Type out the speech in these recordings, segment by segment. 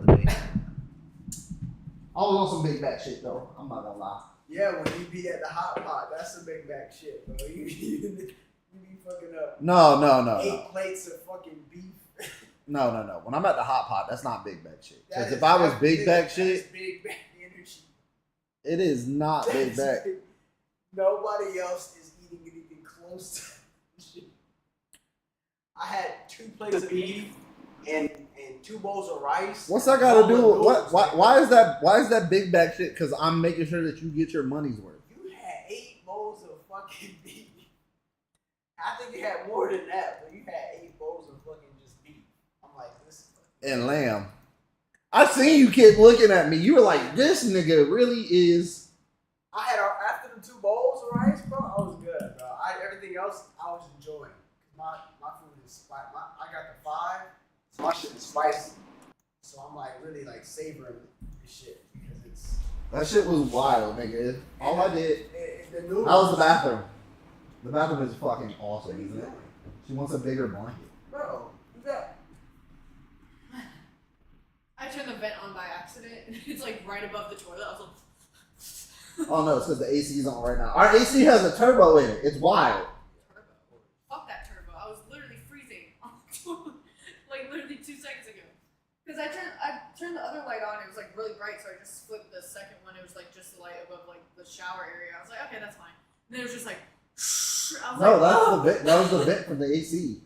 other day. I was on some big back shit though. I'm not gonna lie. Yeah, when you be at the hot pot, that's some big back shit, bro. You be fucking up. No. 8 plates of fucking beef. No. When I'm at the hot pot, that's not big back shit. Because That if is I was everything. big back That's shit, big back energy. it is not big back. Nobody else is eating anything close to that shit. I had 2 plates of beef and 2 bowls of rice. What's that got to do? Bowl of What? noodles, Why is that? Why is that big back shit? Because I'm making sure that you get your money's worth. You had 8 bowls of fucking beef. I think you had more than that, but you had 8 bowls of fucking just beef. I'm like, this is fucking And lamb. I seen you keep looking at me. You were like, this nigga really is. I had after the 2 bowls of rice, bro. I was good, bro. Everything else I was enjoying. My food is spicy. I got the 5, so my shit is spicy. So I'm like really like savoring this shit because it's. That shit was wild, nigga. All I did. The noodles. That was the bathroom. The bathroom is fucking What awesome, are you isn't it? doing, She wants a bigger blanket. bro? Who's that? I turned the vent on by accident, and it's like right above the toilet. I was like, Oh no, it's because the AC is on right now. Our AC has a turbo in it. It's wild. turbo. Fuck that turbo. I was literally freezing on the toilet, like literally 2 seconds ago. Because I turned the other light on. It was like really bright, so I just flipped the second one. It was like just the light above like the shower area. I was like, okay, that's fine. And then it was just like. I was No, like, that's oh. the vent. That was the vent from the AC.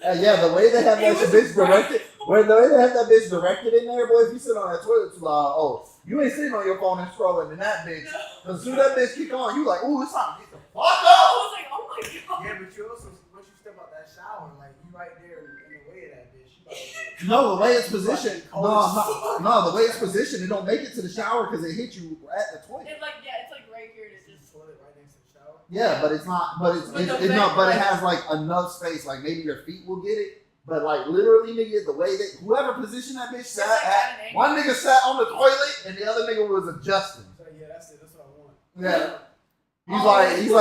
Yeah, the way they have that bitch directed, the way they have that bitch directed in there, boy. If you sit on that toilet too long, you ain't sitting on your phone and scrolling in that bitch. Cause as soon as that bitch kick on, you like, ooh, it's time to get the fuck I up. was like, oh my god. Yeah, but you also once you step out that shower, like you right there in the way of that bitch. You about to get No, the way it's positioned. Cold as fuck. No, the way it's positioned, it don't make it to the shower because it hit you at the toilet. It's like it's like right here. It's Is just. the toilet right next to the shower? Yeah, but it's not. But But the vent, no. But it like- has like enough space. Like maybe your feet will get it. But like literally, nigga, the way that whoever positioned that bitch sat like at, at an one angle. nigga sat on the toilet and the other nigga was adjusting. So yeah, that's it. That's what I want. Yeah. Oh, He's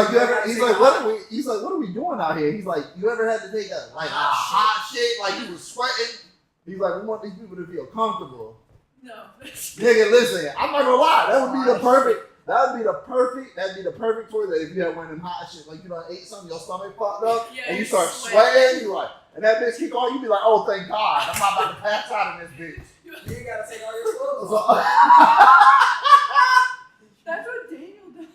like, what are we doing out here? He's like, you ever had to take a hot shit, like you was sweating? He's like, we want these people to feel comfortable. No. Nigga, listen, I'm not gonna lie, that'd be the perfect toilet if you had one of them hot shit, like you done ate something, your stomach fucked up, Yeah, and you you start sweat. sweating, you like, and that bitch kick on, you be like, oh thank God, I'm not about to pass out in this bitch. You ain't gotta take all your clothes So, off. That's what Daniel does.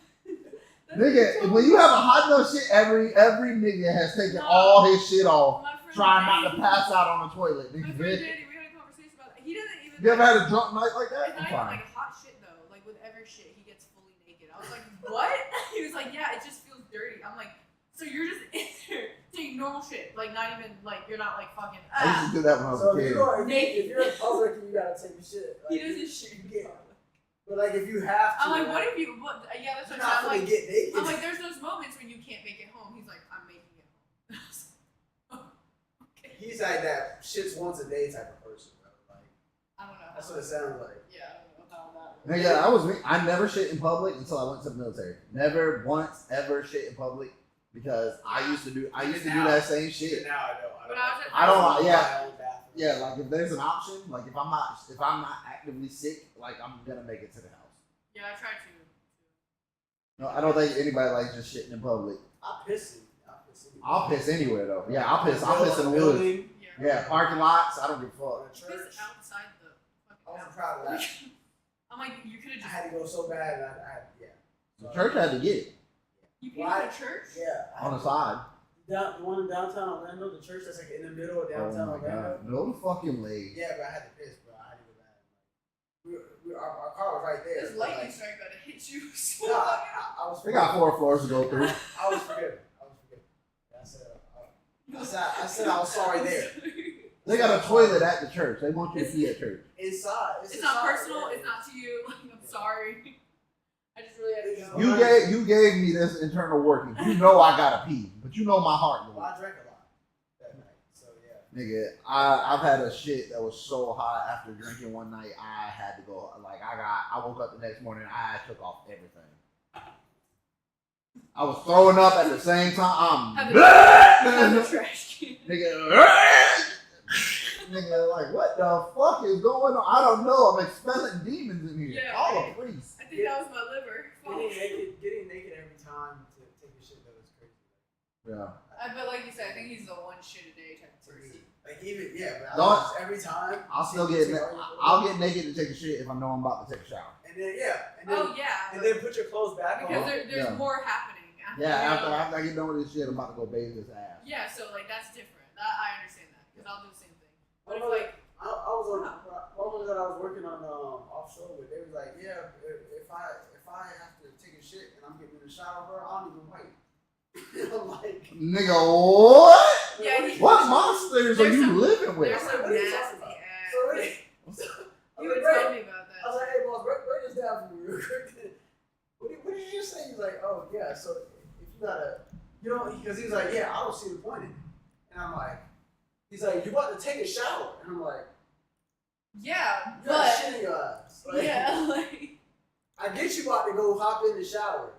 That's nigga, what when you have a hot enough shit, every nigga has taken all his shit off, My friend trying not to Danny- pass out on the toilet. My Nigga, friend bitch. Danny, we had a conversation about that. He doesn't even. You ever had a drunk night like that? It's I'm not even fine. like hot shit though. Like with every shit, he gets fully naked. I was like, what? He was like, yeah, it just feels dirty. I'm like, so you're just in there doing normal shit, like not even like you're not like fucking. I used to do that when I was So a if kid. you're in public and you gotta take a shit, He like, doesn't shit. you get. But like if you have to, I'm like, what if you? What? Yeah, that's you're what not I'm gonna like. get naked. I'm like, there's those moments when you can't make it home. He's like, I'm making it home. Okay. He's like that shits once a day type of person, bro. Like I don't know. that's what it sounds like. Yeah, I don't know how that. Nigga, I never shit in public until I went to the military. Never once ever shit in public because I used to do that same shit. Now I don't. But I was I don't like- yeah. My own bathroom. Yeah, like if there's an option, like if I'm not actively sick, like I'm gonna make it to the house. Yeah, I tried to. No, I don't think anybody likes just shitting in public. I piss. I'll piss anywhere though. Yeah, I'll piss in the woods. building, Yeah. Yeah, parking lots. I don't give a or fuck. a church. Piss outside the I fucking wasn't house. proud of that. I'm like, you could I have just. had to go so bad, and I had yeah. The church had to get it You came Why? to church? Yeah. I on had the to- side. The one in downtown Orlando, the church that's like in the middle of Oh downtown my Orlando. god, no fucking way. Yeah, but I had to piss, bro. I had to go bad. Our car was right there. This but, lightning like, strike got to hit you so nah, fucking I was They got forgiven. 4 floors to go through. I was forgiven. I said I was sorry there. They got a toilet at the church. They want you to pee at church. Inside. It's not inside, personal. yeah. It's not to you. Like, I'm sorry. I just really had to go. You gave me this internal working. You know I gotta pee, but you know my heart. Well, I drank a lot that night, so yeah. Nigga, I've had a shit that was so hot after drinking one night. I had to go. Like I woke up the next morning. I took off everything. I was throwing up at the same time. Have the trash can. Nigga, Nigga, like, what the fuck is going on? I don't know. I'm expelling demons in here. Yeah, Call right. a priest. I think that was my liver. Getting naked every time to take a shit though is crazy. Yeah. But like you said, I think he's the one shit a day type of person. Like even but Don't- just every time. I'll still get I'll get naked to take a shit if I know I'm about to take a shower. And then Yeah. and then put your clothes back Because on. there's Yeah. more happening. Yeah, after I get done with this shit, I'm about to go bathe his ass. Yeah, so like that's different. I understand that because I'll do the same thing. But if Well, like I was on what was that I was working on offshore with. They was like, yeah, if I have to take a shit and I'm getting in the shower, bro, I don't even wait. I'm like, Nigga, what? Yeah, What monsters are there's you some- living with? there's some What are you nasty talking about? ass. So You would tell me about I was that. like, hey boss, break this down for me real quick. What did you just say? He's like, oh yeah, so if you gotta, because he was like, yeah, I don't see the point in it. And I'm like, he's like, you about to take a shower? And I'm like, Yeah, you got but shit in your eyes. Like, yeah, like I get you about to go hop in the shower.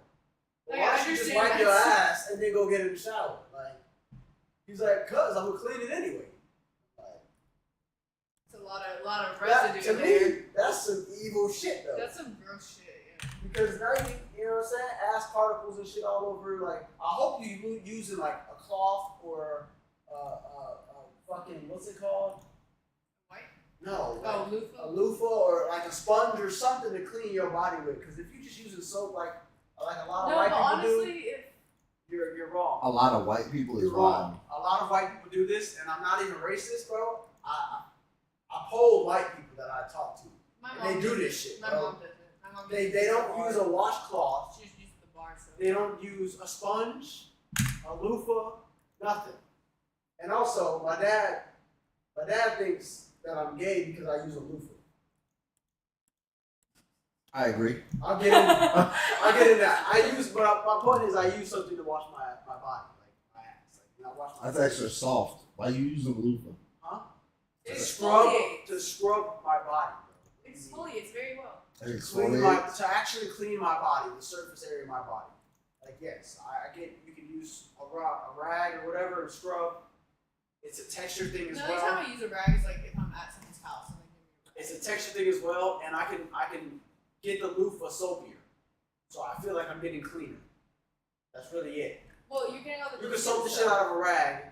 But Like, why I don't you just understand wipe your that. ass and then go get in the shower? Like, he's like, cuz I'm gonna clean it anyway. Like, it's a lot of that, residue to there. me, that's some evil shit though. That's some gross shit. Yeah. Because now you know what I'm saying? Ass particles and shit all over. Like, I hope you using like a cloth or fucking what's it called? White? No, Oh, like loofah. a loofah or like a sponge or something to clean your body with. Because if you just using soap like a lot of No, white but people do, honestly, if you're wrong. A lot of white people is You're wrong. A lot of white people do this, and I'm not even racist, bro. I poll white people that I talk to, my and mom they do does this it. shit, My bro. mom does it. My mom They does it. don't use a washcloth. She just uses the bar soap. They don't use a sponge, a loofah, nothing. And also, my dad thinks that I'm gay because I use a loofah. I agree. I'll get in that. But my point is, I use something to wash my body, like my ass. Like, I wash my That's extra soft. Why you using loofah? Huh? To Exfoliates. scrub my body. Bro. Exfoliates very well. To actually clean my body, the surface area of my body. Like yes, you can use a rag or whatever and scrub. It's a texture thing as The only well. time I use a rag is like if I'm at someone's house and they give me a rag. It's a texture thing as well, and I can get the loofah soapier, so I feel like I'm getting cleaner. That's really it. Well, you're getting all the You dead can soak the skin shit cells. out of a rag.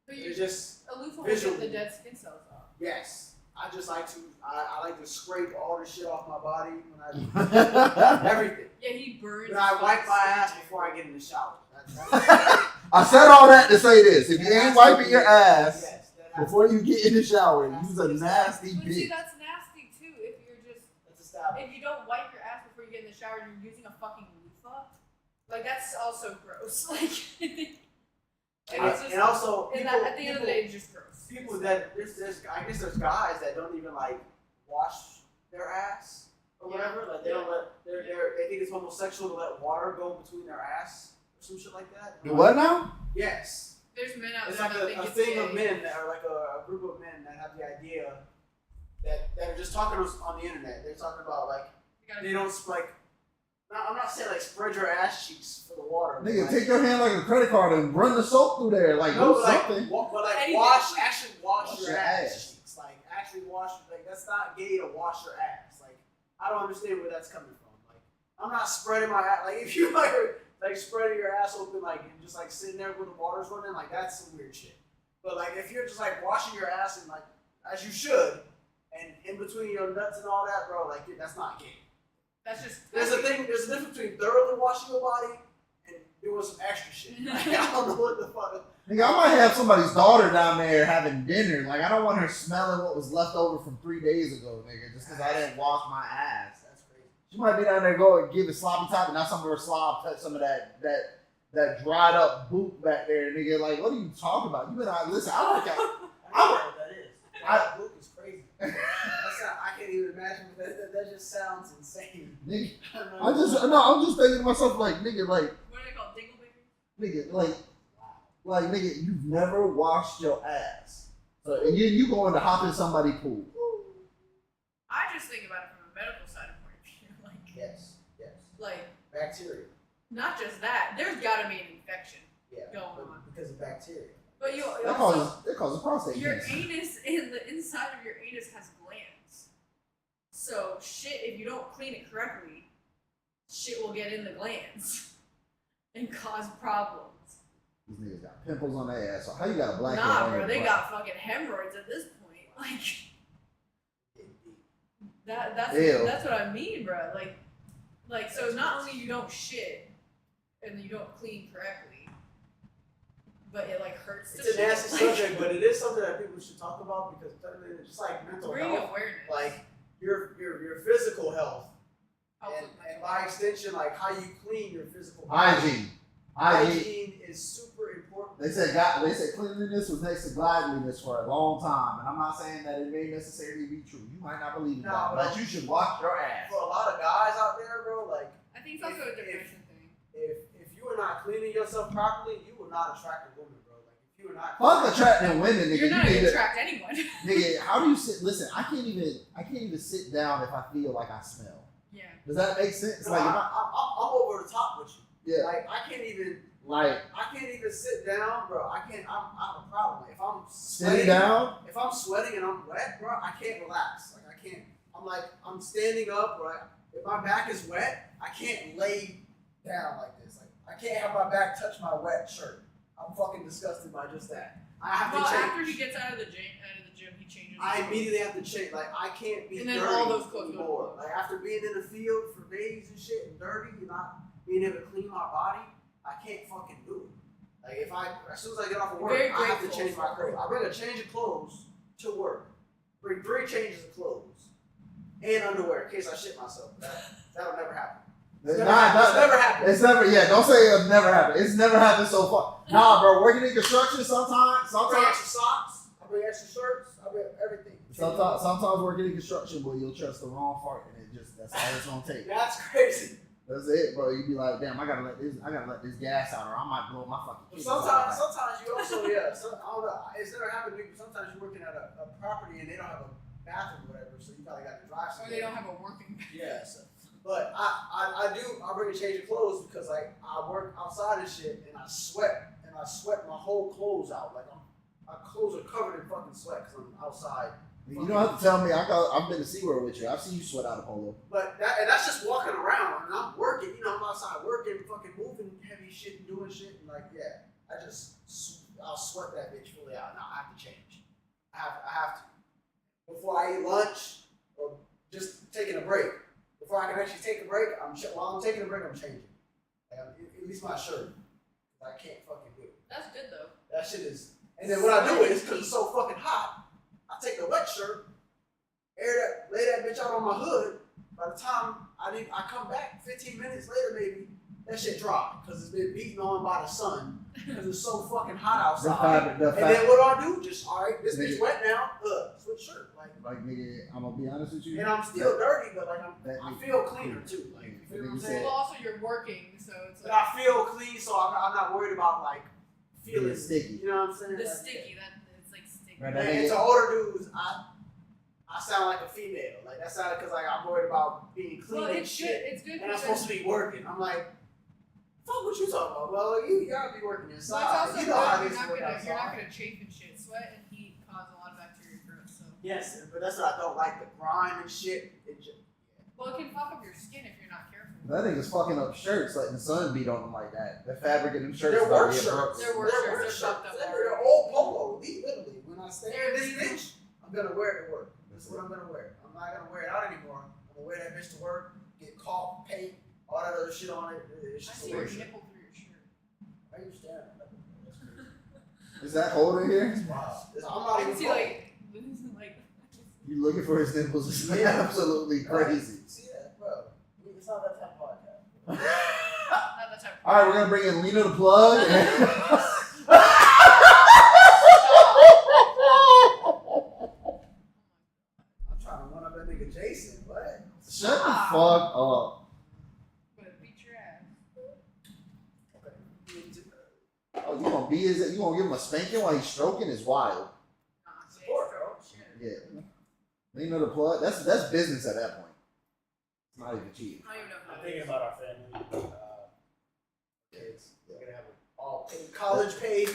But It's just a loofah will get visually. the dead skin cells off. yes. I just like to I like to scrape all the shit off my body when I everything. Yeah, he burns. Then I his wipe fucking my skin ass everywhere. before I get in the shower. I said all that to say this. If you It ain't has wiping to your be- ass yes, that has before to you be- get in the shower, It has you's to a be nasty But see, bitch. that's nasty too. If you're just That's established. if you don't wipe your ass before you get in the shower and you're using a fucking loofah, like that's also gross. Like, it's just, And also, and people, at the end of the day, it's just gross. people that I guess there's guys that don't even like wash their ass or whatever. Like they don't let they think it's homosexual to let water go between their ass or some shit like that. Do what now? Yes. There's men out It's there like that think a it's thing gay. of men that are like a group of men that have the idea that are just talking on the internet. They're talking about like You gotta- they don't like. I'm not saying like spread your ass cheeks for the water. but, Nigga, like, take your hand like a credit card and run the soap through there. Like, no, do but something. like Anything. actually wash Wash your your ass ass. cheeks. Like actually wash. Like that's not gay to wash your ass. Like I don't understand where that's coming from. Like I'm not spreading my ass. Like if you like spreading your ass open like and just like sitting there with the water's running, like that's some weird shit. But like if you're just like washing your ass and like as you should, and in between your nuts and all that, bro, like that's not gay. That's just. There's a difference between thoroughly washing your body and doing some extra shit. Like, I don't know what the fuck. Nigga, I might have somebody's daughter down there having dinner. Like, I don't want her smelling what was left over from 3 days ago, nigga, just because I didn't wash my ass. That's crazy. She might be down there going give it sloppy top, and now some of her slob touch some of that dried up boot back there, nigga. Like, what are you talking about? You been out? Listen, I work out. I don't know what that is. I- That book is crazy. I can't even imagine. That just sounds insane. Nigga, I don't know. I'm just thinking to myself, like, nigga, like, What are they called? Dingleberries? nigga, like, nigga, you've never washed your ass. So, and you going to hop in somebody's pool. I just think about it from a medical side of point of view. Yes. Like, Bacteria. not just that. There's got to be an infection Yeah. going on. Because of bacteria. But you That also causes prostate your cancer. anus and the inside of your anus has glands. So shit, if you don't clean it correctly, shit will get in the glands and cause problems. These niggas got pimples on their ass. So how you got a black Nah, hair on bro, your they butt? got fucking hemorrhoids at this point. Like that's Ew. that's what I mean, bro. Like so not only you don't shit and you don't clean correctly, but it like hurts to It's a shit. nasty Like, subject, but it is something that people should talk about because it's just like mental bring health, awareness. like your physical health, Help and, with mental and by health. extension, like how you clean your physical body. Hygiene. Hygiene is super important. They said cleanliness was next to godliness for a long time, and I'm not saying that it may necessarily be true. You might not believe in No, God, but- but you should wash your ass. For a lot of guys out there, bro, like I think it's also a depression thing. if you are not cleaning yourself properly, you will not attract a woman, bro. Like if you are not Fuck attracting women, nigga. You're not you gonna need to, attract anyone. nigga. How do you sit? Listen, I can't even sit down if I feel like I smell. Yeah. Does that make sense? No, Like, I'm over the top with you. yeah, Like I can't even sit down, bro. I have a problem. If I'm sitting down. if I'm sweating and I'm wet, bro, I can't relax. Like I can't. I'm standing up, right? If my back is wet, I can't lay down like this. Like I can't have my back touch my wet shirt. I'm fucking disgusted by just that. I have Well, to change. after he gets out of the gym, he changes. I his immediately have to change. Like I can't be And then dirty all those clothes go anymore. to the Like after being in the field for days and shit and dirty and not being able to clean my body, I can't fucking do it. Like as soon as I get off of work, Very I have to grateful change my for clothes. I bring a change of clothes to work. Bring 3 changes of clothes and underwear in case I shit myself. That'll never happen. It's never happened. It's never. Yeah, don't say it'll never happen. It's never happened so far. Nah, bro. Working in construction, sometimes. I bring extra socks. I bring extra shirts. I bring everything. Sometimes working in construction, boy, you'll trust the wrong fart, and that's all it's gonna take. That's crazy. That's it, bro. You be like, damn, I gotta let this gas out, or I might blow my fucking. But kidneys out. sometimes you also, I don't know. It's never happened to me, but sometimes you're working at a property and they don't have a bathroom or whatever, so you probably got to drive Or they don't have a working. Yes. But I bring a change of clothes because like I work outside and shit and I sweat my whole clothes out. Like my clothes are covered in fucking sweat because I'm outside. You don't have to tell me. I've been to SeaWorld with you. I've seen you sweat out a polo. But that's just walking around and I'm working, I'm outside working, fucking moving heavy shit and doing shit and like I'll sweat that bitch fully out. Now I have to change. I have to. Before I eat lunch or just taking a break. Before I can actually take a break, while I'm taking a break, I'm changing. Like, at least my shirt. I can't fucking do it. That's good though. That shit is. And then what I do is, because it's so fucking hot, I take the wet shirt, lay that bitch out on my hood. By the time I come back 15 minutes later, maybe, that shit dry. Because it's been beaten on by the sun. Because it's so fucking hot outside. And then what do I do? Just, all right, this bitch wet now. Switch shirt. Like nigga, I'm gonna be honest with you. And I'm still dirty, but like I feel cleaner too. Like you feel what I'm saying? Well, also you're working, so it's But like I feel clean, so I'm not worried about like feeling Being sticky. You know what I'm saying? the Like, sticky. That it's like sticky. Right. And to older dudes, I sound like a female. Like that's not because like I'm worried about being clean Well, and it's good. shit. It's good And I'm because supposed to be working. I'm like, fuck what you talking about? Well, you gotta be working well, inside. it's also You know how good. this You're work not outside. gonna chafe and shit. Sweat and heat cause a lot of bacteria growth. So Yes, but that's what I don't like, the grime and shit. well, it can fuck up your skin if you're not careful. That nigga's fucking up shirts, letting the sun beat on them like that. The fabric in them shirts. They're is work already shirts. broke. They're work shirts. They're fucked up They're already. old polo, literally. When I stay They're in this leaving. bitch, I'm gonna wear it to work. That's what I'm gonna wear. I'm not gonna wear it out anymore. I'm gonna wear that bitch to work, get caught, paint, all that other shit on it. It's I just see a your work shirt. nipple through your shirt. Why are you staring at me? That's crazy. Is that cold in here? Wow. I'm I not can even see cold. like. You looking for his nipples? It's Yeah. absolutely crazy. See that, bro? It's not that type of podcast. Not that type of All right, we're gonna bring in Lena the plug. I'm trying to one up that nigga Jason. What? Shut the fuck up. But beat your ass. Oh, you gonna give him a spanking while he's stroking is wild. Nah, Support, bro. shit. Yeah. Lena the plug. That's business at that point. It's not even cheap. I don't even know I'm how thinking about our family, kids. We're gonna have All paid, college paid.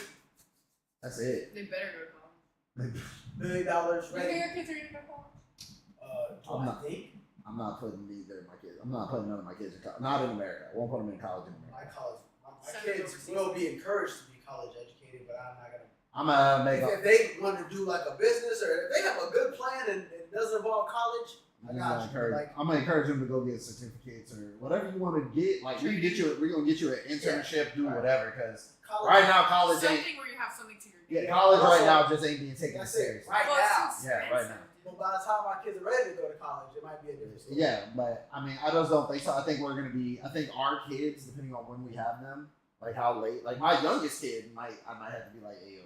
That's it. They better go to college. $1 million You think ready. your kids are gonna go to college? I'm not. I think I'm not putting either of my kids. I'm not putting none of my kids in college. Not in America. I won't put them in college in my America. college, my Send them kids overseas. will be encouraged to be college educated, but I'm not gonna. I'm gonna make. If they want to do like a business or if they have a good plan and it doesn't involve college, I got you. Like, I'm gonna encourage them to go get certificates or whatever you want to get. Like we can get you. We're gonna get you an internship, do Right. whatever. Because college, right now, college ain't. Something where you have something to your Yeah, name. college right Also, now just ain't being taken that's serious. it. Right Well, now. it's Yeah, right now. expensive, But by the time my kids are ready to go to college, it might be a different story. Yeah, but I mean, I just don't think so. I think we're gonna be. I think our kids, depending on when we have them, like how late. Like my youngest kid I might have to be like, "Hey, yo,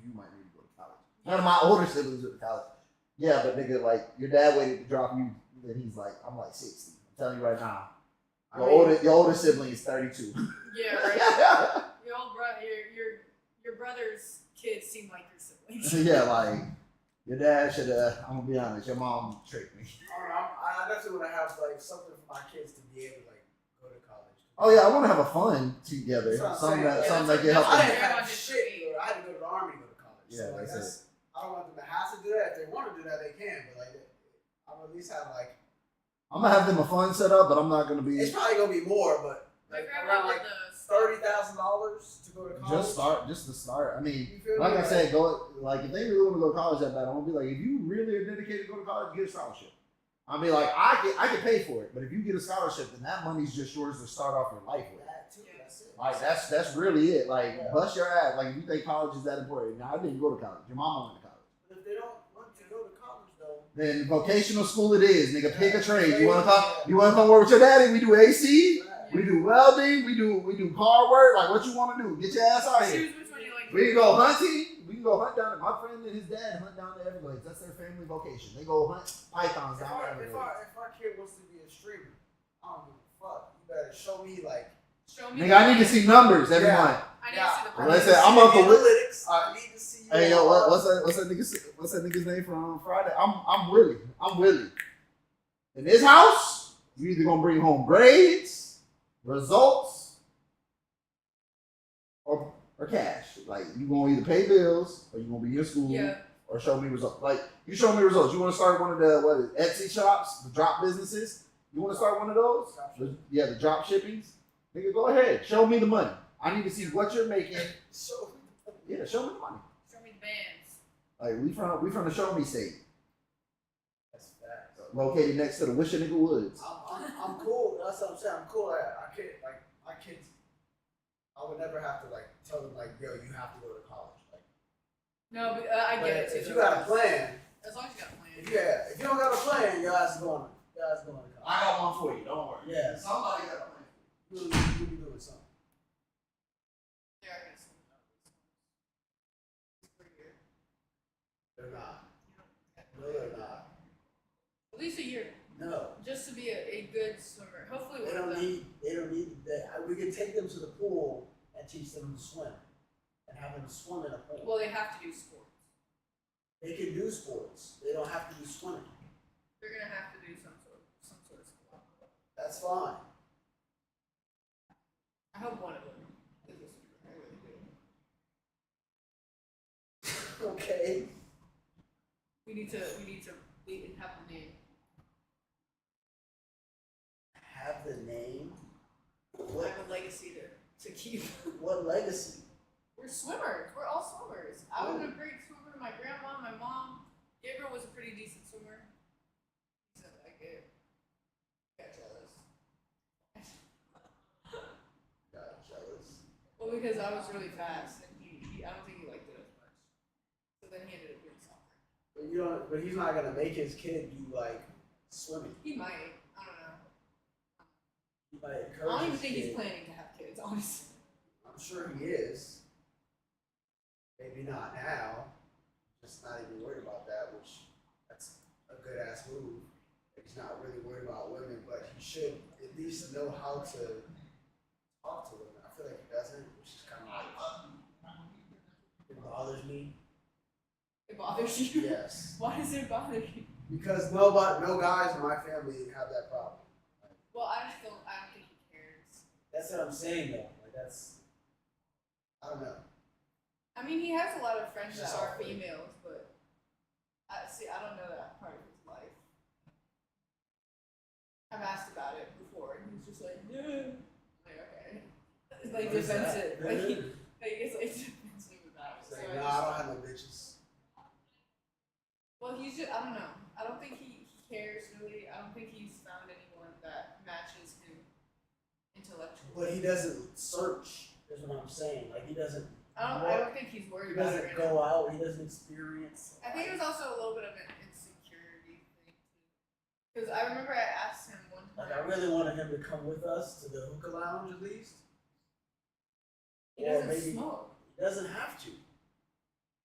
you might need to go to college." None of my older siblings went to college. Yeah, but nigga, like your dad waited to drop you, and he's like, I'm like 60. I'm telling you right now, I your mean, your older sibling is 32. Yeah, right. Your old brother, your brother's kids seem like your siblings. Yeah, like your dad should. I'm gonna be honest, your mom tricked me. I don't know, I definitely want to have like something for my kids to be able to like go to college. Oh yeah, I want to have a fun together. That's what I'm Something saying. that Yeah, something that that's can what- help I them. didn't Grandma have did shit. for me. I had to go to the army to go to college. Yeah, So like that's I don't want them to have to do that. If they want to do that, they can. But like, I'll at least have like. I'm gonna have them a fun setup, but I'm not gonna be. It's probably gonna be more, but My like grandma around like did the $30,000 to go to college. Just to start. I mean, You feel like me? I said, go like if they really want to go to college that bad, I'm gonna be like, if you really are dedicated to go to college, get a scholarship. I'll be like, I can pay for it, but if you get a scholarship, then that money's just yours to start off your life with. That too. That's it. Like that's really it. Like Yeah. bust your ass. Like if you think college is that important, now I didn't go to college. Your mama went to college. But if they don't want to go to college though, Then vocational school it is, nigga. Pick a trade. You wanna come? You wanna come work with your daddy? We do AC. We do welding. We do car work. Like what you wanna do? Get your ass out here. Choose which one you like. We can go hunting. We can go hunt down. My friend and his dad hunt down the Everglades. That's their family vocation. They go hunt pythons if down the our, Everglades. if our kid wants to be a streamer, I don't give a fuck. You better show me like. Show me. Nigga, I need to see numbers every Yeah. month. I need Yeah. to see the Well, price. let's say I'm Uncle Will. Analytics. I need to see. Hey yo, what's that nigga's name from Friday? I'm Willie. I'm Willie. In this house, you either gonna bring home grades, results, or cash. Like you gonna either pay bills or you gonna be in school Yeah. or show me results. Like you show me results. You wanna start one of the Etsy shops, the drop businesses? You wanna start one of those? The drop shippings? Nigga, go ahead. Show me the money. I need to see what you're making. So Yeah, show me the money. Show me the bands. Like we from the show me state. that's facts. Located next to the Wish a Nigga Woods. I'm cool. That's what I'm saying. I'm cool. I can't like my kids. I would never have to like tell them like, yo, you have to go to college. Like, No, but I but get it too. if you got a plan, As long as you got a plan. if you don't got a plan, your ass is going. Your ass is going to college. I got one for you. Don't worry. Yeah. Somebody got a plan. You be doing something. Yeah, I guess. It's pretty good. They're not. No, they're not. At least a year, No. just to be a good swimmer. Hopefully, They one of don't them. need. They don't need. We can take them to the pool and teach them to swim, and have them swim in a pool. Well, they have to do sports. They can do sports. They don't have to do swimming. They're gonna have to do some sort of sport. That's fine. I hope one of them is a swimmer. I really do. Okay. We need to lead and have the name. Have the name. I What? have a legacy to keep. What legacy? We're swimmers. We're all swimmers. I was a great swimmer. My grandma, my mom, Gabriel was a pretty decent swimmer. So I got jealous. Got jealous. Well, because I was really fast, and he I don't think he liked it as much. So then he ended up doing soccer. But you don't. But he's not gonna make his kid do like swimming. He might. I don't know. He might I encourage. don't even his think he's kid. planning to have kids, honestly. I'm sure he is. Maybe not now. Just not even worried about that, which that's a good ass move. He's not really worried about women, but he should at least know how to talk to women. I feel like he doesn't, which is kind of like it bothers me. It bothers you? Yes, Why does it bother you? because no guys in my family have that problem. Well, I don't think he cares. That's what I'm saying though. Like that's, I don't know. I mean, he has a lot of friends that Just are awkward. females, but I don't know that part of his life. I've asked about it before, and he's just like, yeah. Like, okay. Like What is that? defensive. Like he gets like defensive about it. It's So like, I nah, just- I don't have no bitches. Well, he's just, I don't know. I don't think he cares really. I don't think he's found anyone that matches him intellectually. But he doesn't search. Is what I'm saying. Like he doesn't. I don't think he's He worried about it doesn't right go now. out. He doesn't experience. I think it was also a little bit of an insecurity thing too. Because I remember I asked him one time. Like I really wanted him to come with us to the hookah lounge at least. He Or doesn't maybe smoke. he doesn't have to. You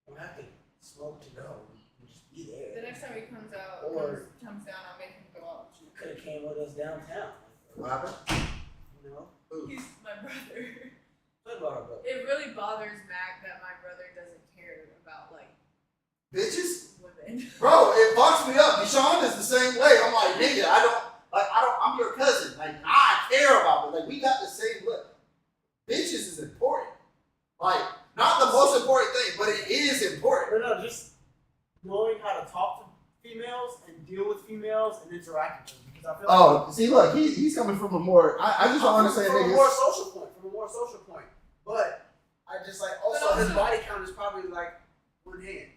don't have to smoke to go. You can just be The there. next time he comes out, Or- comes down, I'll make him go out with you. Could have came with us downtown. What happened? You know. He's my brother. What about her brother? It really bothers Mac that my brother doesn't care about like Bitches? women. Bro, it fucks me up. Deshaun is the same way. I'm like, nigga, I'm your cousin. Like, I care about it. Like, we got the same look. Bitches is important. Like, not the most important thing, but it is important. No, just knowing how to talk to females and deal with females and interact with them. Because I feel like Oh, see, look, he's coming from a more. I just don't understand from a more niggas. social point. From a more social point. But I just like also, But his also- body count is probably like one hand.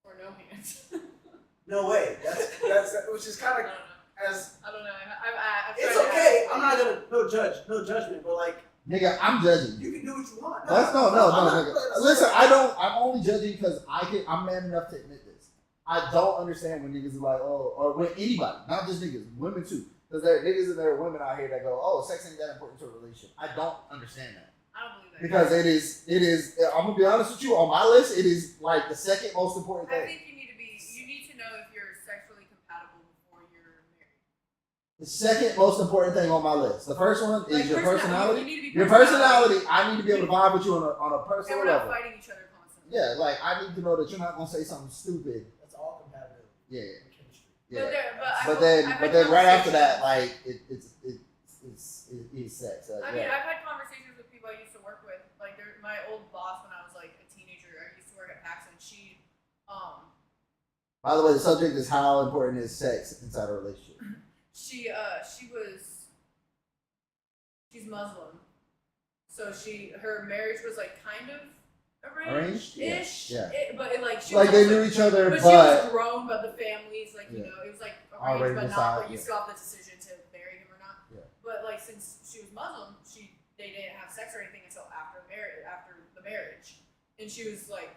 Or no hands. No way. That's which is I kind don't of know. as I don't know. I've it's tried to okay. ask I'm not gonna no judgment, but like Nigga, I'm judging you. you can do what you want. That's no, I'm not- nigga. that's Listen, not- I'm only judging because I'm man enough to admit this. I don't understand when niggas are like, oh, or when anybody, not just niggas, women too. Because there are niggas and there are women out here that go, oh, sex ain't that important to a relationship. I don't understand that. I don't believe that. Because it is, I'm gonna be honest with you, on my list, it is like the second most important I thing. think you need to know if you're sexually compatible before you're married. The second most important thing on my list. The first one is Like, your personality. You need to be Your personality, I need to be able to vibe with you on a And personal we're not level. fighting each other constantly. Yeah, like I need to know that you're not gonna say something stupid. That's all compatibility. Yeah, and chemistry. yeah. But I've But had then right after that, conversations- like it's sex. I Like, mean, yeah. I've had conversations with people I used to work with. Like, my old boss when I was like a teenager, I used to work at Paxson. By the way, the subject is how important is sex inside a relationship. She's Muslim, so her marriage was like kind of Arranged? Yeah, ish. yeah. But she Like was they also- knew each other, But she was but grown, but the families, like, you Yeah. know, it was like Already arranged, but not, decided, but you yeah. still have the decision to marry him or not. Yeah. But like, since she was Muslim, they didn't have sex or anything until after the marriage. And she was like,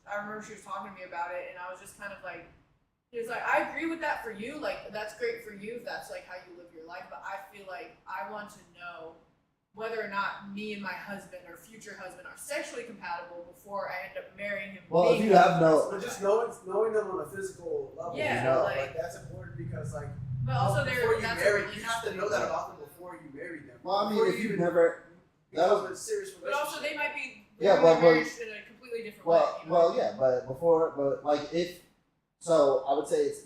I remember she was talking to me about it, and I was just kind of like, she was like, I agree with that for you, like, that's great for you if that's like how you live your life, but I feel like I want to know whether or not me and my husband or future husband are sexually compatible before I end up marrying him. well, if being you have no, But just knowing them on a physical level, Yeah, you know, like- that's important because like But also, before you that's a marry, you relationship. have to know that about them before you marry them. well, I mean, Before if you even never, that become was- a serious But also, relationship. they might be Yeah, living but- their marriage in a completely different way. well, You know? well, yeah, but like if, so I would say it's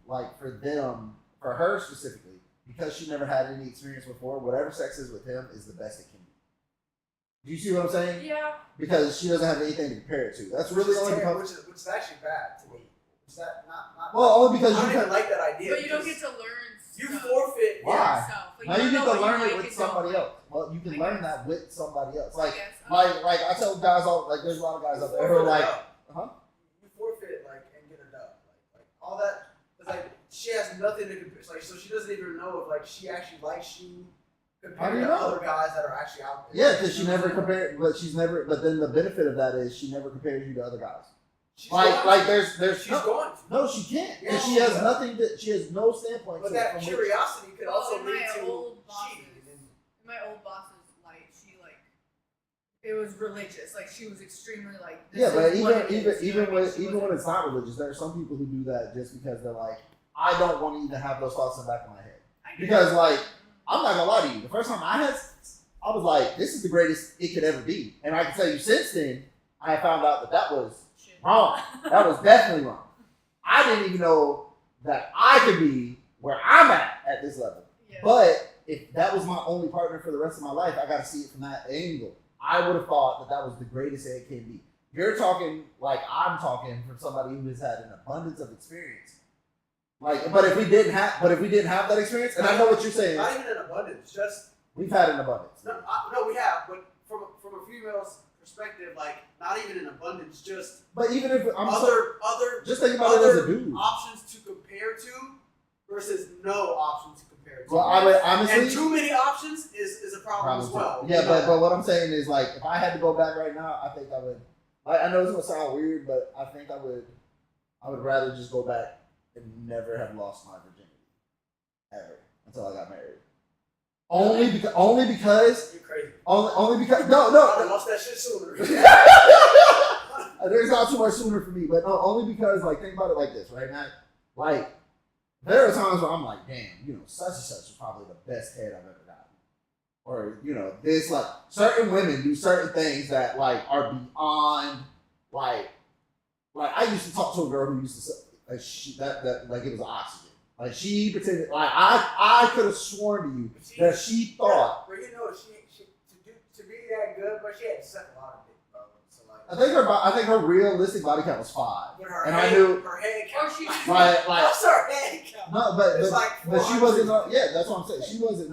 like for them, for her specifically, because she never had any experience before. Whatever sex is with him is the best it can be. Do you see what I'm saying? Yeah, Because she doesn't have anything to compare it to. That's really which is only terrible, because. which is actually bad to me. Is that not Well, only because I you don't even can. like that idea. but you don't because get to learn. you stuff forfeit. Why? yourself. Like, Now you you don't get know to what learn you it like with and don't somebody like. else. Well, you can I learn guess. that with somebody else. I Like, guess. like I tell guys all like, there's a lot of guys out there who are like, huh? You forfeit like and get a dub. Like all that. It's like she has nothing to compare. Like so she doesn't even know if like she actually likes you How do compared you to know? other guys that are actually out there. Yeah, because she never compared, but then the benefit of that is she never compares you to other guys. She's Like, going to. there's She's no, going to. no, she can't. Yeah, Because she she has does. nothing she has no standpoint But to that from which- curiosity could Well, also in lead my to old bosses, cheating. And in my old boss's life, she like, it was religious. Like, she was extremely like. This Yeah, but is what it is, you know what I mean? She even when wasn't- it's not religious, there are some people who do that just because they're like, I don't want to even have those thoughts in the back of my head. I get Because it. like, I'm not gonna lie to you. The first time I had sex, I was like, this is the greatest it could ever be. And I can tell you since then, I have found out that was Shit. wrong. That was definitely wrong. I didn't even know that I could be where I'm at this level. Yeah. But if that was my only partner for the rest of my life, I got to see it from that angle. I would have thought that was the greatest head can be. You're talking like I'm talking from somebody who has had an abundance of experience. Like, but if we didn't have that experience, and I know what you're saying, Not even an abundance, just we've had an abundance. no, we have, but from a female's perspective, like not even an abundance, just But even if I'm other just think about it as a other dude. options to compare to versus no options to compare to. Well, I would honestly. and too many options is a problem as well. Yeah, You know? but what I'm saying is like if I had to go back right now, I think I would. I know it's gonna sound weird, but I think I would rather just go back and never have lost my virginity ever until I got married. Only because You're crazy. only because I no. lost that shit sooner. There's not too much sooner for me, but no, only because like think about it like this, right, Matt? Like there are times where I'm like, damn, such and such is probably the best head I've ever gotten. Or, this, like, certain women do certain things that, like, are beyond, like I used to talk to a girl who used to say, like, it was oxygen. Like, she pretended, like, I could have sworn to you that she thought. But she to be that good, but she had to suck a lot of dick, bro. So, like, I think her realistic body count was 5. But her And head, I knew, her head count. Or she like, What's her head count? no, but It's like she 400. wasn't. Yeah, that's what I'm saying. She wasn't.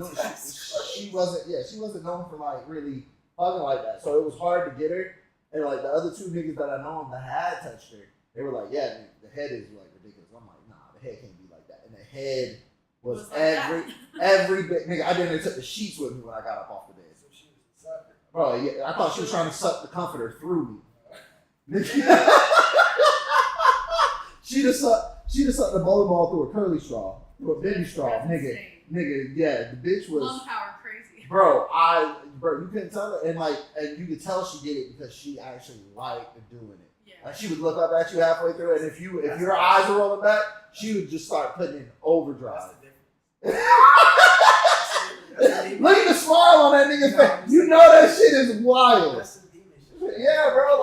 She wasn't. Yeah, she wasn't known for like really fucking like that. So it was hard to get her. And like the other 2 niggas that I know that had touched her, they were like, "Yeah, man, the head is like ridiculous." I'm like, "Nah, the head can't be like that." And the head was like every bit. Nigga, I didn't took the sheets with me when I got up off the bed. So she was a sucker. Bro, yeah, I thought she was trying to suck the comforter through me. She'd have sucked the bowling ball through a curly straw, through a baby straw, That's nigga. insane. Nigga, yeah, the bitch was, Lung power crazy. bro, you couldn't tell her, and you could tell she did it because she actually liked doing it. Yeah. Like she would look up at you halfway through, and if your eyes were rolling back, she would just start putting in overdrive. That's the Look at the smile on that nigga's face. You know that shit is wild. That's the demon shit. Yeah, bro,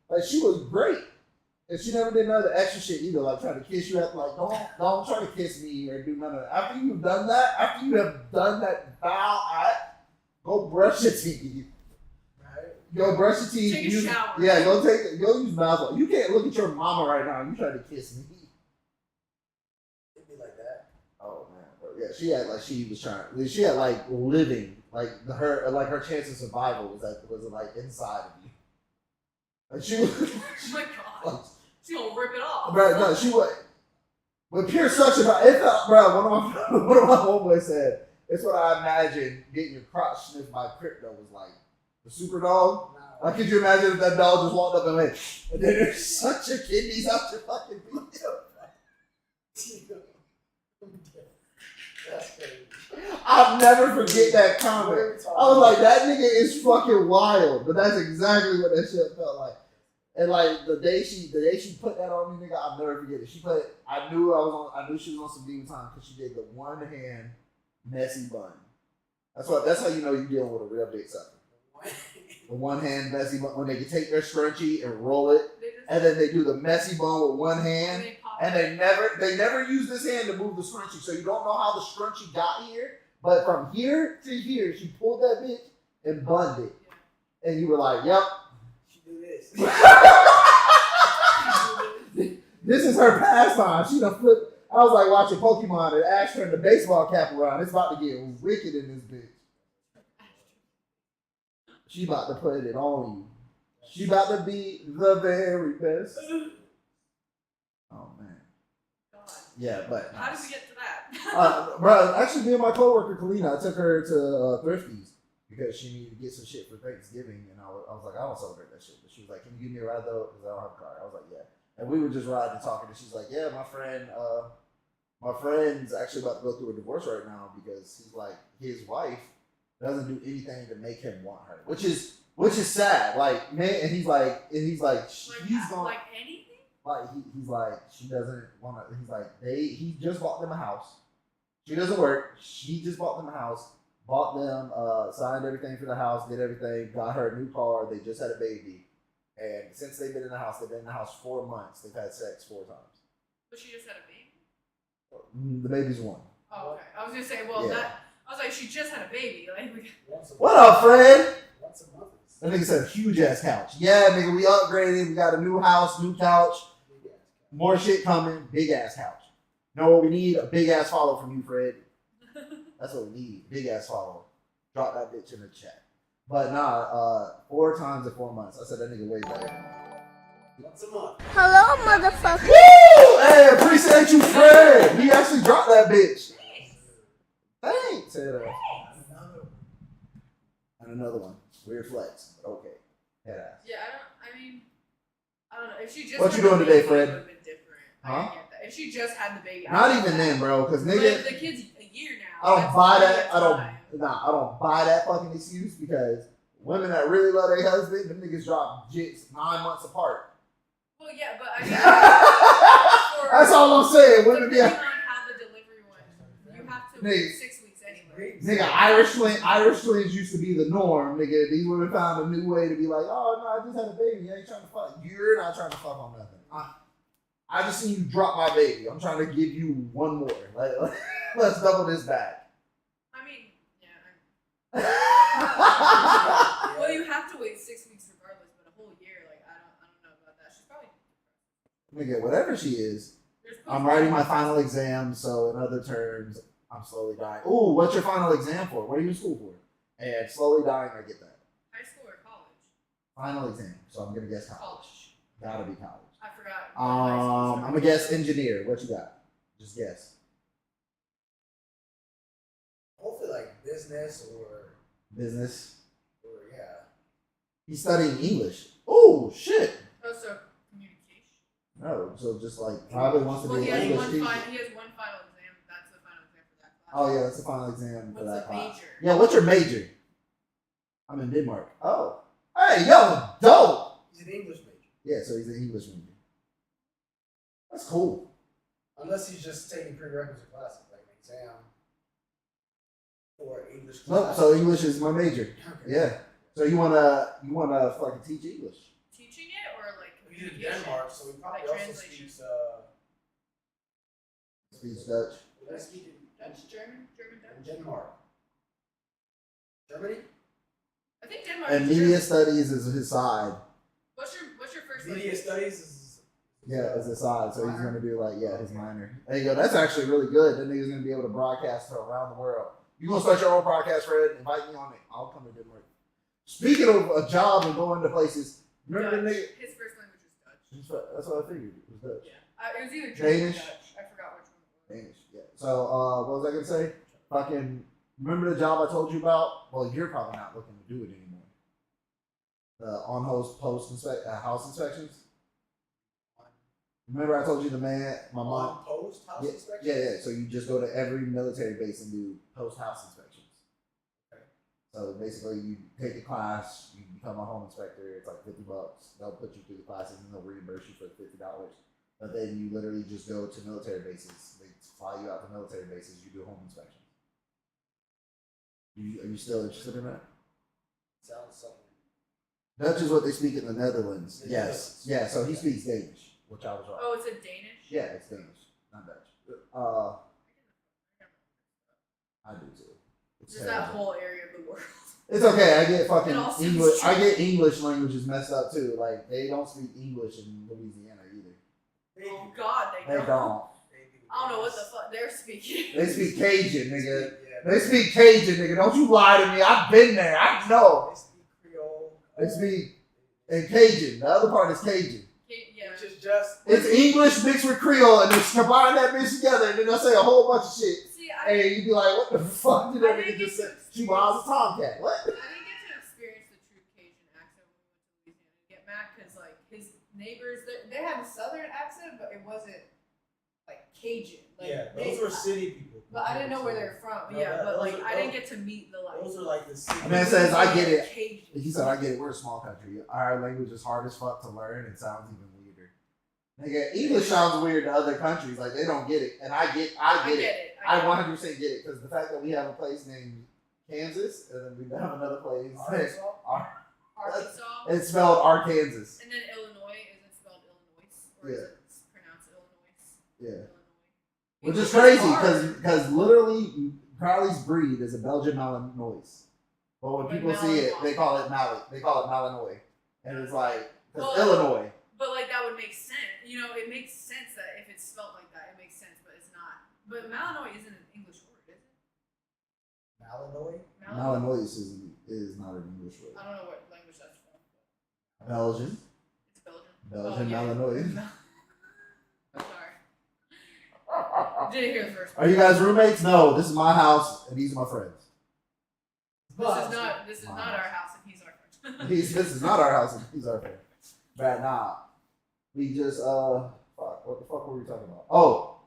like she was great. And she never did none of the extra shit either, like trying to kiss you. Like, don't try to kiss me or do none of that. After you have done that foul act, go brush your teeth. Right? Go brush your teeth. Take a shower. Yeah, go use mouthwash. You can't look at your mama right now. You trying to kiss me. It'd be like that. Oh man, bro. Yeah, she had like living, like her chance of survival was like inside of you. Like she was. Oh my god. She's gonna rip it off. Bro, no, she would. With pure suction, it felt, bro. One of my homeboys said it's what I imagine getting your crotch sniffed by crypto was like. The super dog. Nah. Like, could you imagine if that dog just walked up and went, and then there's such your kidneys out your fucking feet? That's crazy. I'll never forget that comment. I was like, that nigga is fucking wild, but that's exactly what that shit felt like. And like the day she put that on me, nigga, I'll never forget it. I knew she was on some demon time because she did the one hand messy bun. That's how you know you're dealing with a real big sucker. The one hand messy bun when they can take their scrunchie and roll it, and then they do the messy bun with one hand, and they never use this hand to move the scrunchie, so you don't know how the scrunchie got here. But from here to here, she pulled that bitch and bunned it, and you were like, "Yep." She do this. This is her pastime. She done flipped. I was like watching Pokemon and Ash turned the baseball cap around. It's about to get wicked in this bitch. She about to put it on you. She about to be the very best. Oh man. God. Yeah, but How did we get to that? bro, actually, me and my coworker Kalina, I took her to Thrifties because she needed to get some shit for Thanksgiving, and I was like, I don't celebrate that shit. But she was like, "Can you give me a ride though? Because I don't have a car." I was like, "Yeah." And we were just riding and talking, and she's like, "Yeah, my friend's actually about to go through a divorce right now because he's like his wife doesn't do anything to make him want her, which is sad. Like man, and he's like he's going like anything? like he's like she doesn't want to. He's like he just bought them a house. She doesn't work. She just bought them a house. Bought them, signed everything for the house, did everything, got her a new car. They just had a baby. And since they've been in the house, 4 months. They've had sex 4 times. But she just had a baby? The baby's 1. Oh, okay. I was gonna say, well, Yeah. I was like, she just had a baby. Like, Once a What up, friend? Once a month. That nigga said huge ass couch. Yeah, nigga, we upgraded. We got a new house, new couch, more shit coming. Big ass couch. Know what we need? A big ass follow from you, Fred. That's what we need. Big ass follow. Drop that bitch in the chat. But nah, 4 times in 4 months. I said that nigga way better. Once a month. Hello, motherfucker. Woo! Hey, appreciate you, Fred. He actually dropped that bitch. Thanks. And another one. Weird flex. Okay. Head ass. Yeah, I don't know. If she just What had you doing the today, baby, Fred? it would've been different. Huh? I get that. If she just had the baby, Not even then, bro. Because But nigga, if the kid's a year now. I don't that's buy plenty that. of I don't buy that fucking excuse because women that really love their husband, them niggas drop jits 9 months apart. Well, yeah, but I mean, That's all I'm saying. Women depending be on how the delivery went, you have to Nigga. wait 6 weeks anyway. nigga, Irish twins used to be the norm, nigga. These women found a new way to be like, oh no, I just had a baby. I ain't trying to fuck. You're not trying to fuck on nothing. I just seen you drop my baby. I'm trying to give you one more. Like, let's double this back. I mean, yeah. Well, you have to wait 6 weeks regardless, but a whole year, like I don't know about that. She's probably. Nigga, whatever she is, There's I'm writing my final exam, so in other terms, I'm slowly dying. Ooh, what's your final exam for? What are you in school for? And slowly dying, I get that. high school or college. Final exam, so I'm gonna guess college. College. Gotta be college. I forgot. I'm gonna guess engineer. What you got? Just guess. Hopefully, like business or yeah. He's studying English. Oh shit. Oh, so communication. No, so just like probably wants to Well, be he an has English one teacher. he has one final exam. That's the final exam for that class. Oh yeah, that's the final exam for What's that the class. major? Yeah, what's your major? I'm in Denmark. Oh, hey, yo, dope. He's an English major. Yeah, so he's an English major. That's cool. Unless he's just taking prerequisite classes, like an exam for English Nope. class. So English is my major. Okay. Yeah. So you wanna fucking teach English? Teaching it or like He's in communication? Denmark, so he probably Like also translation. speaks. Speaks Dutch. What does he speak Dutch, German, in Dutch. Denmark? Germany? I think Denmark. And is media German. studies is his side. What's your first Media language? studies is. Yeah, it's his side. So he's gonna do like his minor. There you go. That's actually really good. That nigga's gonna be able to broadcast to around the world. You gonna start your own podcast, Fred? Invite me on it. I'll come to Denmark. Speaking of a job and going to places, remember the Dutch. nigga? His first language is Dutch. That's what I figured. It was Dutch. Yeah. It was either German Danish? or Dutch. I forgot which one it was. Danish. Yeah. So what was I gonna say? Fucking remember the job I told you about? Well, you're probably not looking to do it anymore. The on-host house inspections. Remember I told you my mom. On post house Yeah, inspection? yeah. So you just go to every military base and do post-house inspections. Okay. So basically, you take the class, you become a home inspector. It's like $50. They'll put you through the classes and they'll reimburse you for the $50. But then you literally just go to military bases. They fly you out to military bases. You do home inspections. Are you still interested in that? Sounds something. Dutch is what they speak in the Netherlands. The Yes. Netherlands. Yeah. So he speaks Danish, which I was wrong. Oh, it's a Danish. Yeah, it's Danish, not Dutch. I do too. It's Just terrible. that whole area of the world. It's okay. I get It fucking also English. is I true. get English languages messed up too. Like they don't speak English in Louisiana either. Oh God, they They don't. don't. I don't know what the fuck they're speaking. They speak Cajun, nigga. Yeah, They speak Cajun, nigga. Don't you lie to me. I've been there. I know. They speak Creole. They speak in Cajun. The other part is Cajun. Yeah. Which is just. It's English mixed with Creole, and they combine that bitch together, and then they'll say a whole bunch of shit. See, And you be like, what the fuck did I that didn't nigga get just to say? experience- She was a tomcat. What? I didn't get to experience the true Cajun accent when we went to Louisiana to get Mac because like his neighbors, they had a southern accent, but it wasn't like Cajun. Like, Yeah, they- those were city people. But I didn't know where they're from. No, Yeah, that- but those like are- I didn't get to meet the like. Those are like the city. Man says, I get it. Cajun. He said, I get it. We're a small country. Our language is hard as fuck to learn. It sounds even weirder. Nigga, English sounds weird to other countries. Like, they don't get it. And I get it. I get it. I 100% get it. Because the fact that we have a place named Kansas, and then we have another place. Arkansas? Arkansas. It's spelled Arkansas. And then Illinois isn't spelled Illinois, or is it pronounced Illinois? Yeah. Illinois. Which is English crazy hard. because literally Crowley's breed is a Belgian Malinois. But when Like people see it, Malinois. they call it Malinois, and it's like because Well, Illinois. But like that would make sense. You know, it makes sense that if it's spelled like that, it makes sense, but it's not. But Malinois isn't an English word, is it? Malinois? Malinois is not an English word. I don't know what language that's from. Belgian. It's Belgian. Belgian yeah. Malinois. Sorry. Didn't hear the first Are you guys roommates? No, this is my house and these are my friends. This is not our house and he's our friend. This is not our house and he's our friend. But nah. We just fuck, what the fuck were we talking about? Oh,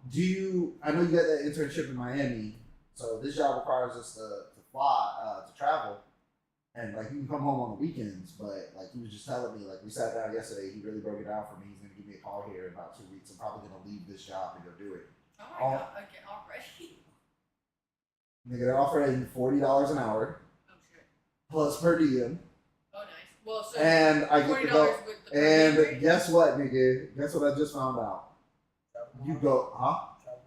I know you got that internship in Miami, so this job requires us to fly, to travel. And like you can come home on the weekends, but like he was just telling me, like we sat down yesterday, he really broke it down for me. He's gonna give me a call here in about 2 weeks. I'm probably gonna leave this job and go do it. Oh my god, okay, already. Nigga, they're offering $40 an hour Oh shit. plus per diem. Oh nice. Well, so And I get to go. $40 with the per diem And guess what, nigga? Guess what I just found out? You go, huh?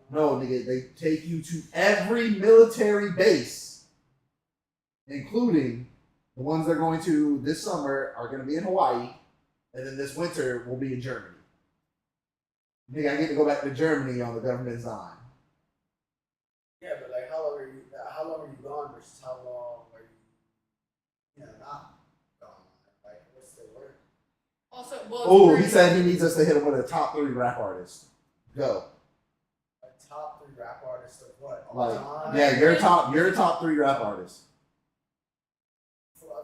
No, nigga, they take you to every military base, including the ones they're going to this summer are going to be in Hawaii, and then this winter will be in Germany. Nigga, I get to go back to Germany on the government's dime. Yeah, but like how long are you gone versus how long are you not gone? Like what's the word? Also, well, Oh, he said he needs us to hit him with a top 3 rap artist. Go. A top 3 rap artists of what? All Like, time? yeah, your top 3 rap artists.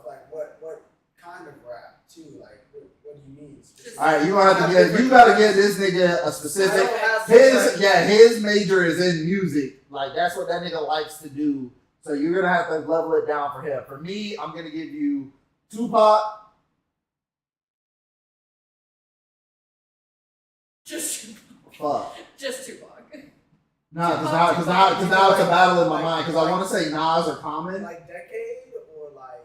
Like what kind of rap too? Like what do you mean? All right, you gotta get this nigga a specific. His major is in music. Like that's what that nigga likes to do. So you're gonna have to level it down for him. For me, I'm gonna give you Tupac. Just Tupac. No, because now it's a battle in my mind. Because I want to say Nas or Common. Like decade or like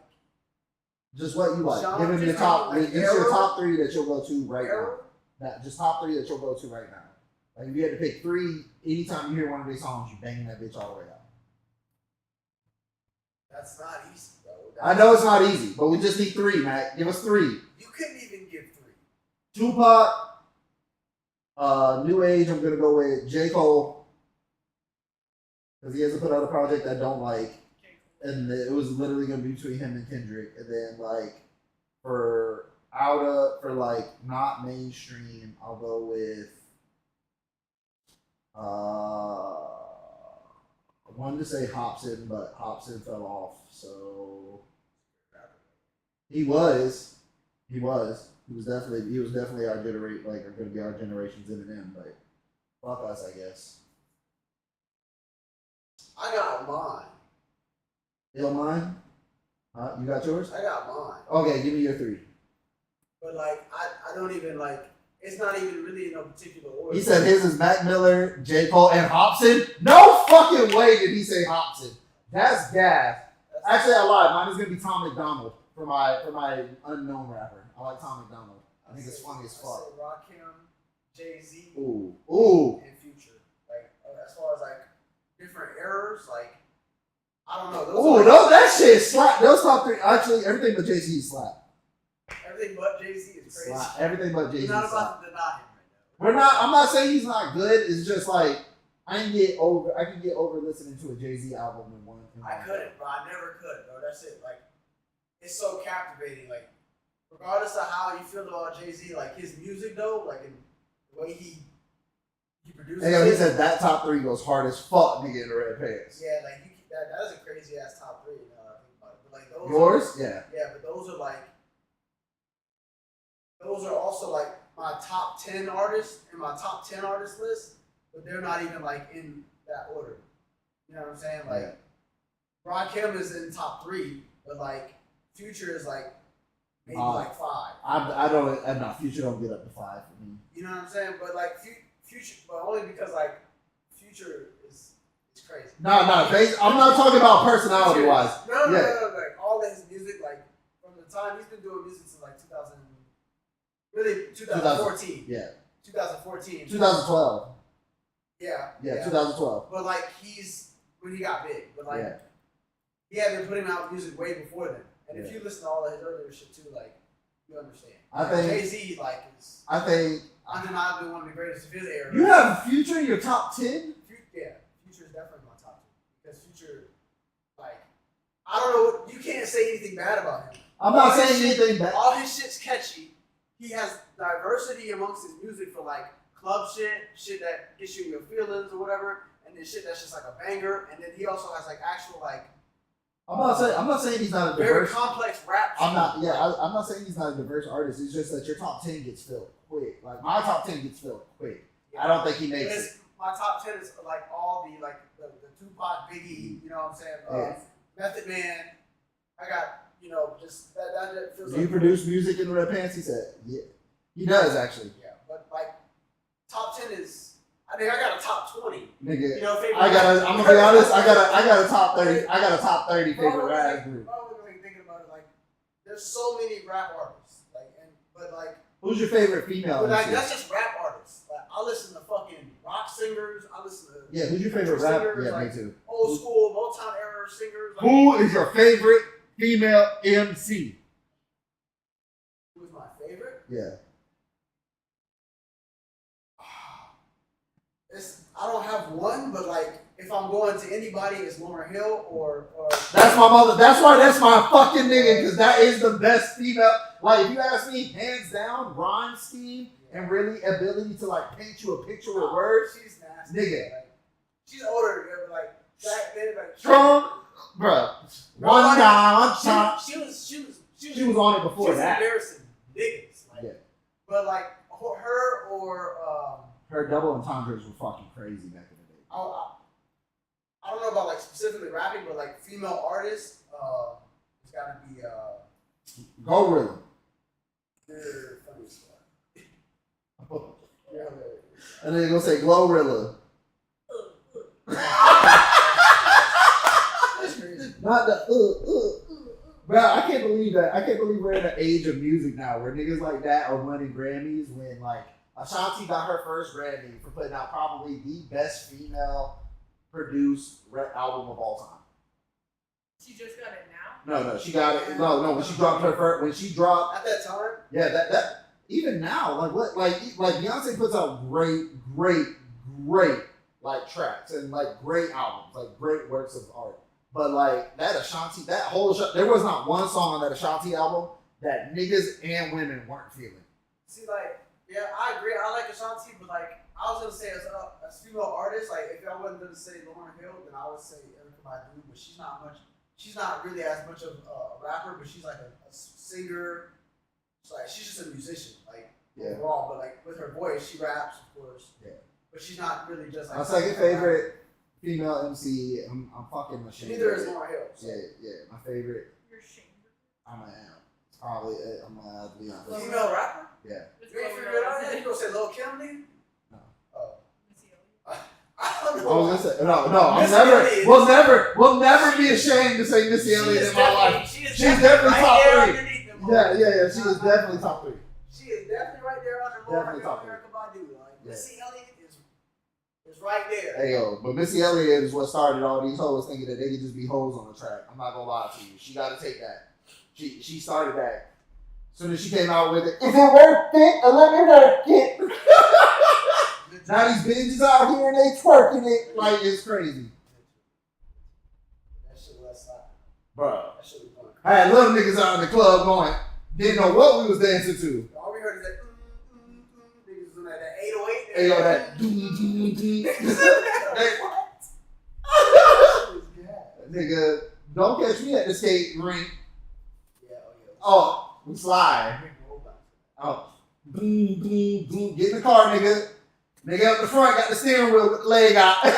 Just what you like. genre, Give him your just top. like It's your era? top 3 that you'll go to right era? now. Just top 3 that you'll go to right now. Like if you had to pick 3, anytime you hear one of these songs, you banging that bitch all the way out. That's not easy, bro. I know it's not easy, but we just need 3, Matt. Give us 3. You couldn't even give 3. Tupac. New Age, I'm gonna go with J. Cole. Because he hasn't put out a project I don't like. And it was literally gonna be between him and Kendrick. And then like for like not mainstream, I'll go with I wanted to say Hopsin, but Hopsin fell off, so he was definitely our generation, like are gonna be our generation's Eminem, but fuck us, I guess. I got mine. Illmind? You got yours? I got mine. Okay, give me your 3. But like I don't even like it's not even really in no particular order. He said his is Mac Miller, J. Cole, and Hopsin. No fucking way did he say Hopsin. That's gas. Actually, I lied. Mine is gonna be Tom McDonald for my unknown rapper. I like Tom McDonald. I think it's funny as fuck. I say Rakim, Jay-Z, Ooh. and Future. Like as far as like different eras, like I don't know. That shit slap. Those top 3, actually, everything but Jay-Z slap. Everything but Jay-Z is crazy. Slap. Everything but Jay-Z We're not slap. about to deny him right now. I'm not saying he's not good. It's just like I can get over listening to a Jay-Z album in one. I couldn't, bro. I never could, bro. That's it. Like, it's so captivating. Like, regardless of how you feel about Jay-Z, like his music though, like in the way he produces. Hey, yo, he it, said that top 3 goes hard as fuck, nigga, in the red pants. Yeah, like that is a crazy ass top 3. You know, I think about it. But like those. Yours? Yeah. Yeah, but those are also like my top 10 artists in my top 10 artist list, but they're not even like in that order. You know what I'm saying? Like, Rakim is in top 3, but like Future is like maybe like 5. Future don't get up to 5 for me. You know what I'm saying? But like Future, but only because like Future is crazy. No, I'm not talking about personality wise. No, like all of his music, like from the time he's been doing music since like 2014. Yeah. 2014. 2012. Yeah. 2012. But like he's when he got big, but like he had been putting out music way before then. And if you listen to all of his earlier shit too, like, you understand. I think Jay-Z, like, is I think undeniably one of the greatest of his era. you have Future in your top 10. Yeah, Future is definitely my top 2. Because Future, like, I don't know, you can't say anything bad about him. I'm not saying anything bad. All his shit's catchy. He has diversity amongst his music for like club shit that gets you in your feelings or whatever, and then shit that's just like a banger. And then he also has like actual like I'm not saying he's not a very diverse. complex rap. I'm not I'm not saying he's not a diverse artist. It's just that your top 10 gets filled quick. Like my top 10 gets filled quick. I don't think he makes it. Because my top 10 is like all the like the Tupac, Biggie, you know what I'm saying? Method Man. I got. You know, just that feels Do like. you produce music in the Red Pants? He said, yeah. He does, actually. Yeah, but like, top 10 is. I think I got a top 20. Nigga, You know, favorite. I'm gonna be honest, I got a top 30. I got a top 30 favorite Probably, rap group. probably thinking about it, like, there's so many rap artists. But Who's your favorite female? like, MC? that's just rap artists. Like, I listen to fucking rock singers. I listen to. Yeah, who's your favorite rap? singers, Yeah, like, me too. Old school, Motown era singers. Like, Who is your favorite female MC? Who's my favorite? Yeah. I don't have one, but like if I'm going to anybody, it's Lauryn Hill or That's my mother. That's why that's my fucking nigga, because that is the best female. Like, if you ask me, hands down, rhyme scheme and really ability to like paint you a picture with words. She's nasty. Nigga. Like, she's older than but like back then, like Strong, bruh. One time, She was she was on it before she was that. embarrassing niggas. Like, Yeah. But like her or Her double entendres were fucking crazy back in the day. I don't know about like specifically rapping, but like female artists, it's gotta be Gorilla. they're funny as fuck. Yeah, And then they're gonna say Glorilla. that's crazy. Not the Bro, I can't believe that. I can't believe we're in an age of music now where niggas like that are winning Grammys when like Ashanti got her first Grammy for putting out probably the best female produced album of all time. She just got it now? No, she got it. No, when she dropped her first, when she dropped, At that time, yeah, that even now, like what, like Beyonce puts out great like tracks and like great albums, like great works of art. But like that Ashanti, there was not one song on that Ashanti album that niggas and women weren't feeling. see, like, yeah, I agree. I like Ashanti, but like, I was gonna say as female artist, like, if I wasn't gonna say Lauryn Hill, then I would say Erykah Badu. But she's not really as much of a rapper, but she's like a singer. So like, she's just a musician, like overall. But like with her voice, she raps, of course. Yeah. But she's not really just like. My second favorite female MC, I'm fucking ashamed. Neither is Lauryn Hill. So. Yeah, my favorite. You're ashamed. I'm probably I'm gonna have to be honest. Female rapper? Yeah. It's You ain't going figured it out on. yet? You gonna say Lil Kim then? No. Oh. Missy Elliott. I don't I know. was gonna say no. Missy Elliott. We'll never be ashamed to say Missy Elliott in my life. She's definitely top three. Yeah. She is definitely top 3. She is definitely right there under Definitely Lauryn top Hill, three. Erykah Badu. Like, Yeah. Missy Elliott is right there. Hey yo, but Missy Elliott is what started all these hoes thinking that they could just be hoes on the track. I'm not gonna lie to you. She got to take that. She started that. As soon as she came out with it, is it worth it? Let me work it. Now these bitches out here and they twerking it like it's crazy, That shit was bro. that shit was going crazy. I had little niggas out in the club going, didn't know what we was dancing to. All we heard is that niggas was doing that 808. Hey yo, that doom doom doom. Nigga, don't catch me at the skate rink. Oh, we slide. Oh, boom, boom, boom. Get in the car, nigga. Nigga up the front got the steering wheel with the leg out. Do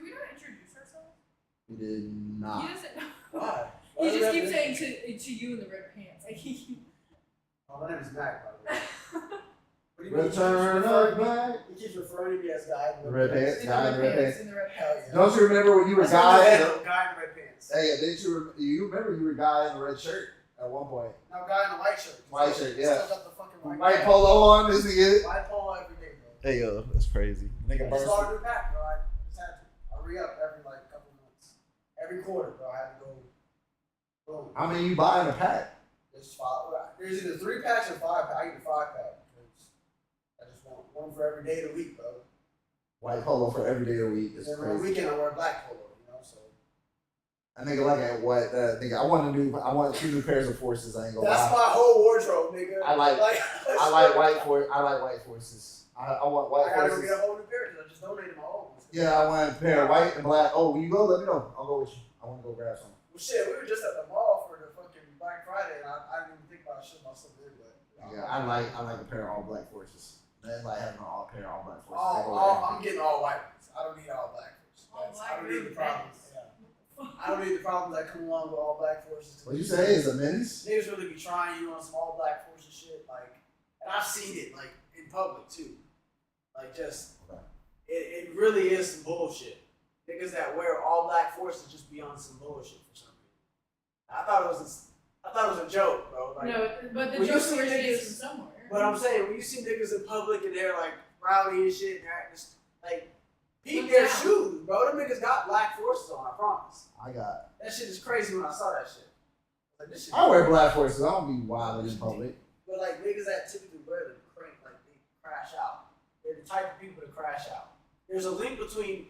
we not introduce ourselves? We did He not. doesn't know. Why? He just keeps saying to you in the red pants. Like he. Oh, my name is Mac, by the way. What do you mean? Return of Mac. He keeps referring to me as guy in The red pants, In guy in the the red red pants. pants. In the red Hell pants. yeah. Don't you remember when you were That's guy? what In the the, guy in the red pants. hey, didn't you remember you were guy in the red shirt at one point? Now guy in the white shirt. White shirt, yeah. Still got the fucking White polo on, this nigga. White polo every day, bro. Hey yo, that's crazy. Nigga I just started a new pack, bro. I just had to. I re-up every like couple months. Every quarter, bro, I had to go. Boom. I mean, you buying a pack. There's five. There's either 3 packs or 5 packs. I get the 5 pack because I just want one for every day of the week, bro. White polo for every day of the week. And It's then on the crazy. weekend I wear black polo, you know. So I nigga like it. What? Nigga, I want 2 new pairs of forces. I ain't gonna that's lie. my whole wardrobe, nigga. I like white forces. I want white I gotta go forces. get a whole new pair because I just donated my old ones. Yeah, I want a pair of white and black. Oh, will you go? Let me know. I'll go with you. I want to go grab some. Well, shit, we were just at the mall for the fucking Black Friday, and I didn't even think about shit myself there, but Yeah, I like a pair of all black forces. That's like having a pair of all black forces. I'm getting all white ones. I don't need all black forces. All black I don't need the really problems. nice. Yeah. I don't need the problems that come along with all black forces. What you say is a menace? Niggas really be trying you on some all black forces shit, like, and I've seen it like in public too, like just it really is some bullshit. Niggas that wear all black forces just be on some bullshit for some reason. I thought it was a joke, bro. Like, No, but the when you joke see originates niggas- from somewhere. but I'm saying when you see niggas in public and they're like rowdy and shit, and they're just like peep Look their down. shoes, bro. Them niggas got black forces on. I promise. I got. That shit is crazy when I saw that shit. Like this shit. I wear black forces. I don't be wilding in public. But like niggas that typically wear them crank, like they crash out. They're the type of people to crash out. There's a link between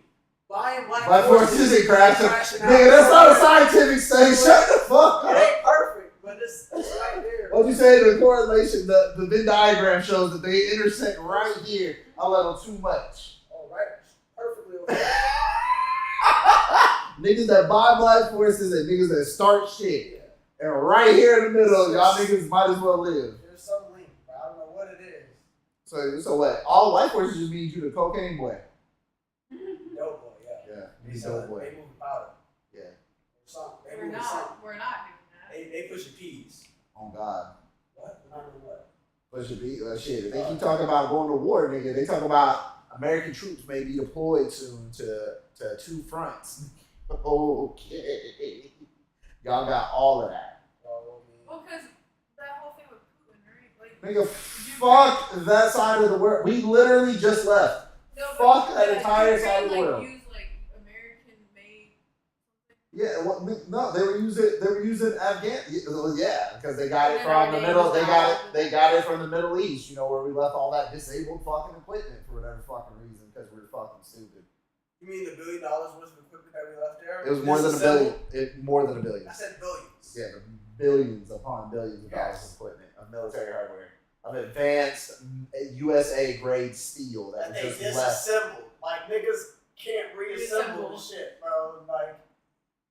buying black Forces and crashing. crashing out. Nigga, that's not a scientific study. Shut the fuck It up. ain't perfect, but it's right there. What'd you say? The correlation, the Venn diagram shows that they intersect right here a little too much. All right, perfectly okay. Niggas that buy black forces and niggas that start shit. And right here in the middle, y'all niggas might as well live. There's some link, but I don't know what it is. So what? All white forces just means you the cocaine boy. Dope boy, yeah. Yeah, you They be sell dope boy. They move powder. Yeah. Something. They We're move something. not doing that. They push your peas. Oh God. What? We're not doing what? But should be shit. If they keep talking about going to war, nigga, they talk about American troops may be deployed soon to 2 fronts. Okay. Y'all got all of that. Well, I mean, Well, because that whole thing with Putin, right? Like, Nigga, fuck that side of the world. We literally just left. no, fuck but that yeah, entire Ukraine, side of the like, world. Use like American-made. Yeah, no, they were using Afghan. Yeah, because they got it And from the then middle. they They got it from the Middle East. You know where we left all that disabled fucking equipment for whatever fucking reason because we're fucking stupid. you mean the $1 billion worth of equipment that we left there? It was more than a billion. More than a billion. I said billions. Yeah, billions upon billions of dollars Yes. of equipment of military hardware of advanced USA grade steel that That was they just left. disassembled. Like niggas can't reassemble the Reassemble. shit, bro. Like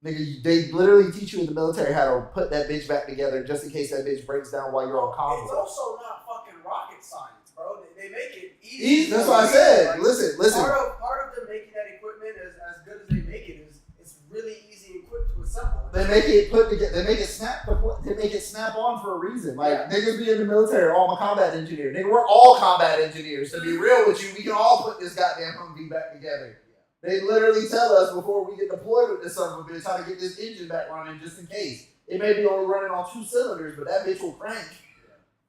Nigga, they literally teach you in the military how to put that bitch back together just in case that bitch breaks down while you're on it's convoy. also not fucking rocket science, bro. They make it easy. That's what I said. Like, Listen. Part of them making that equipment as good as they make it is it's really easy and quick to assemble. They make it put together. They make it snap. They make it snap on for a reason. Like Yeah. niggas be in the military. Oh, I'm a combat engineer. Nigga, we're all combat engineers. To be real with you, we can all put this goddamn Humvee back together. They literally tell us before we get deployed with this son of a bitch how to get this engine back running just in case. It may be only running on 2 cylinders, but that bitch will crank.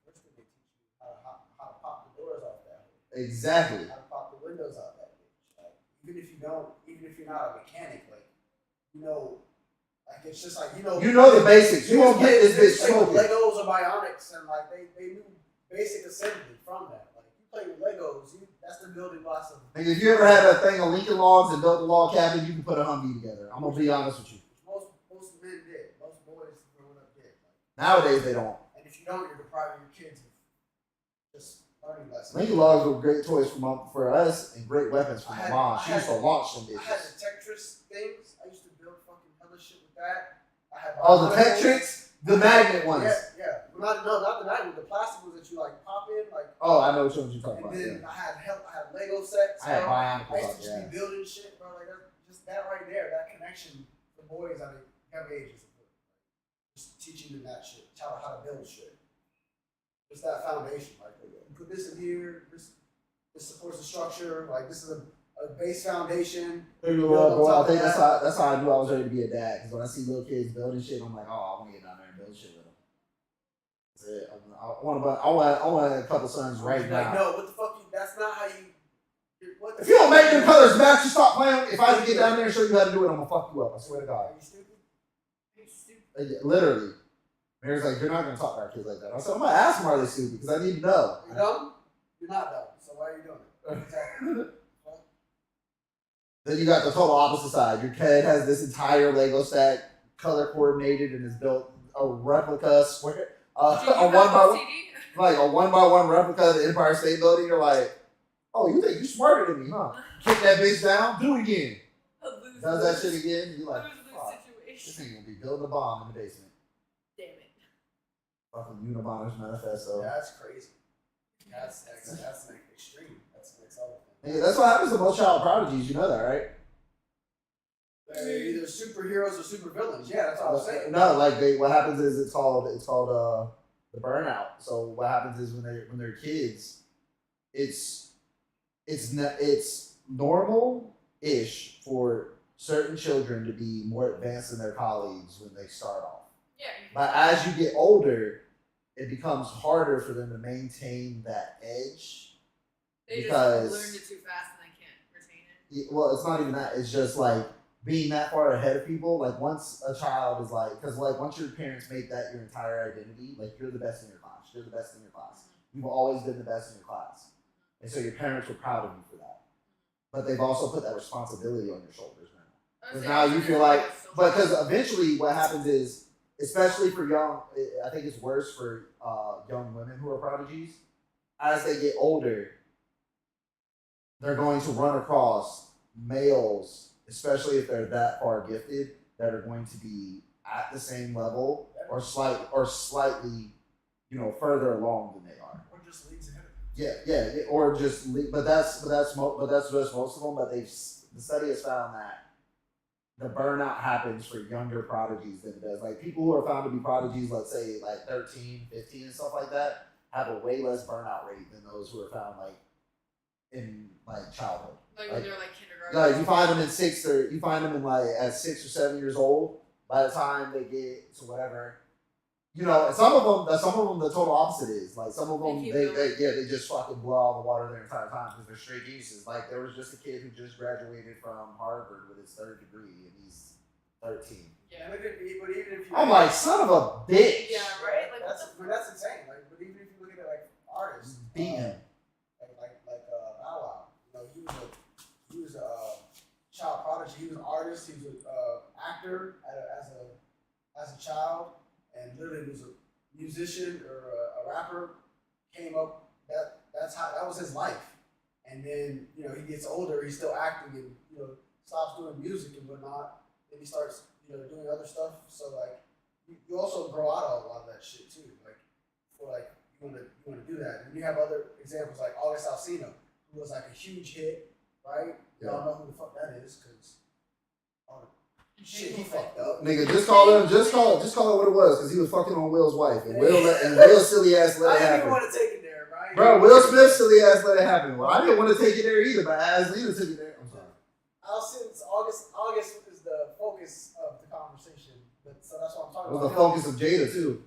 First thing they teach you how to pop the doors off that. Exactly. How to pop the windows out that bitch. Like, even if you're not a mechanic, like like it's just like You know the basics. You won't get this bitch play with smoking. Legos or Bionics, and like they knew basic assembly from that. Like you play with Legos, that's the building blocks of. Nigga, if you ever had a thing of Lincoln Logs and built a log cabin, you can put a Humvee together. I'm gonna be honest with you. Most men did. Most boys growing up did. Like, Nowadays they don't. and if you don't, you're depriving your kids of just learning lessons. Lincoln Logs were great toys for us and great weapons for my mom. She used to launch them I had bitches. the Tetris things. I used to build fucking hella shit with that. I had Oh, the Tetrix, the magnet ones. Yeah. Not the magnet. The plastic ones that you like pop in, like. Oh, I know which ones you're talking And about. then Yeah. I had Lego sets. I had bro. Bionic I used ones, to just yeah. be building shit, bro. Like just that right there, that connection for boys at a young age is important. Just teaching them that shit, how to build shit. Just that foundation, like you put this in here. This supports the structure. Like this is a base foundation. Well, I think that's how I knew I was ready to be a dad. Because when I see little kids building shit, I'm like, oh, I want to get down there and build shit with them. That's it. I want a couple sons right Like, now. no, what the fuck? That's not how you. What If you don't make them colors match, you stop playing. If I can get down there and show you how to do it, I'm gonna fuck you up. I swear to God. Are you stupid? It's stupid. Yeah, literally. Mary's like, you're not gonna talk to our kids like that. I said, I'm gonna ask them are they stupid because I need to know. You dumb? You're not dumb. So why are you doing it? Exactly. Then you got the total opposite side. Your kid has this entire Lego set, color coordinated, and has built a replica square, Did you a have one by one, OCD? like a 1x1 replica of the Empire State Building. You're like, oh, you think you smarter than me, huh? Kick that bitch down, do it again. A lose-lose. Does that shit again, you're like, Lose-lose fuck, this situation. ain't gonna be building a bomb in the basement. Damn it. Fucking Unabomber's manifesto. Yeah, that's crazy. That's like extreme. That's the next level. Yeah, that's what happens to most child prodigies. You know that, right? They're either superheroes or supervillains. Yeah, that's what I was saying. No, like what happens is it's called the burnout. So what happens is when they're kids, it's normal-ish for certain children to be more advanced than their colleagues when they start off. Yeah. But as you get older, it becomes harder for them to maintain that edge. They because- just learned it too fast and they can't retain it. Well, it's not even that. It's just like being that far ahead of people. Like once a child is like, because like once your parents make that your entire identity, like you're the best in your class. You're the best in your class. You've always been the best in your class. And so your parents were proud of you for that. But they've also put that responsibility on your shoulders now. Because now you feel like, but because eventually what happens is, especially for young, I think it's worse for young women who are prodigies. As they get older, they're going to run across males, especially if they're that far gifted, that are going to be at the same level or slightly, further along than they are. Or just leads ahead. Yeah, or just, but that's just most of them. But the study has found that the burnout happens for younger prodigies than it does. Like people who are found to be prodigies, let's say like 13, 15 and stuff like that, have a way less burnout rate than those who are found like in like childhood. Like when they're like kindergarten. Like you find them you find them in like at 6 or 7 years old. By the time they get to whatever, and some of them the total opposite is like some of them they just fucking blow all the water their entire time because they're straight geniuses. Like there was just a kid who just graduated from Harvard with his 3rd degree and he's 13. Yeah. But even if you, I'm like, son of a bitch. Yeah, right? Like, that's insane. Like, but even if you look at it like artists, Beat him. like Bow Wow, he was a child prodigy. He was an artist. He was an actor as a child, and literally was a musician or a rapper. Came up that was his life, and then he gets older. He's still acting and stops doing music and whatnot. Then he starts doing other stuff. So like you also grow out of a lot of that shit too. Like for like you want to do that. And you have other examples like August Alsina, who was like a huge hit, right? Yeah. Y'all know who the fuck that is, cause shit he fucked up. Nigga, just call it what it was, because he was fucking on Will's wife, and Will's silly ass let it I didn't even happen. want to take it there, right? Bro, Will Smith's silly ass let it happen. Well, I didn't want to take it there either, but as Lena took it there, I'm sorry. Alsina's August is the focus of the conversation, so that's what I'm It talking was the about. focus of Jada too.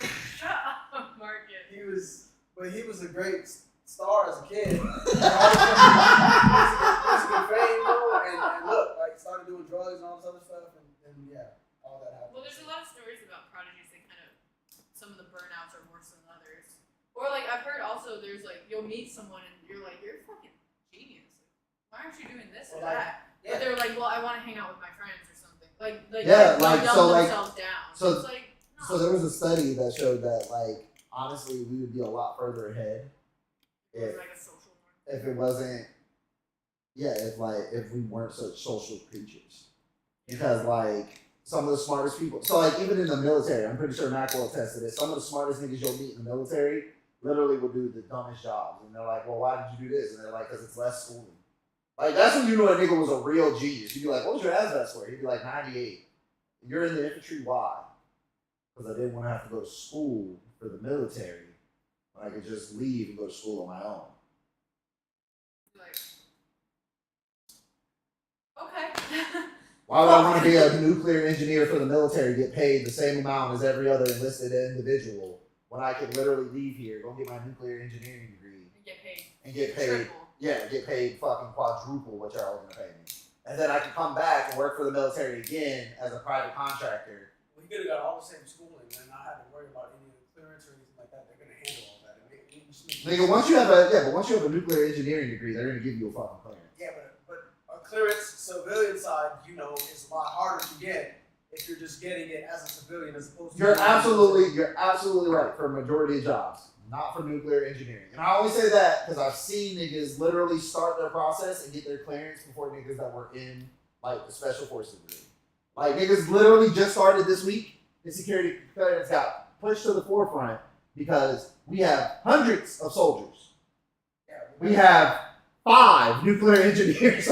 Shut up, Marcus. He was a great star as a kid. He was a fame, bro, and look, like started doing drugs and all this other stuff, and yeah, all that happened. Well, there's a lot of stories about prodigies that some of the burnouts are worse than others. Or like I've heard also there's like you'll meet someone and you're like you're a fucking genius. Like, why aren't you doing this or Well, like, that? yeah. But they're like, well, I want to hang out with my friends or something. Like Yeah, they like, dumb so, like- themselves down. so- It's like no. So there was a study that showed that, like, honestly, we would be a lot further ahead It was if like a social norm. it wasn't, if we weren't such social creatures. Because, like, some of the smartest people, so, like, even in the military, I'm pretty sure Mac will attest to this, some of the smartest niggas you'll meet in the military literally will do the dumbest jobs. And they're like, well, why did you do this? And they're like, because it's less schooling. Like, that's when you know a nigga was a real genius. You'd be like, what was your ASVAB score? He'd be like, 98. You're in the infantry, why? Because I didn't want to have to go to school for the military when I could just leave and go to school on my own. Like, okay. Why would I want to be a nuclear engineer for the military, get paid the same amount as every other enlisted individual, when I could literally leave here, go get my nuclear engineering degree, And get paid. and get paid Triple. get paid fucking quadruple what y'all are gonna pay me. And then I can come back and work for the military again as a private contractor. Well, he could have got all the same schooling and not have to worry about any of the clearance or anything like that. They're gonna handle all that. Nigga, once you have a nuclear engineering degree, they're gonna give you a fucking clearance. Yeah, but a clearance civilian side, you know, is a lot harder to get if you're just getting it as a civilian as opposed to. You're absolutely right for a majority of jobs, not for nuclear engineering. And I only say that because I've seen niggas literally start their process and get their clearance before niggas that were in like the special forces degree. Like niggas literally just started this week. The security clearance got pushed to the forefront because we have hundreds of soldiers. We have 5 nuclear engineers.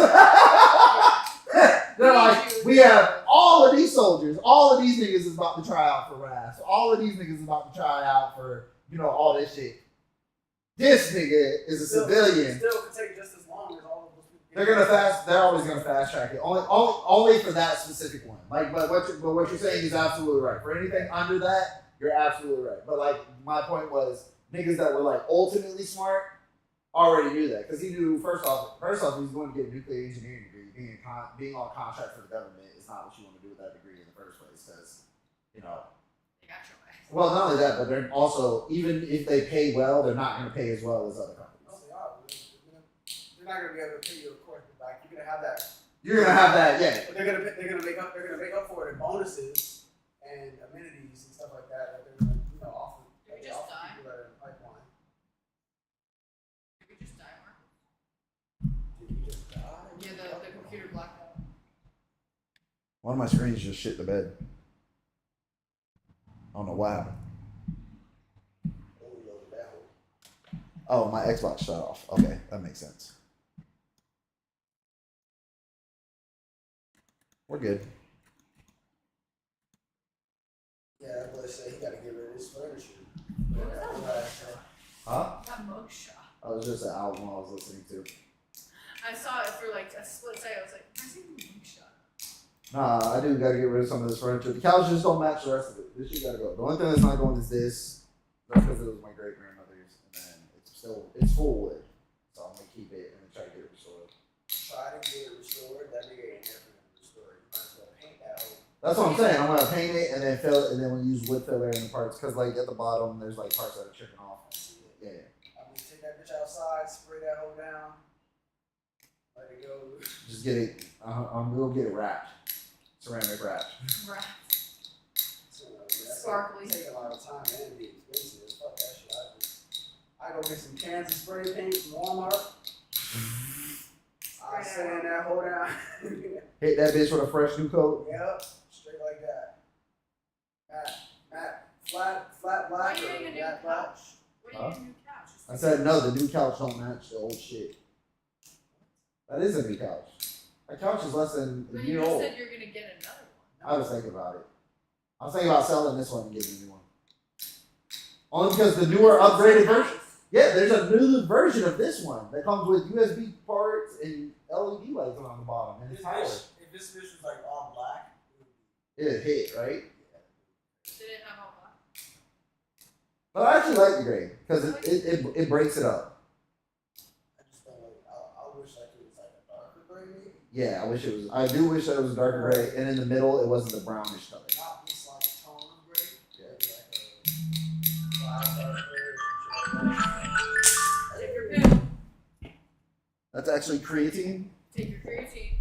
They're like, we have all of these soldiers, all of these niggas is about to try out for RAS, all of these niggas is about to try out for, all this shit. This nigga is a civilian. Still could take just as long as all of those people. They're always gonna fast track it. Only for that specific one. Like, but what you're saying is absolutely right. For anything under that, you're absolutely right. But like, my point was, niggas that were like ultimately smart already knew that because he knew first off he was going to get a nuclear engineering degree. Being on contract for the government is not what you want to do with that degree in the first place because They got your way. Well, not only that, but they're also, even if they pay well, they're not going to pay as well as other companies. No, they are. They're not gonna be able to pay you, of course, but like you're gonna have that. You're gonna have that, yeah. But they're gonna make up for it in bonuses and amenities and stuff like that they're gonna offer. Did we just offer die? people that are in the pipeline. Did we just die, Mark? Did you just die? Yeah, the computer blacked out. One of my screens just shit the bed. I don't know why. Oh, my Xbox shut off. Okay, that makes sense. We're good. Yeah, that boy said he gotta get rid of his furniture. What was that? Huh? That mugshot. That was just an album I was listening to. I saw it for like a split second. I was like, where's the mugshot? Nah, I do gotta get rid of some of this furniture. The couch just don't match the rest of it. This shit gotta go. The only thing that's not going is this. That's because it was my great grandmother's, and then it's full wood. So I'm gonna keep it and then try to get it restored. Try to get it restored. That nigga ain't never gonna restore it. You might as well paint that whole. That's what I'm saying. I'm gonna paint it and then fill it, and then we'll use wood filler in the parts. Cause like at the bottom, there's like parts that are chipping off. I see it. Yeah. I mean, take that bitch outside, spray that hole down, let it go. Just get it. We'll get it wrapped. Ceramic wrapped. Right. So, that's Sparkly. Take a lot of time and be expensive. Fuck that shit. I go get some cans of spray paint from Walmart. I sand that hole down. Hit that bitch with a fresh new coat. Yep, straight like that. Matte, flat Why black are you or getting a new matte black. couch? What are you getting a new couch? I said no. The new couch don't match the old shit. That is a new couch. That couch is less than a But year you just old. said you're gonna get another one. I was thinking about it. I was thinking about selling this one and getting a new one. Only because the newer upgraded version. Yeah, there's a new version of this one that comes with USB ports and LED lights on the bottom and it's powered. If this bitch was like all black, It hit, right? Did it have all black? But I actually like the gray because it breaks it up. I just don't like. I wish like it was like a darker gray maybe. Yeah, I do wish that it was a darker gray, and in the middle it wasn't the brownish color. Not this like tone of gray. Yeah. Maybe like a dark gray or some shit like that. Take your pill. That's actually creatine. Take your creatine.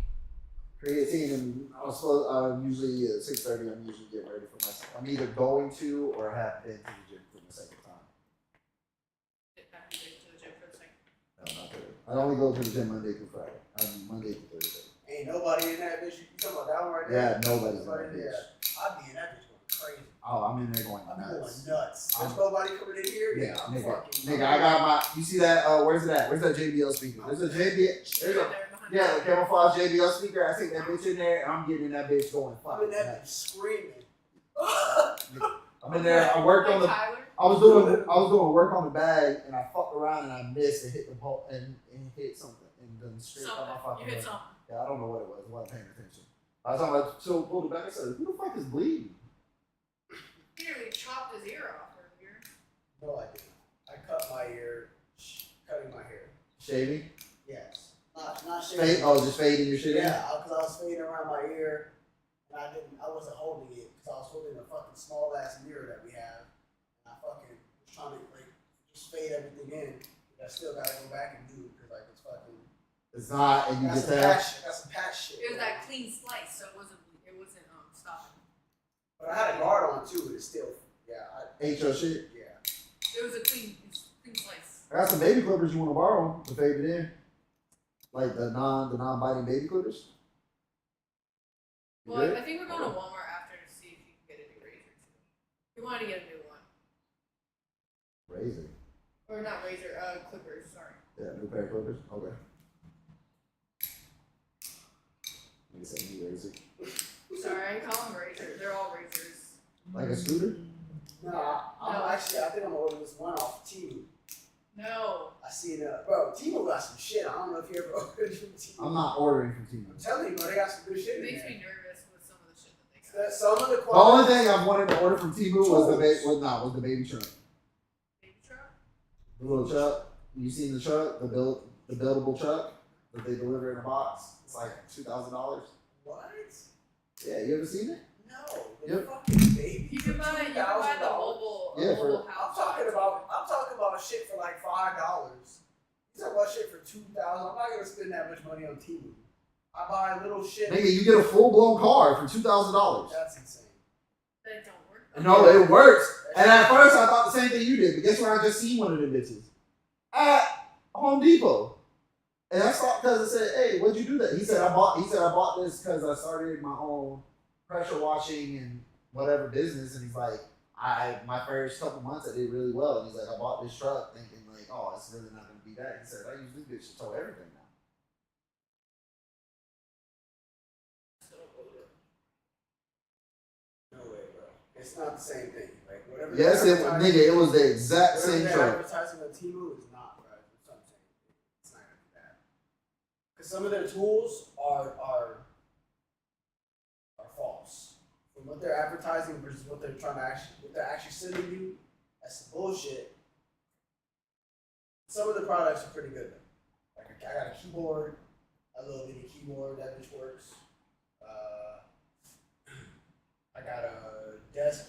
Creatine, and I'm usually at 6:30. I'm usually getting ready for myself. I'm either going to or have been to the gym for the second time. Have you been to the gym for the second? No, not today. I only go to the gym Monday through Friday. Monday through Thursday. Ain't nobody in that bitch. You talking about that one right there? Yeah, nobody's in that bitch. Yeah. I'd be in that bitch going crazy. Oh, I'm in there going I'm going nuts. nuts. There's I'm- nobody coming in here. Yeah, I'm nigga, fucking. nigga, I got my. You see that? Where's it at? Where's that JBL speaker? There's a JBL. There's a yeah, the camouflage JBL speaker. I take that bitch in there, and I'm getting in that bitch going I'm in fucking that bitch nuts. screaming. I'm in there. I worked on the. Tyler? I was doing work on the bag, and I fucked around and I missed and hit the pole and hit something and then straight on my Something. fucking You hit leg. something. Yeah, I don't know what it was. I wasn't paying attention. By the time I pulled it back, I said, "Who the fuck is bleeding?" He nearly chopped his ear off earlier. No, I didn't. I cut my ear, cutting my hair. Shaving. not shaving. Just fading your shit in? Yeah, because I was fading around my ear, and I wasn't holding it because I was holding a fucking small ass mirror that we have, and I fucking was trying to like just fade everything in. But I still gotta go back and do it because like it's fucking. It's not, and you Got get some that. patch. I got some patch shit. It was that clean slice, so it wasn't stopping. But I had a guard on too, but it's still. Yeah. Ate your shit. Yeah. It was a clean slice. I got some baby clippers you want to borrow to fade it in. Like the non-biting baby clippers. You Well, good? I think we're going to Walmart after to see if you can get a new razor too. We wanted to get a new one. Razor. Or not razor, clippers, sorry. Yeah, new pair of clippers. Okay. You said new razor. Sorry, I call them razor. They're all razors. Like a scooter? No, I'm actually. I think I'm gonna order this one off Temu. No. I see it. Bro, Temu got some shit. I don't know if you ever ordered from Temu. I'm not ordering from Temu. I'm telling you, bro, they got some good shit It in makes there. me nervous with some of the shit that they got. Some of the The only quality. thing I've wanted to order from Temu was the baby truck. Baby truck? The little truck. You seen the truck? The buildable truck that they deliver in a box. It's like $2,000. What? Yeah, you ever seen it? No. The Yep. fucking baby. You can buy the mobile, Yeah, mobile I'm house. talking about shit for like $5. You talking about shit for $2,000? I'm not gonna spend that much money on Temu. I buy little shit. Nigga, you get a full blown car for $2,000. That's insane. That don't work. No, it works. And at first I thought the same thing you did, but guess where I just seen one of them bitches? At Home Depot. And I stopped because I said, "Hey, what'd you do that?" He said, "I bought this because I started my own pressure washing and whatever business." And he's like, my first couple months I did really well." And he's like, "I bought this truck thinking like, oh, it's really not gonna be that." He said, "I use this bitch to tow everything now." No way, bro. It's not the same thing. Like whatever. Yes, it was the exact same Whatever truck. advertising on Temu is not, bro. That's what I'm saying. It's not gonna be that. Because some of their tools are false. From what they're advertising versus what they're actually sending you, that's some bullshit. Some of the products are pretty good though. Like I got a keyboard, a little bitty keyboard, that bitch works. I got a desk,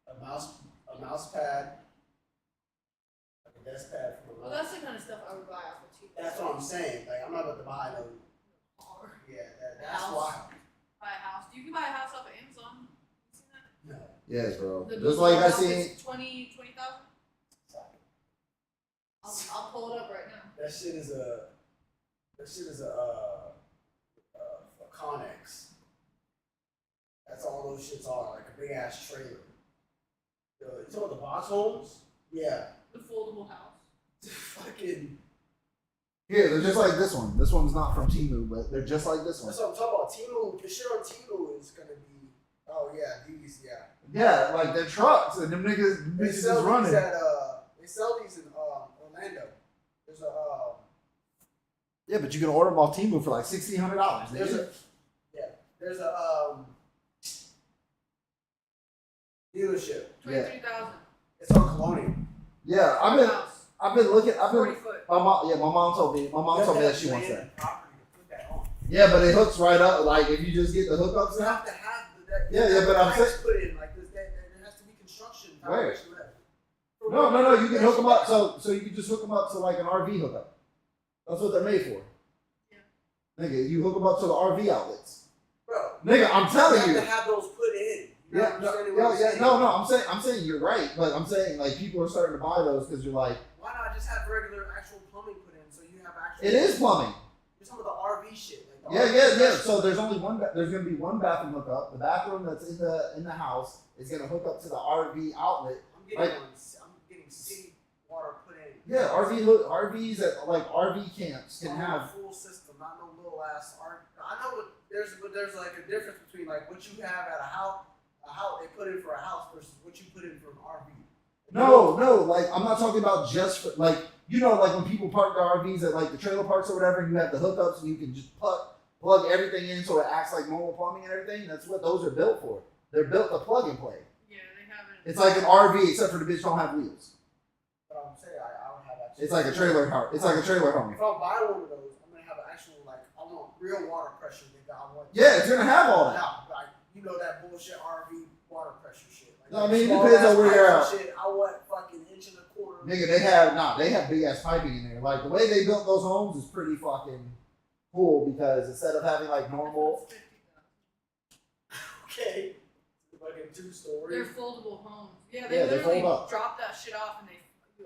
a mouse pad, like a desk pad for my Well, that's the kind of stuff I would buy off of Temu. That's what I'm saying. Like I'm not about to buy no. Or Yeah, that's House. why. buy a house. You can buy a house off of Amazon. You seen that? No. Yes, bro. The Just like I house seen. is 20,000. I'll pull it up right now. That shit is a Connex. That's all those shits are, like a big ass trailer. You talking about the box homes? Yeah. The foldable house. Fucking. Yeah, they're just like this one. This one's not from Temu, but they're just like this one. That's what I'm talking about. Temu, the shit on Temu is gonna be. Oh yeah, these yeah. Yeah, like they're trucks and them niggas They is sell running. these they sell these in Orlando. There's a Yeah, but you can order them off Temu for like $1,600. there's a dealership. 23,000. It's on Colonial. Yeah, House. I've been looking. 40 foot. My mom told me. My mom told me that she wants Land that. and property to put that on. Yeah, but it hooks right up. Like if you just get the hookups You now. have to have that. Yeah, but I'm pipes put in like this. There has to be construction. Where? foundation left. No. You can hook them up. So you can just hook them up to like an RV hookup. That's what they're made for. Yeah. Nigga, you hook them up to the RV outlets. Bro, Nigga, I'm telling you you. have to have those put in. You're Yeah, not no, understanding what I'm saying. no. I'm saying you're right, but I'm saying like people are starting to buy those because you're like, Why not just have regular actual plumbing put in so you have actual. it is plumbing. You're talking about the RV shit. Like the Yeah. RV So there's only one. There's gonna be one bathroom hookup. The bathroom that's in the house is gonna hook up to the RV outlet. I'm getting city water put in. Yeah, RVs at like RV camps can have. a full system, not no little ass RV. I know but there's like a difference between like what you have at a house they put in for a house versus what you put in for an RV. No. Like I'm not talking about just for, like like when people park their RVs at like the trailer parks or whatever, and you have the hookups and you can just plug everything in so it acts like normal plumbing and everything. That's what those are built for. They're built to plug and play. Yeah, they have it. It's like an RV except for the bitch don't have wheels. But I'm saying I would have actually. It's like a trailer car. It's like a trailer home. If I buy one of those, I'm gonna have an actual like real water pressure, nigga. I want. Yeah, it's gonna have all that. Nah, like, you know that bullshit RV water pressure shit. Like, No, I mean, it small depends on ass where you're pipes at. and shit. I want fucking inch and a quarter. Nigga, they have big ass piping in there. Like the way they built those homes is pretty fucking cool because instead of having like normal, Okay. Fucking 2-story. They're foldable homes. Yeah, Yeah, they they literally fold up. drop that shit off and they.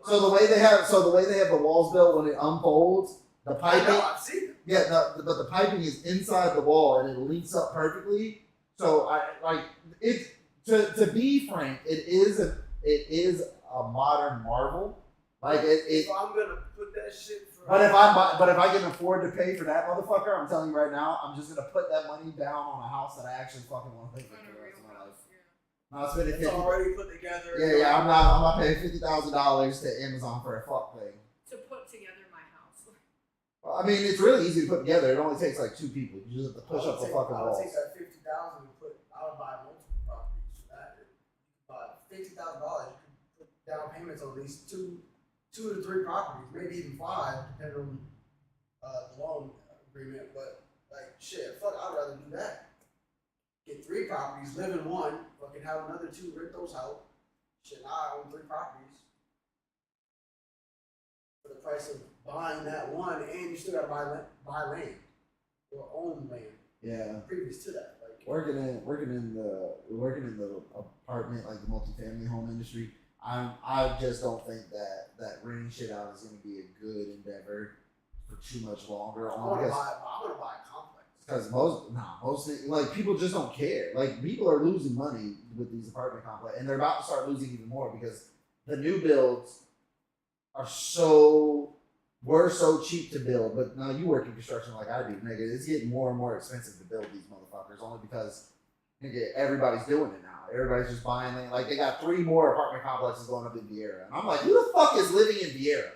so the way they have the walls built when it unfolds, the I piping, know, I've seen it. yeah, no, but the piping is inside the wall and it links up perfectly. So I like it. To be frank, it is a modern marvel. Like it. So I'm gonna put that shit for. But if I can afford to pay for that motherfucker, I'm telling you right now, I'm just gonna put that money down on a house that I actually fucking want to live in for the rest of my life. Not spending It's 50. already put together. Yeah, I'm not paying $50,000 to Amazon for a fuck thing. To put together my house. Well, I mean, it's really easy to put together. It only takes like 2 people. You just have to push up the fucking I would walls. take that $50,000 and put. I would buy multiple properties for that. $50,000, you could put down payments on at least two to three properties, maybe even 5, depending on the loan agreement. But like shit, fuck, I'd rather do that. Get 3 properties, live in one, fucking have another 2, rent those out. Shit, now I own 3 properties. For the price of buying that one, and you still gotta buy land or own land Yeah. previous to that. Like Working in the apartment, like the multifamily home industry, I just don't think that renting shit out is gonna be a good endeavor for too much longer. I'm Only gonna buy a complex. because most like people just don't care. Like people are losing money with these apartment complexes, and they're about to start losing even more because the new builds were so cheap to build. But now you work in construction like I do, nigga. It's getting more and more expensive to build these motherfuckers only because nigga, everybody's doing it now. Everybody's just buying land. Like they got 3 more apartment complexes going up in Vieira, and I'm like, who the fuck is living in Vieira?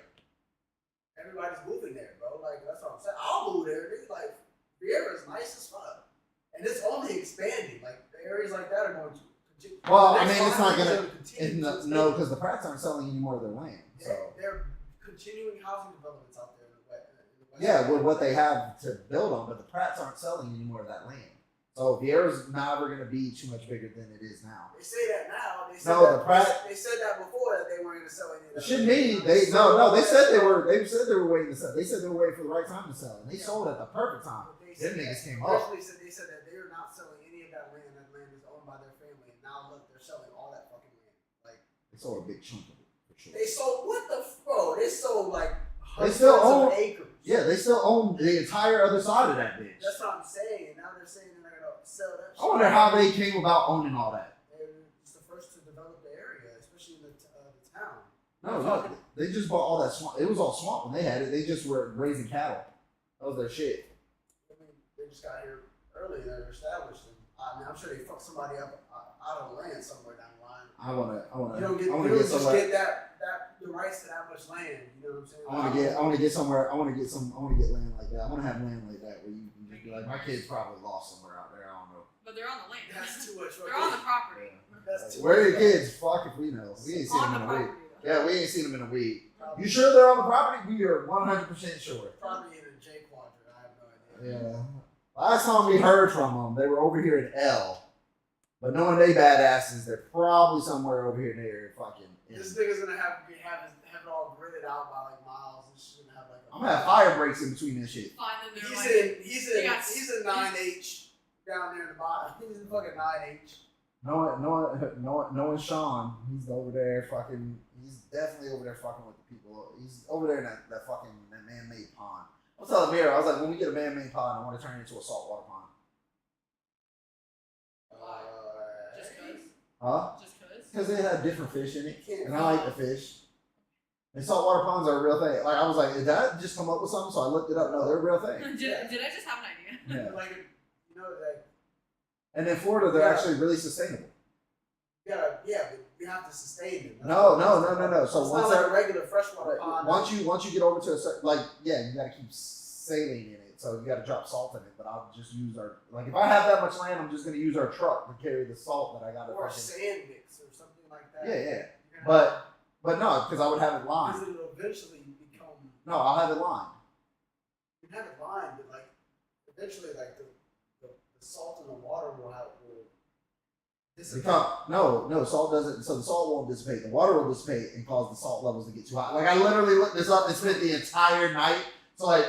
Everybody's moving there, bro. Like that's what I'm saying. I'll move there, nigga. Like Vieira is nice as fuck, and it's only expanding. Like the areas like that are going to continue. Well, I The next mean, it's 5 not years gonna. are continue to No, expand. because the Pratts aren't selling any more of their land. So They're continuing housing developments out there in the west. yeah, with what they have to build on, but the Pratts aren't selling any more of that land. So Vieira's never gonna be too much bigger than it is now. They say that now. They said No, that, the Pratt- They said that before that they weren't going to sell any of that. Shouldn't be. They said they were. They said they were waiting to sell. They said they were waiting for the right time to sell, and they sold at the perfect time. But they Them said niggas that- came up. originally they said that they are not selling any of that land. That land is owned by their family, and now look, they're selling all that fucking land. Like They sold a big chunk of it for sure. they sold what the bro? They sold like They still hundreds of own- acres. Yeah, they still own the entire other side of that bitch. That's what I'm saying. And now they're saying they're gonna sell that. I wonder how they came about owning all that. They're just the first to develop the area, especially in the town. No, they just bought all that swamp. It was all swamp when they had it. They just were raising cattle. That was their shit. I mean, they just got here early. They're established. And, I mean, I'm sure they fucked somebody up out of the land somewhere down the line. I wanna You don't I wanna get get just somewhere. get the rights to that much land. You know what I'm saying? I want to get somewhere. I want to get land like that. I want to have land like that where you can just be like, my kid's probably lost somewhere out there. I don't know. But they're on the land. That's too much. They're on the property. That's too Where are much. your kids? Fuck if we know. We ain't seen On them the in a week. property. though. Yeah, we ain't seen them in a week. You sure they're on the property? We are 100% sure. Probably in a J quadrant. I have no idea. Yeah. Last time we heard from them, they were over here in L. But knowing they badasses, they're probably somewhere over here near fucking. This nigga's gonna have it all gridded out by like miles. And shit gonna have like. I'm gonna have fire breaks in between this shit. Fine, then they're He's like, he's a 9H down there in the bottom. He's a fucking 9H. Knowing Sean, he's over there fucking. He's definitely over there fucking with the people. He's over there in that fucking man-made pond. I was telling Mira, I was like, when we get a man-made pond, I want to turn it into a saltwater pond. just cause. Huh? Just cause. Because they have different fish in it, Can't and I like the fish. And saltwater ponds are a real thing. Like I was like, did I just come up with something? So I looked it up. No, they're a real thing. Did I just have an idea? Yeah. Like you know like And in Florida, they're Yeah. actually really sustainable. you gotta but you have to sustain them. No. So it's once not like that, a regular freshwater pond. once you get over to a certain, like, yeah, you got to keep sailing in it. So you got to drop salt in it. But I'll just use if I have that much land, I'm just gonna use our truck to carry the salt that I got to. or sand mix or something like that. Yeah. You're gonna But no, because I would have it lined. because it'll eventually become. No, I'll have it lined. You can have it lined, but like eventually, like the salt in the water will dissipate. No, salt doesn't. So the salt won't dissipate. The water will dissipate and cause the salt levels to get too high. Like I literally looked this up and spent the entire night. So like,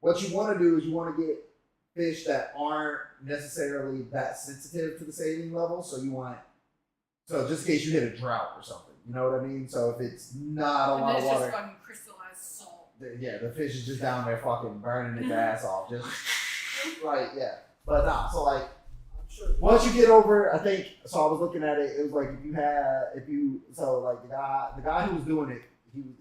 what you want to do is you want to get fish that aren't necessarily that sensitive to the saline level. So you want, so just in case you hit a drought or something, you know what I mean? So if it's not a And lot then of it's water, just fucking crystallized salt. the fish is just down there fucking burning its ass off, just like But nah, so like. I'm sure. Once you get over, I think, so I was looking at it, it was like so like the guy who was doing it,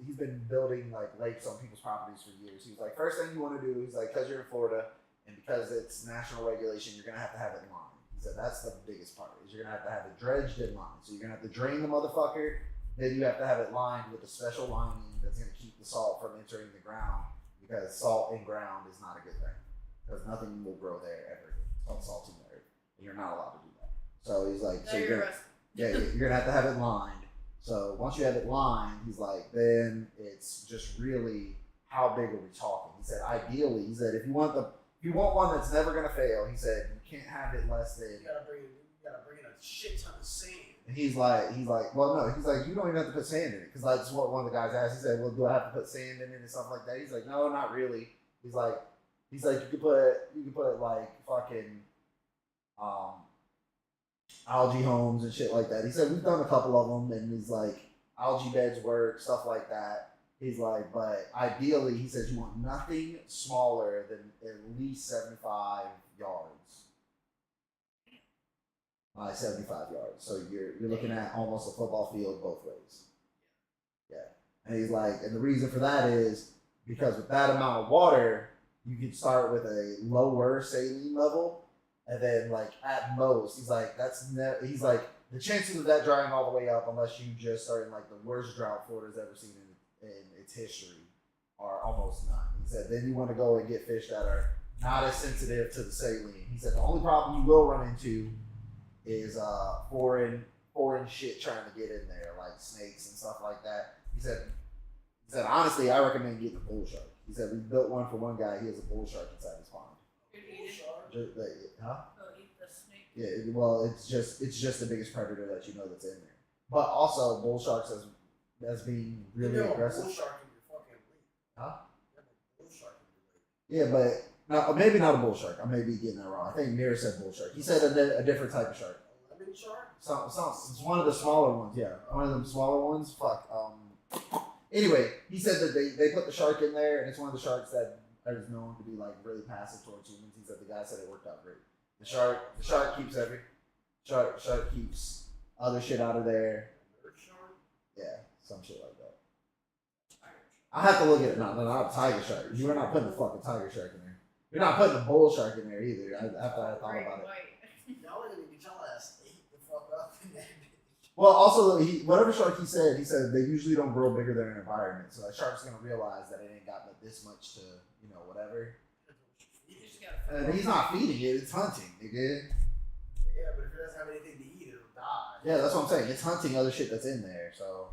he's been building like lakes on people's properties for years. He was like, first thing you want to do, he's like, because you're in Florida and because it's national regulation, you're going to have it lined. He said, that's the biggest part, is you're going to have it dredged and lined. So you're going to have to drain the motherfucker, then you have to have it lined with a special lining that's going to keep the salt from entering the ground, because salt in ground is not a good thing. Because nothing will grow there ever. It's called salt in the earth. And you're not allowed to do that. So he's like, so you're gonna have to have it lined. So once you have it lined, he's like, then it's just really, how big are we talking? He said, ideally, he said, if you want one that's never gonna fail, he said, you can't have it less than. You gotta bring in a shit ton of sand. And he's like, well, no, he's like, you don't even have to put sand in it, because that's what one of the guys asked. He said, well, do I have to put sand in it and stuff like that? He's like, no, not really. He's like, you could put like fucking algae homes and shit like that. He said we've done a couple of them, and he's like, algae beds work, stuff like that. He's like, but ideally, he says you want nothing smaller than at least 75 yards. 75 yards. So you're looking at almost a football field both ways. Yeah. And he's like, and the reason for that is because with that amount of water, you can start with a lower saline level, and then like at most, he's like, he's like, the chances of that drying all the way up, unless you just are in like the worst drought Florida's ever seen in its history, are almost none. He said then you want to go and get fish that are not as sensitive to the saline. He said the only problem you will run into is foreign shit trying to get in there, like snakes and stuff like that. He said honestly, I recommend getting a bull shark. He said we built one for one guy. He has a bull shark inside his pond. Huh? They'll eat the snake. Yeah, well, it's just the biggest predator that you know that's in there. But also bull sharks as being really aggressive. Bull shark in your fucking lake. Huh? Bull shark in your lake. Yeah, but maybe not a bull shark. I may be getting that wrong. I think Mir said bull shark. He said a different type of shark. A lemon shark? It's one of the smaller ones. Yeah, one of them smaller ones. Fuck. Anyway, he said that they put the shark in there, and it's one of the sharks that is known to be like really passive towards humans. He said the guy said it worked out great. The shark keeps shark keeps other shit out of there. Nerd shark? Yeah, some shit like that. I have to look at it. No, not a tiger shark. You are not putting a fucking tiger shark in there. You're not putting a bull shark in there either. After I thought about it. Y'all are gonna get y'all ass ate the fuck up in that bitch. Well, also, whatever shark he said they usually don't grow bigger than their environment. So that shark's gonna realize that it ain't got this much to, whatever. And he's not feeding it; it's hunting, nigga. Yeah, but if it doesn't have anything to eat, it'll die. Yeah, that's what I'm saying. It's hunting other shit that's in there. So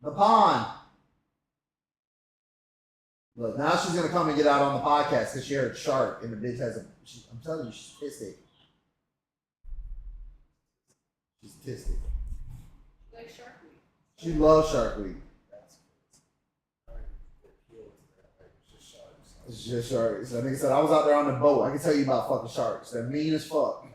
the pond. Look, now she's gonna come and get out on the podcast because she heard shark and the bitch has I'm telling you, she's pissed. She's pissed. Like Shark Week. She loves Shark Week. It's just sharks. That nigga said I was out there on the boat. I can tell you about fucking sharks. They're mean as fuck.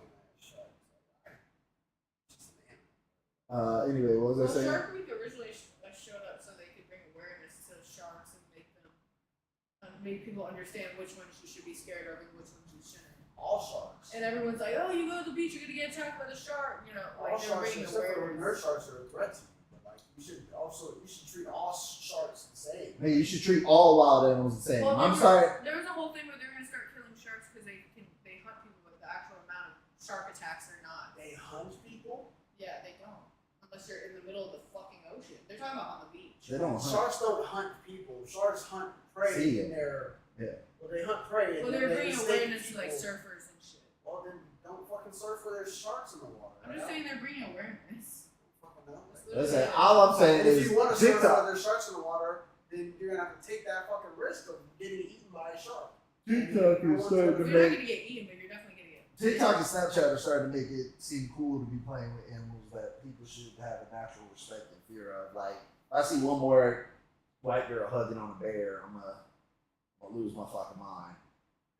Anyway, what was I saying? Shark Week originally showed up so they could bring awareness to sharks and make people understand which ones you should be scared of and which ones you shouldn't. All sharks. And everyone's like, oh, you go to the beach, you're gonna get attacked by the shark. All Like they're sharks, bringing except for awareness. nerd sharks, are a threat to you. But like, you should treat all sharks the same. Hey, you should treat all wild animals the same. Well, I'm sorry. There was a whole thing where they're gonna start killing sharks because they hunt people, but the actual amount of shark attacks are not. They hunt people. Yeah, they don't. Unless you're in the middle of the fucking ocean. They're talking about on the beach. They don't hunt. Sharks don't hunt people. Sharks hunt prey in their. Yeah. Well, they hunt prey. Well, And they're then bringing mistake awareness to like people. surfers and shit. Well, then don't fucking surf where there's sharks in the water. I'm just saying they're bringing awareness. Fucking know. Listen, all I'm saying And if is you want to surf TikTok. where there's sharks in the water, then you're gonna have to take that fucking risk of getting eaten by a shark. TikTok is starting to You're not make gonna get eaten, but you're definitely gonna get. TikTok and Snapchat are starting to make it seem cool to be playing with animals that people should have a natural respect and fear of. Like, I see one more white girl hugging on a bear, I'm gonna lose my fucking mind.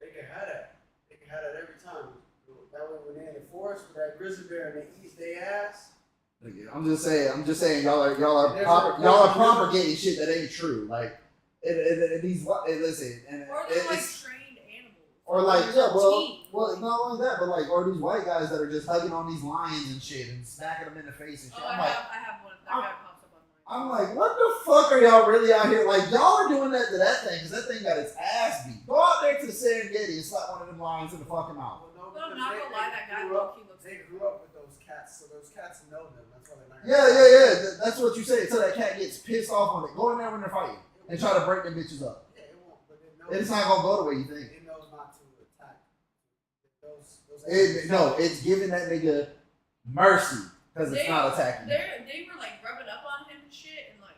They can have that. They can have that every time. That way, when they're in the forest with that grizzly bear and they eat their ass. I'm just saying, y'all are propagating shit that ain't true. Like, listen, and Or they're like it's, trained animals. or like, They're yeah, team. well, not only that, but like, or these white guys that are just hugging on these lions and shit and smacking them in the face and shit. Oh, I'm I like, have one. That guy pops up on mine. I'm like, what the fuck are y'all really out here? Like, y'all are doing that to that thing because that thing got its ass beat. Go out there to the Serengeti and slap one of them lions in the fucking mouth. No, I'm not gonna lie, that guy low-key looks They like grew up with those cats, so those cats know them. That's why they're not. Yeah. That's what you say. Until that cat gets pissed off on it. Go in there when they're fighting and try to break them bitches up. Yeah, it won't. But it knows. It's not gonna go the way you think. It knows not to attack. It's giving that nigga mercy because it's not attacking. They were like rubbing up on him and shit and like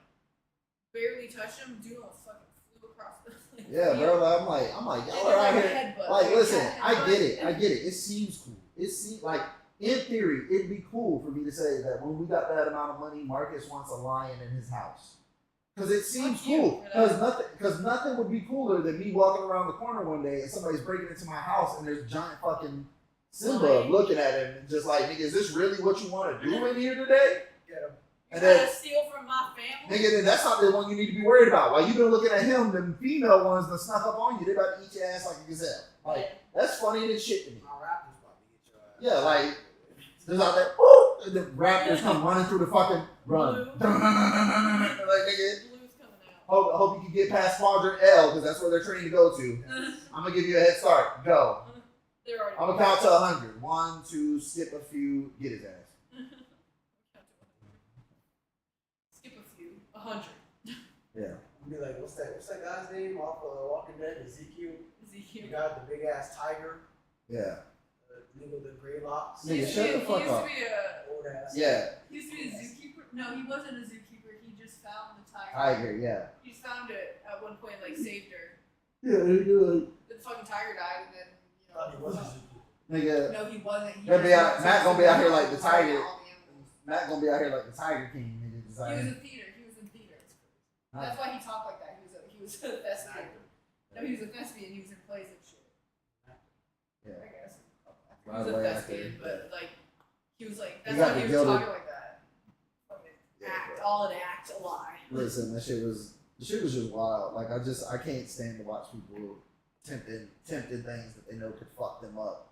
barely touched him. Dude almost fucking flew across the Yeah, bro. I'm like, y'all are out here. Like, listen, I get it. It seems cool. It seems like, in theory, it'd be cool for me to say that when we got that amount of money, Marcus wants a lion in his house. Because it seems cool. Because nothing would be cooler than me walking around the corner one day and somebody's breaking into my house and there's giant fucking Simba looking at him and just like, nigga, is this really what you want to do in here today? Get him. You trying to steal from my family? Nigga, then that's not the one you need to be worried about. While you been looking at him, the female ones that snuck up on you, they about to eat your ass like a gazelle. Like, that's funny as shit to me. My raptor's about to get your ass. Yeah, like, there's out there, ooh, and the raptors come running through the fucking run. Like, nigga, Blue's coming out. hope you can get past quadrant L, because that's where they're trained to go to. I'm going to give you a head start. Go. I'm going to count to 100. 1, 2, skip a few, get his ass. Skip a few. 100. Yeah. Be like, what's that guy's name off of Walking Dead? Ezekiel. Ezekiel. You got the big ass tiger. Yeah. Nigga with the gray locks. Nigga, shut the fuck up. Old ass. Yeah. He used to be a zookeeper. No, he wasn't a zookeeper. He just found the tiger. Tiger, yeah. He just found it at one point, like saved her. Yeah, nigga. The fucking tiger died, and then Thought he was a zookeeper. Nigga. No, he wasn't. Matt gonna be out here like the tiger. Matt gonna be out here like the Tiger King, nigga. He was Design. in theater. He was in theater. That's why he talked like that. He was a thespian. No, he was a thespian. He was in plays and shit. Yeah. I guess. He By was the a way, thespian, but like he was like He that's got why he was gilded. talking like that. Fucking act, all an act, a lie. Listen, the shit was just wild. Like I can't stand to watch people tempting things that they know could fuck them up.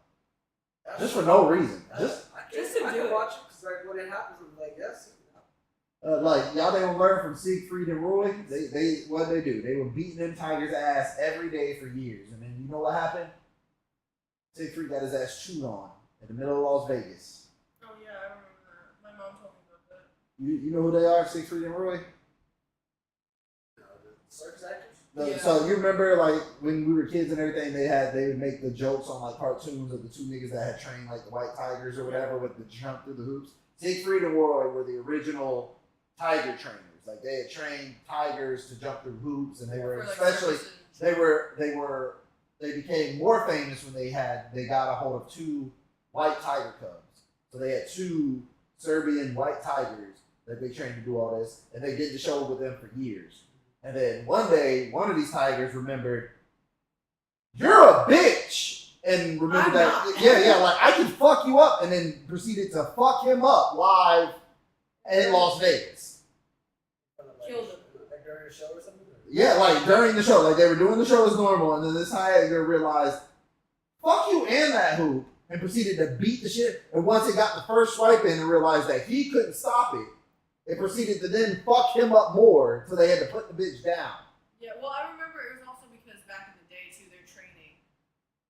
Just for no reason. Just I to do can it. watch it because like when it happens, I'm like, yes. like y'all didn't learn from Siegfried and Roy. They what they do? They were beating them tigers' ass every day for years, and then you know what happened? Siegfried got his ass chewed on in the middle of Las Vegas. Oh yeah, I remember that. My mom told me about that. You know who they are? Siegfried and Roy. Circus actors. Yeah. So you remember like when we were kids and everything, they would make the jokes on like cartoons of the two niggas that had trained like the white tigers or whatever with the jump through the hoops. Siegfried and Roy were the original tiger trainers. Like they had trained tigers to jump through hoops, and they were For, like, especially circuses. they became more famous when they got a hold of 2 white tiger cubs. So they had 2 Serbian white tigers that they trained to do all this, and they did the show with them for years. And then one day, one of these tigers remembered, "You're a bitch," and remembered I'm that, not. yeah, like I can fuck you up, and then proceeded to fuck him up live in Las Vegas. Killed him. Like during the show or something. Yeah, like during the show, like they were doing the show as normal, and then this tiger realized, "Fuck you and that hoop," and proceeded to beat the shit. And once it got the first swipe in and realized that he couldn't stop it, it proceeded to then fuck him up more, so they had to put the bitch down. Yeah, well, I remember it was also because back in the day too, their training,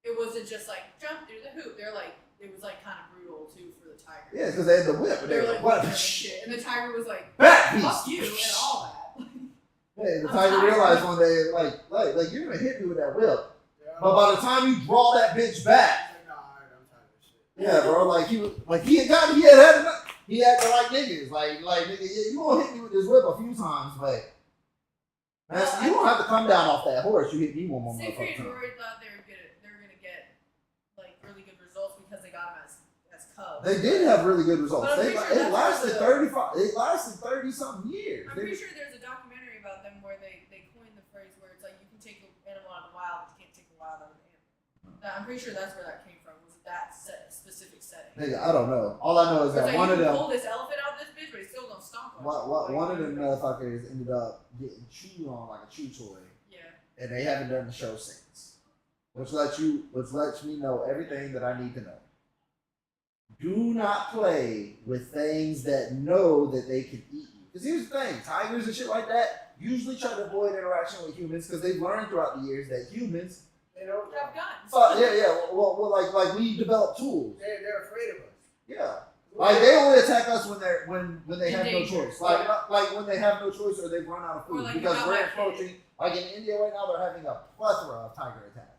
it wasn't just like jump through the hoop. They're like, it was like kind of brutal too for the tiger. Yeah, because they had the whip, and They they were were like, like, what "What?" shit, and the tiger was like, Back fuck beast. you and all that. Yeah, the I'm tiger tired. realized one day, like you're gonna hit me with that whip, Yeah, but by the time you draw that bitch back, I'm tired of this shit. yeah, bro, like he had enough. He acted like niggas, like nigga, yeah, you gonna hit me with this whip a few times, but man, you gonna don't have to come down off that horse. You hit me one more Siegfried motherfucker. and Rory thought they were gonna get like really good results because they got them as cubs. They did have really good results. But I'm They, pretty sure it that's lasted the- 35. It lasted 30 something years. I'm pretty sure there's a documentary about them where they coined the phrase where it's like you can take an animal out of the wild, but you can't take the wild out of the animal. I'm pretty sure that's where that came from. Was that specific setting? Nigga, I don't know. All I know is It's that like one you of can them. pull this elephant out of this bitch, but it's still gonna stomp on you. One of them motherfuckers ended up getting chewed on like a chew toy, Yeah. and they haven't done the show since. Which lets me know everything that I need to know. Do not play with things that know that they can eat you. Because here's the thing, tigers and shit like that usually try to avoid interaction with humans because they've learned throughout the years that humans. They don't. Have guns. Well, like we develop tools. They're afraid of us. Yeah. Like they only attack us when they have no Endangered. choice. Like when they have no choice or they've run out of food. Or like Because not we're my approaching, like in India right now, they're having a plethora of tiger attacks.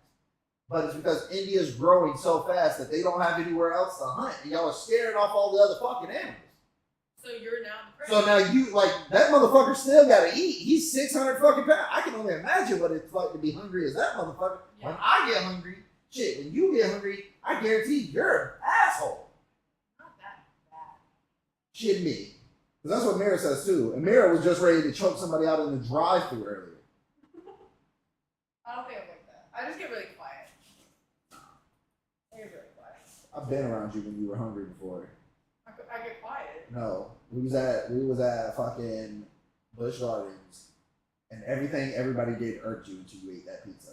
But it's because India's growing so fast that they don't have anywhere else to hunt. And y'all are scaring off all the other fucking animals. So you're now the prey. So now you like that motherfucker still gotta eat. He's 600 fucking pounds. I can only imagine what it's like to be hungry as that motherfucker. Yeah. When I get hungry, shit, when you get hungry, I guarantee you're an asshole. Not that bad. Shit me. Because that's what Mira says too. And Mira was just ready to choke somebody out in the drive-thru earlier. I don't think I'm like that. I just get really quiet. I get really quiet. I've been around you when you were hungry before. I get quiet. No. We was at fucking Busch Gardens and everybody did irked you until you ate that pizza.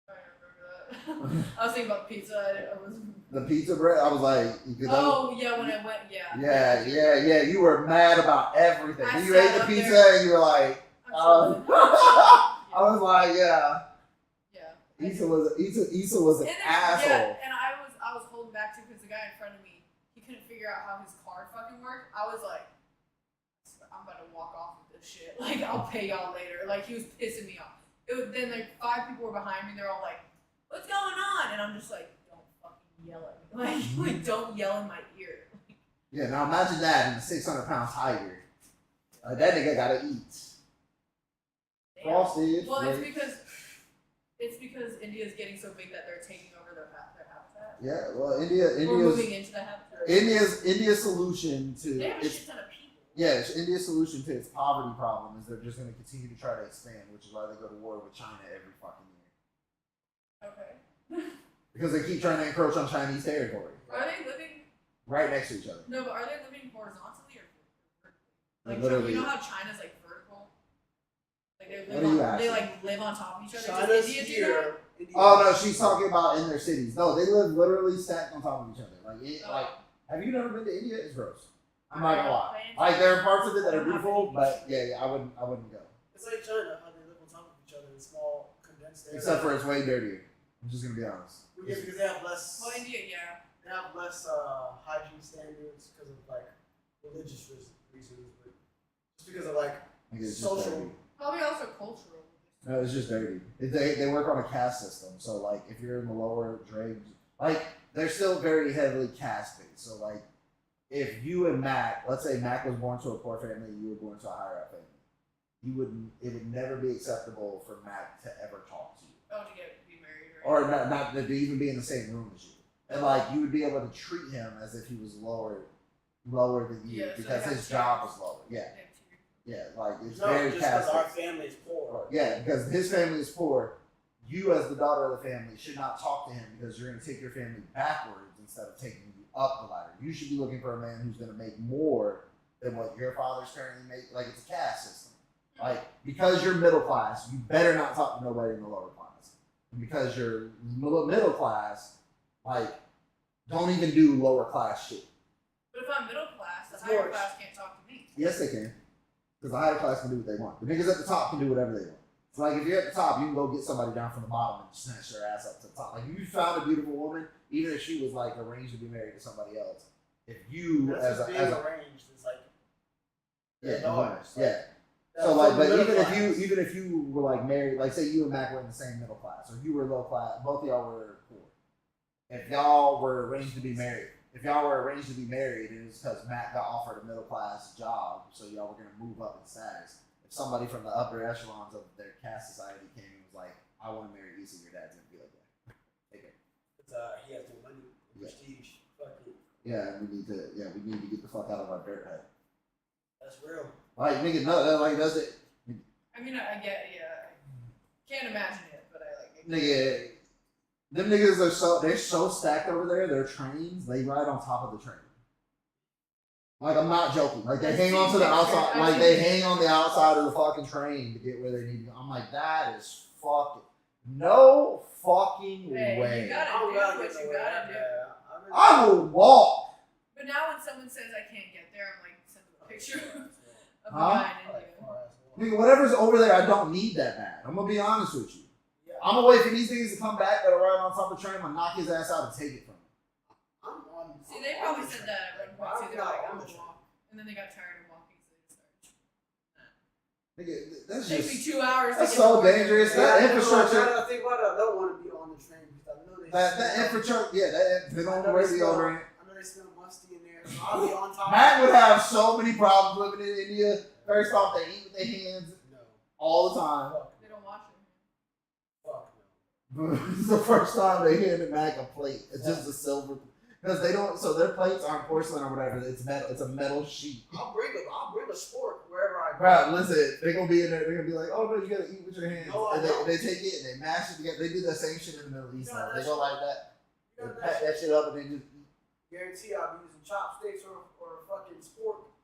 I don't remember that. I was thinking about pizza. I was. The pizza bread, I was like, Oh yeah, when I went, yeah. Yeah. You were mad about everything. I Then you sat ate the up pizza there. and you were like, I'm um, chilling. I was like, yeah. Yeah. Issa was an And then- asshole. Yeah, and I was holding back too because the guy in front of me, he couldn't figure out how his card fucking worked. I was like, I'm about to walk off with this shit. Like, I'll pay y'all later. Like, he was pissing me off. Then like 5 people were behind me. They're all like, "What's going on?" And I'm just like, "Don't fucking yell at me. Like don't yell in my ear." Yeah, now imagine that in a 600-pound tiger. That nigga gotta eat. Damn. Frosted. Well, flakes. it's because India's getting so big that they're taking over their habitat. Yeah, well, We're moving into the habitat. India's solution to They have a its shit ton of people. yeah, India's solution to its poverty problem is they're just going to continue to try to expand, which is why they go to war with China every fucking year Okay. because they keep trying to encroach on Chinese territory Are they living? right next to each other. No, but are they living horizontally or vertically? Like, Literally. you know how China's like vertical? Like they What live are you on, they asking? like live on top of each other. China's Does India do here. India. Oh no, she's talking about in their cities. No, they live literally stacked on top of each other. Like, that? like, have you never been to India? It's gross. I'm not gonna lie. Like, there are parts of it that are beautiful, but yeah, I wouldn't go. It's like China, how they live on top of each other in small condensed areas. Except for it's way dirtier. I'm just gonna be honest. Yeah, because they have less. Well, India, yeah. They have less hygiene standards because of like religious reasons, but just because of like Like, it's just social. dirty. Probably also cultural. No, it's just dirty. They work on a caste system, so like if you're in the lower dregs, like they're still very heavily caste based. So like if you and Mac, let's say Mac was born to a poor family, you were born to a higher up family, it would never be acceptable for Mac to ever talk to you, Oh, to be married, right? or not to even be in the same room as you, and like you would be able to treat him as if he was lower than you Yeah, so because they have his job tiers. was lower. Yeah, They have tiers. yeah, like it's No, very just because caste our based. family is poor. Yeah, because his family is poor. You, as the daughter of the family, should not talk to him because you're going to take your family backwards instead of taking you up the ladder. You should be looking for a man who's going to make more than what your father's currently making. Like, it's a caste system. Like, because you're middle class, you better not talk to nobody in the lower class. And because you're middle class, like, don't even do lower class shit. But if I'm middle class, the It's higher worse. class can't talk to me. Yes, they can. Because the higher class can do what they want. The niggas at the top can do whatever they want. So like if you're at the top, you can go get somebody down from the bottom and snatch their ass up to the top. Like if you found a beautiful woman, even if she was like arranged to be married to somebody else, if you That's as just a being arranged. It's like yeah, daughters. yeah. That's So like, from but the even middle if class. if you were like married, like say you and Mac were in the same middle class, or you were low class, both of y'all were poor. If y'all were arranged to be married, it was because Mac got offered a middle class job, so y'all were gonna move up in status. if somebody from the upper echelons of their caste society came and was like, I want to marry Issa, your dad's gonna be like, yeah, take her. He has no money, Yeah. prestige. Fuck it. Yeah, we need to get the fuck out of our dirt hut. That's real. Like nigga, no, like that's it. I mean, I get, yeah. I can't imagine it, but I like it. Nigga, them niggas are they're so stacked over there. Their trains, they ride on top of the train. Like I'm not joking. Like they hang on to the outside. Like they hang on the outside of the fucking train to get where they need to go. I'm like, that is fucking no fucking Hey, way. you gotta do what you gotta do. I will walk. But now when someone says I can't get there, I'm like, send them a picture of Huh? mine and you. Nigga, whatever's over there, I don't need that bad. I'm gonna be honest with you. I'm gonna wait for these niggas to come back that are right on top of the train. I'm gonna knock his ass out and take it from him. See, they probably said that at one point too. They're like, I'm gonna walk. And then they got tired of walking, so they just started. Nigga, that's It takes just me 2 hours that's to get so to work. dangerous. That infrastructure. I think about it, I don't want to be on the train because I know they That infrastructure. Yeah, they don't wear deodorant. I know they smell musty in there. So I'll be on top. Matt would have so many problems living in India. First off, they eat with their hands No. all the time. Fuck They don't wash it. no. Fuck no. It's the first time they handed Mac a plate. It's just a silver. Because they don't, so their plates aren't porcelain or whatever. It's metal. It's a metal sheet. I'll bring a spork wherever I go. Bro, listen, they're gonna be in there. They're gonna be like, "Oh no, you gotta eat with your hands." No, I and don't. they take it and they mash it together. They do the same shit in the Middle East. No, now. They that's- go like that. They You know, pat that shit up and they just. guarantee I'll be using chopsticks or a fucking spork.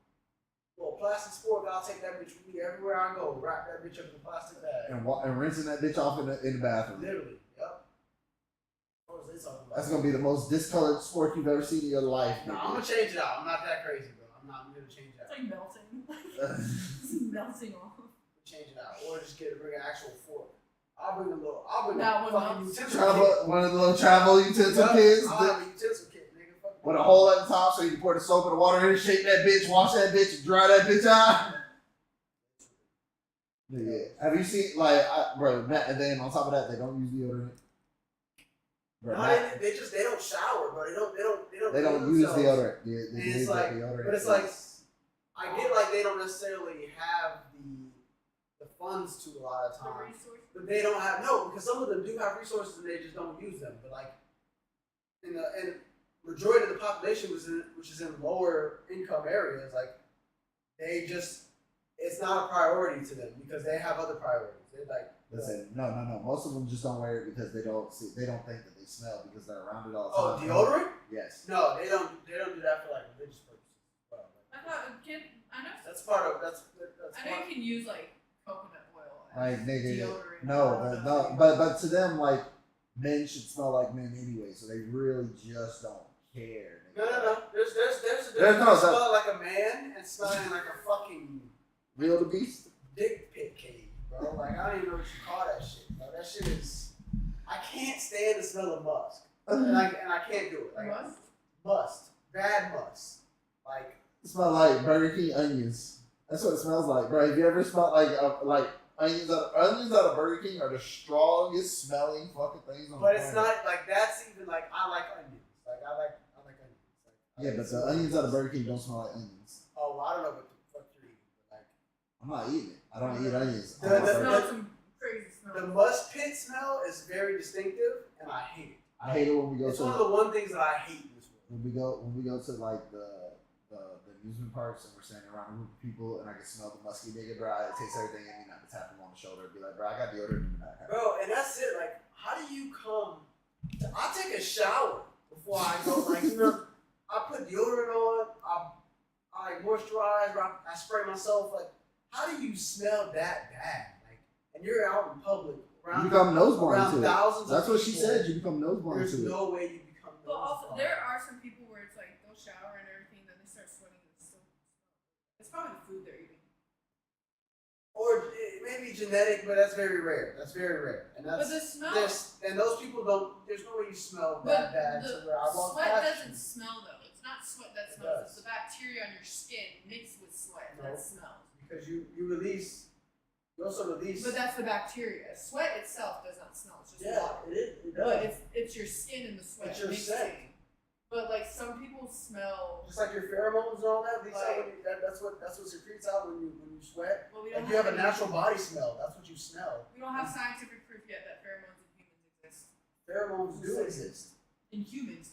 Well, plastic spork, I'll take that bitch with me everywhere I go. Wrap that bitch up in a plastic bag. And rinsing that bitch off in the bathroom. Literally, yep. What was they talking about? That's gonna be the most discolored sport you've ever seen in your life. No, nigga. I'm gonna change it out. I'm not that crazy, bro. I'm gonna change it It's out. like melting. It's melting off. Change it out, or just bring an actual fork. I'll bring That a one fucking melts. utensil Travel, kit. one of the little travel utensil Yup, kits I'll have a utensil kit, nigga. Fuck with a that. hole at the top so you can pour the soap and the water in, shake that bitch, wash that bitch, and dry that bitch out. Yeah. Have you seen bro? Matt, and then on top of that, they don't use deodorant. Bro, No, Matt, they don't shower, bro. they don't clean use themselves. deodorant. They And use it's like, deodorant. but it's like, I get like they don't necessarily have the funds to a lot of The times, resource. but they don't have because some of them do have resources and they just don't use them. But like, in majority of the population which is in lower income areas, like it's not a priority to them because they have other priorities. They like. Listen, no. Most of them just don't wear it because they don't think that they smell because they're around it all the Oh, time. deodorant? Yes. No, they don't do that for like religious purposes. I thought I know. That's part of that's I know you can use like coconut oil. as Like nigga, deodorant. no, but to them like men should smell like men anyway, so they really just don't care. Nigga. No. There's a difference There's no- between smelling like a man and smelling like a fucking Real the beast. dick pit cave, bro. Like I don't even know what you call that shit, bro. That shit is. I can't stand the smell of musk, and I can't do it. Like Musk? bad musk. Like It smells like Burger King onions. That's what it smells like, bro. Have you ever smelled like onions out of Burger King are the strongest smelling fucking things on but the it's planet. not like that's even like I like onions. Like I like onions. Like, Yeah, but the onions out of Burger King don't smell like onions. Oh, well, I don't know what the fuck you're eating, but like. I'm not eating it. I don't eat onions. The- on my the- burger. Smell some crazy smell. The musk pit smell is very distinctive, and I hate it. I hate it when we go It's to one of the one things that I hate in this world. when we go to like the amusement parks and we're standing around a group of people and I can smell the musky nigga, bro. It takes everything in me not to tap him on the shoulder and be like, bro, I got deodorant in the back. Bro, and that's it. Like, how do you come? I take a shower before I go. Like, I put deodorant on. I moisturize. I spray myself. Like, how do you smell that bad? Like, and you're out in public You become nose blind around to it. thousands. That's of what she people. said. You become nose blind There's to it. no way you become. But also, nose there blind. are some people where it's like they'll shower and everything, then they start sweating and it's still. It's probably the food they're eating. Or maybe genetic, but that's very rare. That's very rare, and that's But the smell. and those people don't. There's no way you smell But that bad the to where I walk sweat past doesn't you. smell though. It's not sweat that It smells. does. It's the bacteria on your skin mixed with sweat No. that smells. Because you release. You also release. But that's the bacteria. Sweat itself does not smell. It's just yeah, water. it is. It But does. it's your skin and the sweat It's your mixing. scent. But like some people smell. Just like your pheromones and all that. These Like- when you, that's what secretes out when you sweat. Well, we don't Like you have a any- natural body smell. That's what you smell. We don't have scientific proof yet that pheromones in humans exist. Pheromones do exist. In humans,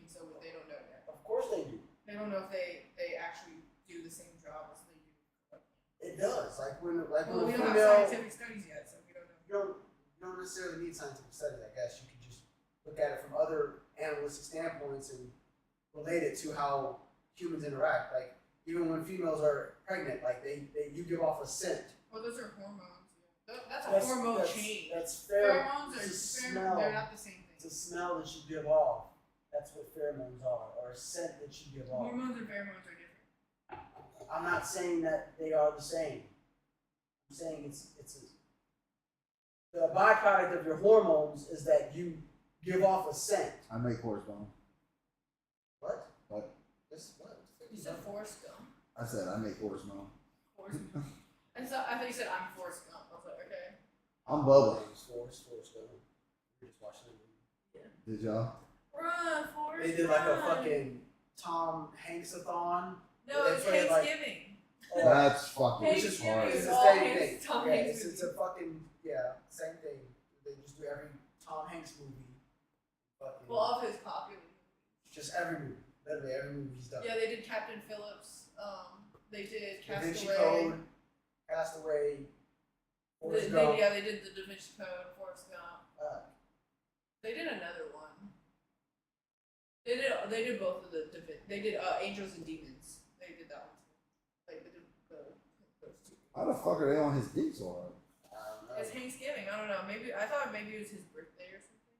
so they don't know yet. Of course they do. They don't know if they actually do the same job as they do. It does. Like when Well, we a don't have female, scientific studies yet, so we don't know. you don't necessarily need scientific studies. I guess you can just look at it from other animalistic standpoints and relate it to how humans interact. Like even when females are pregnant, like you give off a scent. Well, those are hormones. Yeah. That's a hormone change. That's Pheromones it's a are smell. they're not the same It's a thing. smell that you give off. That's what pheromones are, or a scent that you give off. Hormones and pheromones are different. I'm not saying that they are the same. I'm saying the byproduct of your hormones is that you give off a scent. I make horse bone. What? What? This what? You said Forrest Gump. I said I make horse bone. Forrest Gump. And so I thought you said I'm Forrest Gump. I was like, okay. I'm Bubba. Forrest Gump. We were just watching it. Did y'all? Run, Forrest. They did like a run. fucking Tom Hanks-a-thon. No, they it's played, like- Thanksgiving. That's fucking Thanksgiving hard. is It's the all same Hanks- thing. Tom Yeah, Hanks it's a fucking same thing. They just do every Tom Hanks movie. Fucking Well, all of his popular. just every movie. Literally every movie he's done. Yeah, they did Captain Phillips. They did Da Vinci Castaway. Code, Castaway, Forrest Gump. They did the Da Vinci Code, Forrest Gump. They did another one. They did both of they did Angels and Demons. They did that one too. Like they did those two. How the fuck are they on his dick so hard? I don't know. It's Thanksgiving. I don't know. Maybe I thought maybe it was his birthday or something.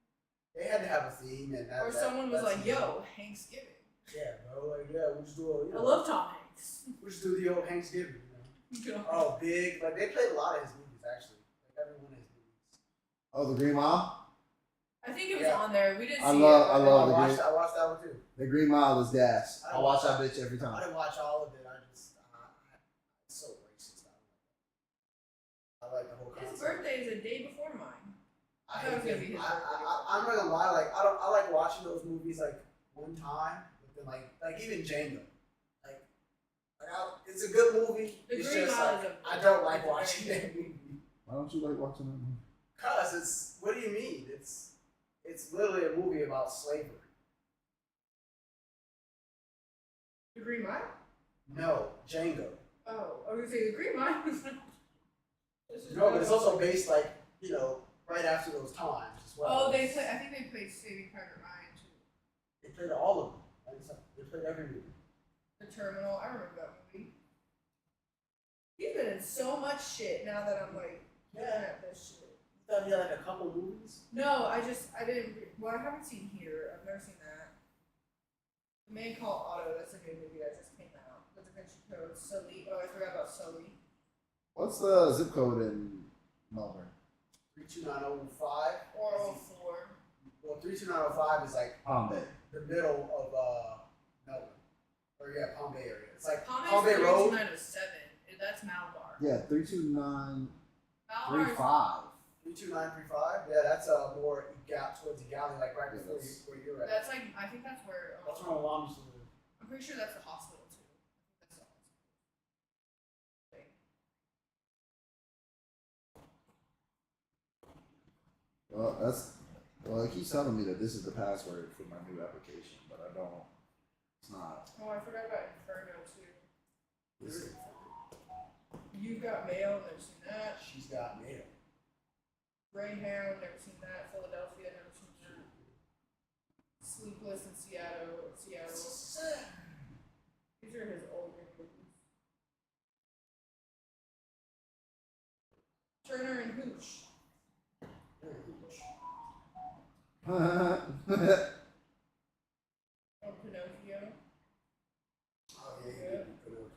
They had to have a theme and Or someone was like, "Yo, Thanksgiving." Yeah, bro. Like, yeah, we just do a, I love Tom Hanks. we just do the old Thanksgiving. You know? Oh, big. Like they played a lot of his movies actually. Like every one of his movies. Oh, the Green Mile. I think it was Yeah. on there. We didn't I see love- it. I but- love the I watched that one too. The Green Mile is gas. I I watch watch that bitch every I time. didn't watch all of it. It's so racist. I like the whole concept. His birthday is a day before mine. I That was hate gonna be it. his birthday. I'm not gonna lie. Like I like watching those movies like one time, but then like even Django. It's a good movie. The It's Green just Mile like, is I don't like it's a very watching good that movie. Why don't you like watching that movie? Cause it's what do you mean? It's literally a movie about slavery. The Green Mile? No, Django. Oh, I was gonna say the Green Mile. No, but it's also based like right after those times as well. Oh, they play. I think they played Saving Private Ryan too. They played all of them. They played every movie. The Terminal. I remember that movie. He's been in so much shit now that I'm like looking at this shit. You thought he had like a couple movies? No, I didn't. Well, I haven't seen Here. I've never seen that. The Man Called Otto. That's a new movie that just came out. The Da Vinci Code. Sully. Oh, I forgot about Sully. What's the zip code in Melbourne? 32905. Or 04. Well, 32905 is like Palm Bay. the middle of Melbourne. Or yeah, Palm Bay area. It's like Palm Palm Bay Bay's Road. 3907. That's Malabar. Yeah, 32935. Malabar. 32935. Yeah, that's more towards the galley, like right Yeah, before that's- where you're at. That's like I think that's where. That's where my mom used to live. I'm pretty sure that's the hospital too. I think that's the hospital. Wait. Well, it keeps telling me that this is the password for my new application, but I don't. It's not. Oh, I forgot about Inferno too. This is, You've Got Mail. Never seen that. She's got mail. Greyhound. Never seen that. Philadelphia. Never seen that. Sleepless in Seattle. These are his older movies. Turner and Hooch. Oh, Pinocchio. Oh yeah, you could have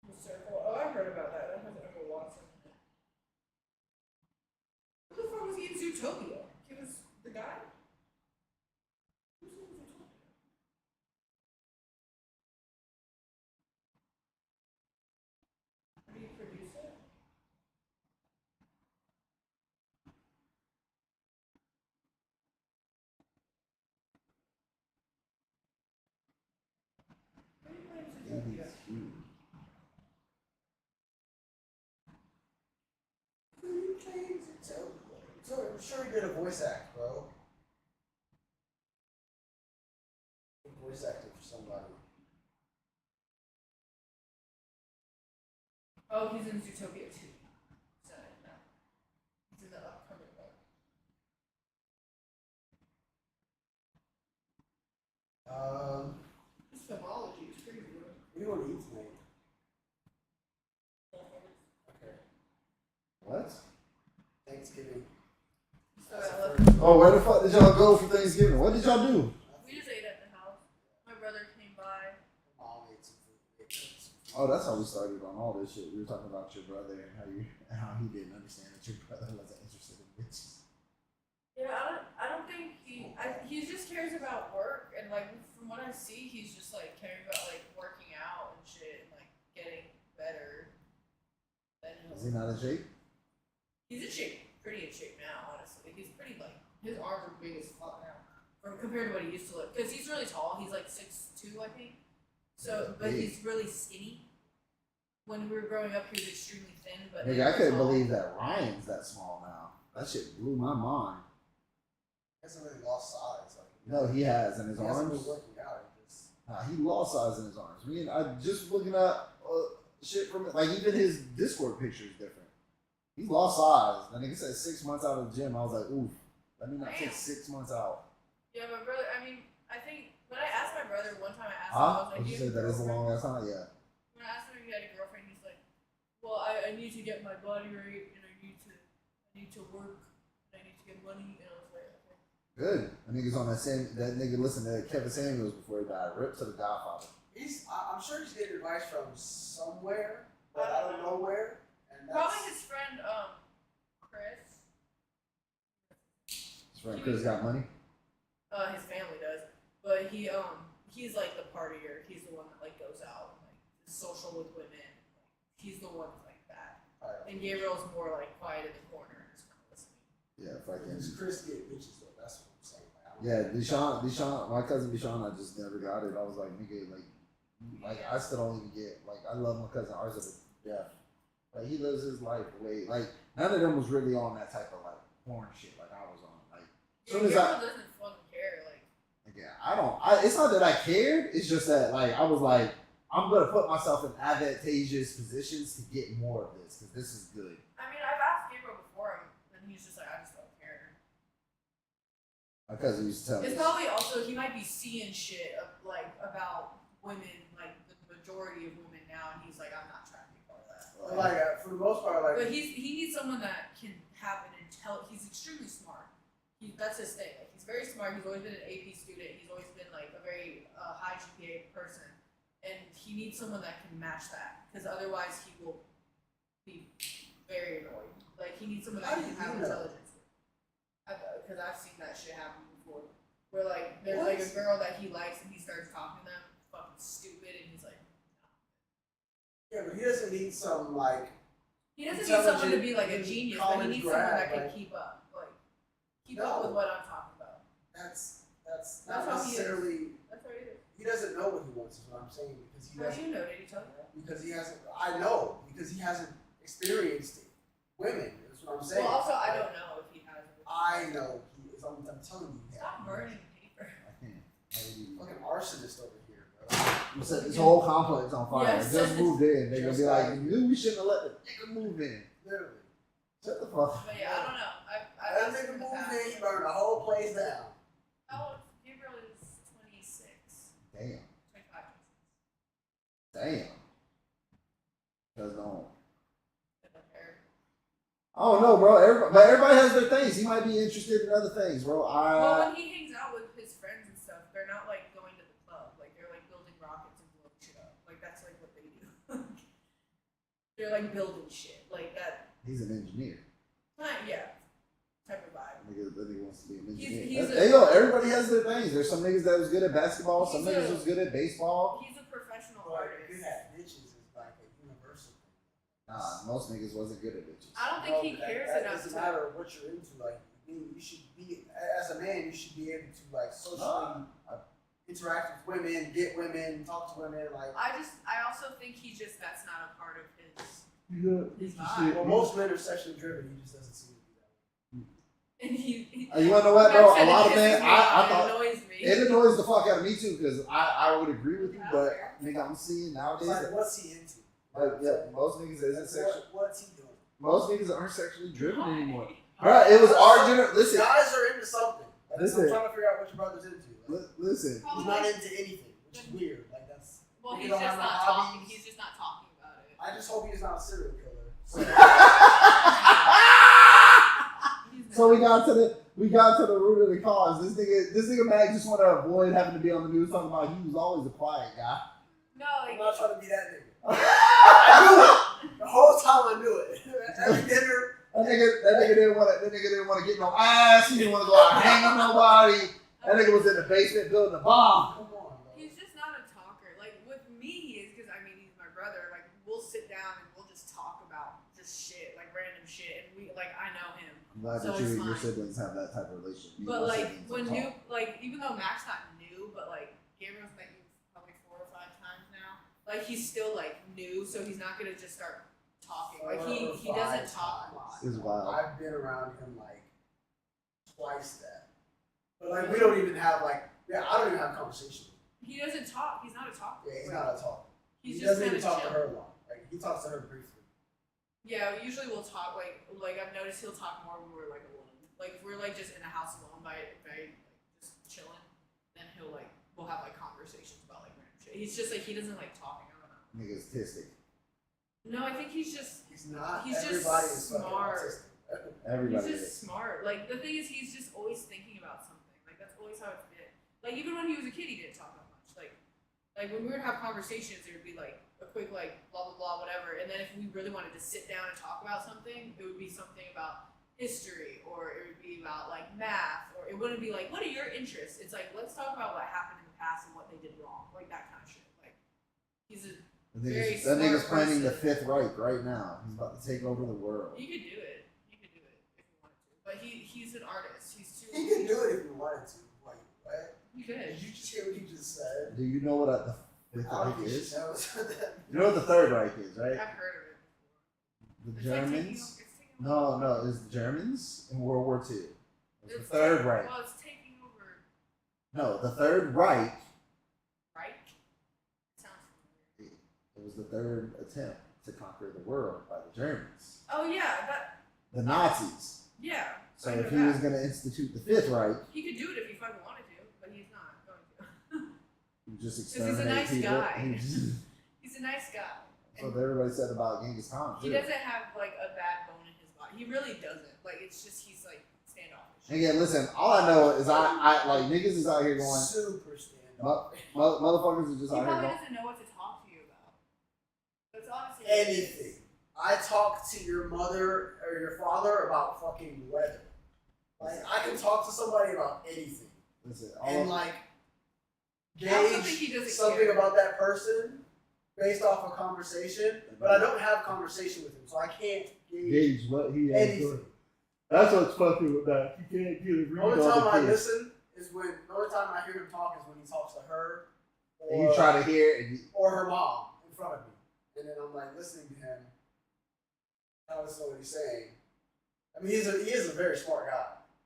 The Circle. Oh, I heard about that. That has Emma Watson in it. Who the fuck was he in Zootopia? He was the guy? Who's in Zootopia? Did he produce it? I'm sure he did a voice act, bro. Voice acting for somebody. Oh, he's in Zootopia too. So, no. He's in the upcoming one. This filmology is crazy, bro. What do you want to eat tonight? Okay. What? Thanksgiving. So That's I the left. first- Oh, where the fuck did y'all go for Thanksgiving? What did y'all do? We just ate at the house. My brother came by. Mom ate some food. They cooked some food. Oh, that's how we started on all this shit. We were talking about your brother and how he didn't understand that your brother wasn't interested in bitches. Yeah, I don't think he just cares about work and like from what I see, he's just like caring about like working out and shit and like getting better. Is he not in shape? He's in shape, pretty in shape now, honestly. He's pretty like his arms are big as fuck now, compared to what he used to look. Because he's really tall. He's like 6'2", I think. So, but Big. he's really skinny. When we were growing up, he was extremely thin. But Nigga, I couldn't believe that Ryan's that small now. That shit blew my mind. He hasn't really lost size. Like, No, he has in his he hasn't arms. been working out. He just. Nah, he lost size in his arms. I just looking up shit from like even his Discord picture is different. He lost size. That nigga said 6 months out of the gym. I was like, oof, let me not take Damn. 6 months out. Yeah, my brother. I mean, I think when I asked my brother one time, I asked him, I Huh? was like, What "Do you you said have that is a girlfriend?" long ass time? Yeah. When I asked him if he had a girlfriend, he's like, "Well, I need to get my body right, and I need to work, and I need to get money." And I was like, "Okay." Good. That nigga's on that same. That nigga listened to Kevin Samuels before he died. Rip to the Godfather. I'm sure he's getting advice from somewhere, but I don't know where. And that's, Probably his friend, Chris. His friend Chris got money. His family does, but he's like the partier. He's the one that like goes out and like is social with women. Like, he's the one like that. And Gabriel's more like quiet in the corner, just kind of listening. Yeah, fucking. Does Chris get bitches though? That's what I'm saying. Like, I don't Yeah, know. Deshaun, my cousin Deshaun, I just never got it. I was like, nigga, like I still don't even get, like, I love my cousin Arza to death. Like, he lives his life the way, like, none of them was really on that type of, like, porn shit like I was on. Like, as soon as Gabriel doesn't fucking care. Like, yeah, it's not that I cared, it's just that, like, I was like, I'm gonna put myself in advantageous positions to get more of this, because this is good. I mean, I've asked Gabriel before, and he's just like, I just don't care. My cousin used to tell me. It's probably also he might be seeing shit like about women, like the majority of women now, and he's like, I'm not trying to be part of that. Like for the most part, like But he needs someone that can have an He's extremely smart. That's his thing. Like, he's very smart. He's always been an AP student. He's always been like a very high GPA person, and he needs someone that can match that, because otherwise he will be very annoying. Like, he needs someone that How do can you have know? intelligence. Because I've seen that shit happen before. Where like there's What? like a girl that he likes and he starts talking to them fucking stupid, and he's like, yeah, but he doesn't need some like he doesn't need someone to intelligent be like a genius, but he college needs someone that grad, can like- keep up, keep No. up with what I'm talking about. that's That's not how he is. necessarily. That's what it is. He doesn't know what he wants. Is what I'm saying because he How do doesn't. you know? Did he tell you that? Because he hasn't. I know because he hasn't experienced women. That's what I'm saying. Well, also I don't know if he has. I know he is. I'm telling you. Stop burning paper. I can't. I really- Fucking arsonist over here, bro. You set this whole complex on fire. Yes. Just moved in. They're gonna be Just like, like- you knew we shouldn't have let the nigga move in. Literally. Shut the fuck up. But yeah, I don't know. I've That asked nigga him in the moved past. in. He burned the whole place down. How old? Gabriel is 26, Damn. 25. Damn. Cause don't. Well, I don't know, bro. But everybody has their things. He might be interested in other things, bro. when he hangs out with his friends and stuff, they're not like going to the club. Like they're like building rockets and blowing shit up. Like that's like what they do. They're like building shit like that. He's an engineer. Yeah, type of vibe. That nigga wants to be an He's- engineer. he's Hey, yo, everybody has their things. There's some niggas that was good at basketball. Some He's niggas a- was good at baseball. He's a professional But artist. good at bitches is like a universal thing. Nah, most niggas wasn't good at bitches. I don't think he No, cares that enough doesn't to. matter what you're into. Like you should be as a man, you should be able to like socially Nah, interact with women, get women, talk to women. Like, I also think that's not a part of his You vibe. well, most men are sexually driven. He just doesn't seem to be that way. And he You wanna know what, bro? A lot of it men, pisses me I off, thought it annoys me. it annoys the fuck out of me too, because I would agree with you, but nigga, I'm seeing nowadays. It's like, what's he into? Yeah, most niggas isn't sexual. What's he doing? Most niggas aren't sexually driven Why? anymore. Bro, it was our generation. Listen, Guys are into something. Like, Listen. I'm trying to figure out what your brother's into. Like, listen. he's not into anything, which is weird. Like, that's. Well, you he's don't just have no not hobbies. talking. He's just not talking about it. I just hope he's not a serial killer. So we got to the root of the cause. This nigga Mag just want to avoid having to be on the news talking about he was always a quiet guy. No, I'm like, not trying to be that nigga. I knew it. The whole time I knew it. Every dinner. That nigga didn't want to get no ass. He didn't want to go out and hang on nobody. That nigga was in the basement building a bomb. Come on, bro. he's just not a talker. Like with me, he is because I mean he's my brother. Like we'll sit down and we'll just talk about just shit, like random shit, and I know him. I'm glad So that you it's and your fine. siblings have that type of relationship. You But and my like siblings when don't new, talk. like even though Mac's not new, but like Gabriel's met you probably 4 or 5 times now. Like he's still like new, so he's not gonna just start talking. Like he 4 or 5 doesn't talk a lot. It's wild. I've been around him like twice that. But like we don't even have like I don't even have conversation. He doesn't talk. He's not a talker. Yeah, he's Like, not a talker. He's He just doesn't kind even of talk chill. to her a lot. Like he talks to her briefly. Yeah, usually we'll talk like I've noticed he'll talk more when we're like alone. Like if we're like just in the house alone by like just chilling, then we'll have like conversations about like random shit. He's just like he doesn't like talking. I don't know. Nigga's autistic. No, I think he's just He's not. He's just Everybody is fucking smart. autistic. Everybody he's just is. smart. Like the thing is he's just always thinking about something. Like that's always how it's been. Like even when he was a kid he didn't talk that much. Like when we would have conversations it would be like a quick like blah blah blah whatever, and then if we really wanted to sit down and talk about something, it would be something about history, or it would be about like math, or it wouldn't be like what are your interests. It's like let's talk about what happened in the past and what they did wrong, like that kind of shit. Like he's a very That nigga's smart planning the person. Fifth Reich right now. He's about to take over the world. He could do it. He could do it if he wanted to. But he's an artist. He's too. He can do it if he wanted to. Wait, what? He could. Did you just hear what he just said? Do you know what the Fifth I don't Reich think is? she knows that. You know what the Third Reich is, right? I've heard of it The before. It's like Germans. it's taking over. No, it's the Germans in World War II. It's the Third Reich. Well, it's taking over. No, the Third Reich. Reich. It sounds familiar. It was the third attempt to conquer the world by the Germans, Oh yeah, that. the Nazis. Yeah. So I know if he that. was going to institute the Fifth Reich, He could do it if he fucking wanted to, but he's not going to. he would just 'Cause he's a exterminate nice people. guy. He just- He's a nice guy. That's what everybody said about Genghis Khan He too. doesn't have like a bad bone in his body. He really doesn't. Like it's just he's like standoffish. And again, listen, all I know is I like niggas is out here going, Super standoff. motherfuckers are just He out here probably going. doesn't know what to talk to you about. That's honestly Anything. I talk to your mother or your father about fucking weather. Like I can talk to somebody about anything. Listen, And like I also think gauge he doesn't something care. about that person based off a conversation, but I don't have conversation with him, so I can't gauge gauge what he has anything. doing. That's what's fucking with that. You can't get a read The only on time I the kids. listen is when the only time I hear him talk is when he talks to her And you try to hear it. And or her mom in front of me. And then I'm like listening to him. I don't know what he's saying. I mean he is a very smart guy.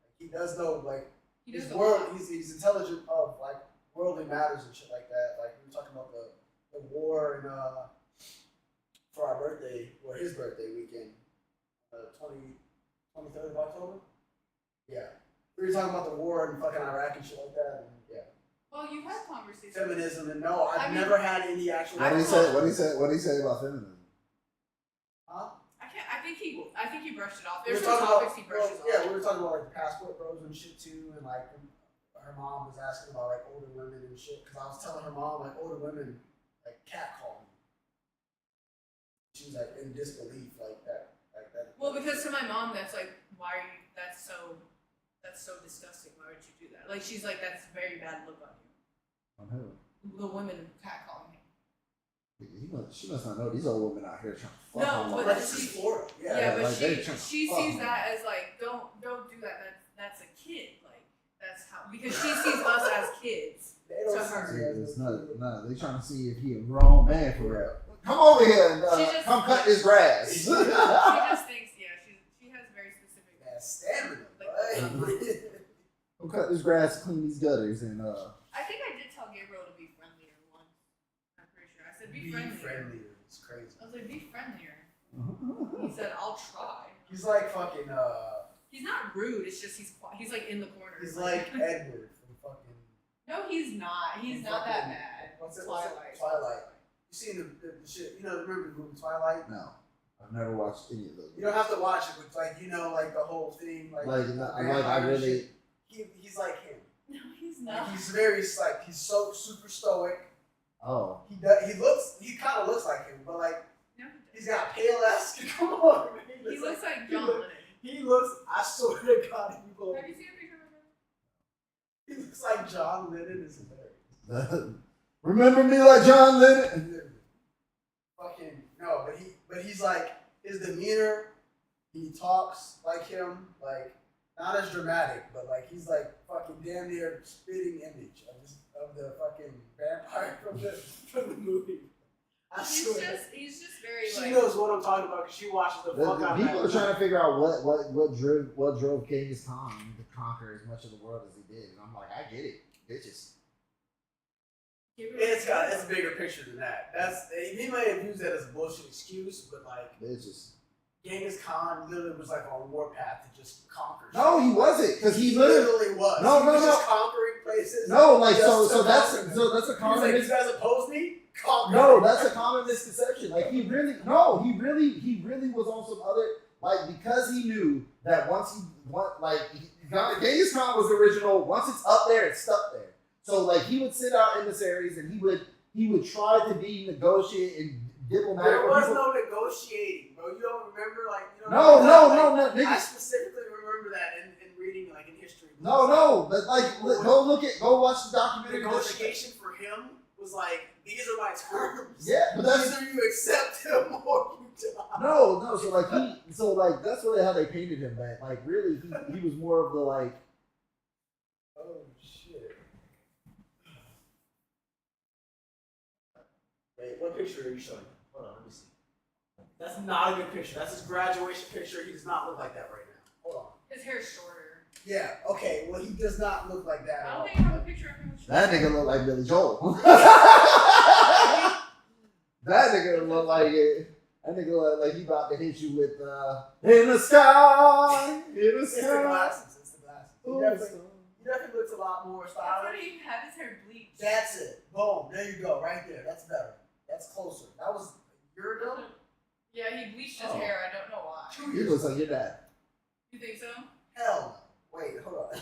Like, he does know like He his does a world lot. he's intelligent of like worldly matters and shit like that. Like we were talking about the war in for our birthday or his birthday weekend. 23rd of October? Yeah. We were talking about the war in fucking Iraq and shit like that, and yeah. Well, you had conversations. Feminism, and no, I've I mean, never had any actual. what did he say? What did he say about feminism? Huh? I think he brushed it off. We There's were some talking about, topics he brushes yeah, off. we were talking about like the passport bros and shit too, and like her mom was asking about like older women and shit, because I was telling her mom like older women like catcall me. She was like in disbelief like that. Well, because to my mom, that's like, why are you? That's so disgusting. Why would you do that? Like she's like, that's a very bad look on you. On who? The women catcalling him. She must not know these old women out here trying to fuck No, him but up. Like, this is Florida. Yeah, Yeah. but like, they trying to she fuck sees him. that as like, don't do that. That's a kid. Like that's how, because she sees us as kids. They don't To see her. me as It's no not, kid. no, they trying to see if he a grown man for real. Come over here and She just- come cut this grass. She just thinks, yeah, she has very specific. Yeah, stamina. Like- Right? Come cut this grass, clean these gutters, and I think I did tell Gabriel to be friendlier once. I'm pretty sure. I said be, Be friendlier. friendlier. It's crazy. I was like, be friendlier. He said, I'll try. He's like fucking. He's not rude. It's just he's like in the corner. He's like Edward from fucking. No, he's not. He's not that bad. What's it? Twilight. Twilight. You seen the shit? You know, remember the movie Twilight? no, I've never watched any of those. You don't have to watch it, but like you know, like the whole thing, like Like, the I vampire really. shit. He's like him. No, he's Like, not. he's very like he's so super stoic. Oh, He kind of looks like him, but like No, he's got pale ass. Come on, man. he looks like he John look- Lennon. He looks. I swear to God, Have you seen a picture of him? he looks like John Lennon. Is hilarious. remember me like John Lennon? Fucking no, but he's like his demeanor. He talks like him, like not as dramatic, but like he's like fucking damn near spitting image of the fucking vampire from the movie. I swear. He's just very She like. knows what I'm talking about because she watches the fuck out of People that are trying to figure out what drove Genghis Khan to conquer as much of the world as he did, and I'm like, I get it, bitches. It's a bigger picture than that. He might have used that as a bullshit excuse, but like Bitches. Genghis Khan literally was like on a warpath to just conquer. No, he wasn't, because he literally. was. No, He no, was no. just conquering places. No, like Just so to that's conquer them. a He was like, common you guys oppose me? Conquer no, them. that's a common misconception. Like he really was on some other, like, because he knew that Genghis Khan was original. Once it's up there, it's stuck there. So like he would send out emissaries and he would try to be negotiate and diplomatic. There with was people. no negotiating, bro. You don't remember, like, you don't No, remember that? no, Like, I niggas. specifically remember that in reading, like, in history. No, but like go watch the documentary. Negotiation for him was like, these are my terms. Yeah, but that's Either you accept him or you die. no. So like that's really how they painted him. That like really he was more of the like. Oh shit. Wait, what picture are you showing? Hold on, let me see. That's not a good picture. That's his graduation picture. He does not look like that right now. Hold on. His hair's shorter. Yeah, okay, well he does not look like that I at don't all. think I have a picture of him. with That shorter nigga hair. look like Billy Joel. That nigga look like it. That nigga look like he about to hit you with in the sky, in the It's the sky. glasses. It's the glasses. Ooh, He definitely looks a lot more That's stylish. when he had his hair bleached. That's it. Boom. There you go. Right there. That's better. That's closer. That was a year ago. Yeah, he bleached his Oh. hair. I don't know why. 2 He years looks ago. like your dad. You think so? Hell no. Wait, hold on.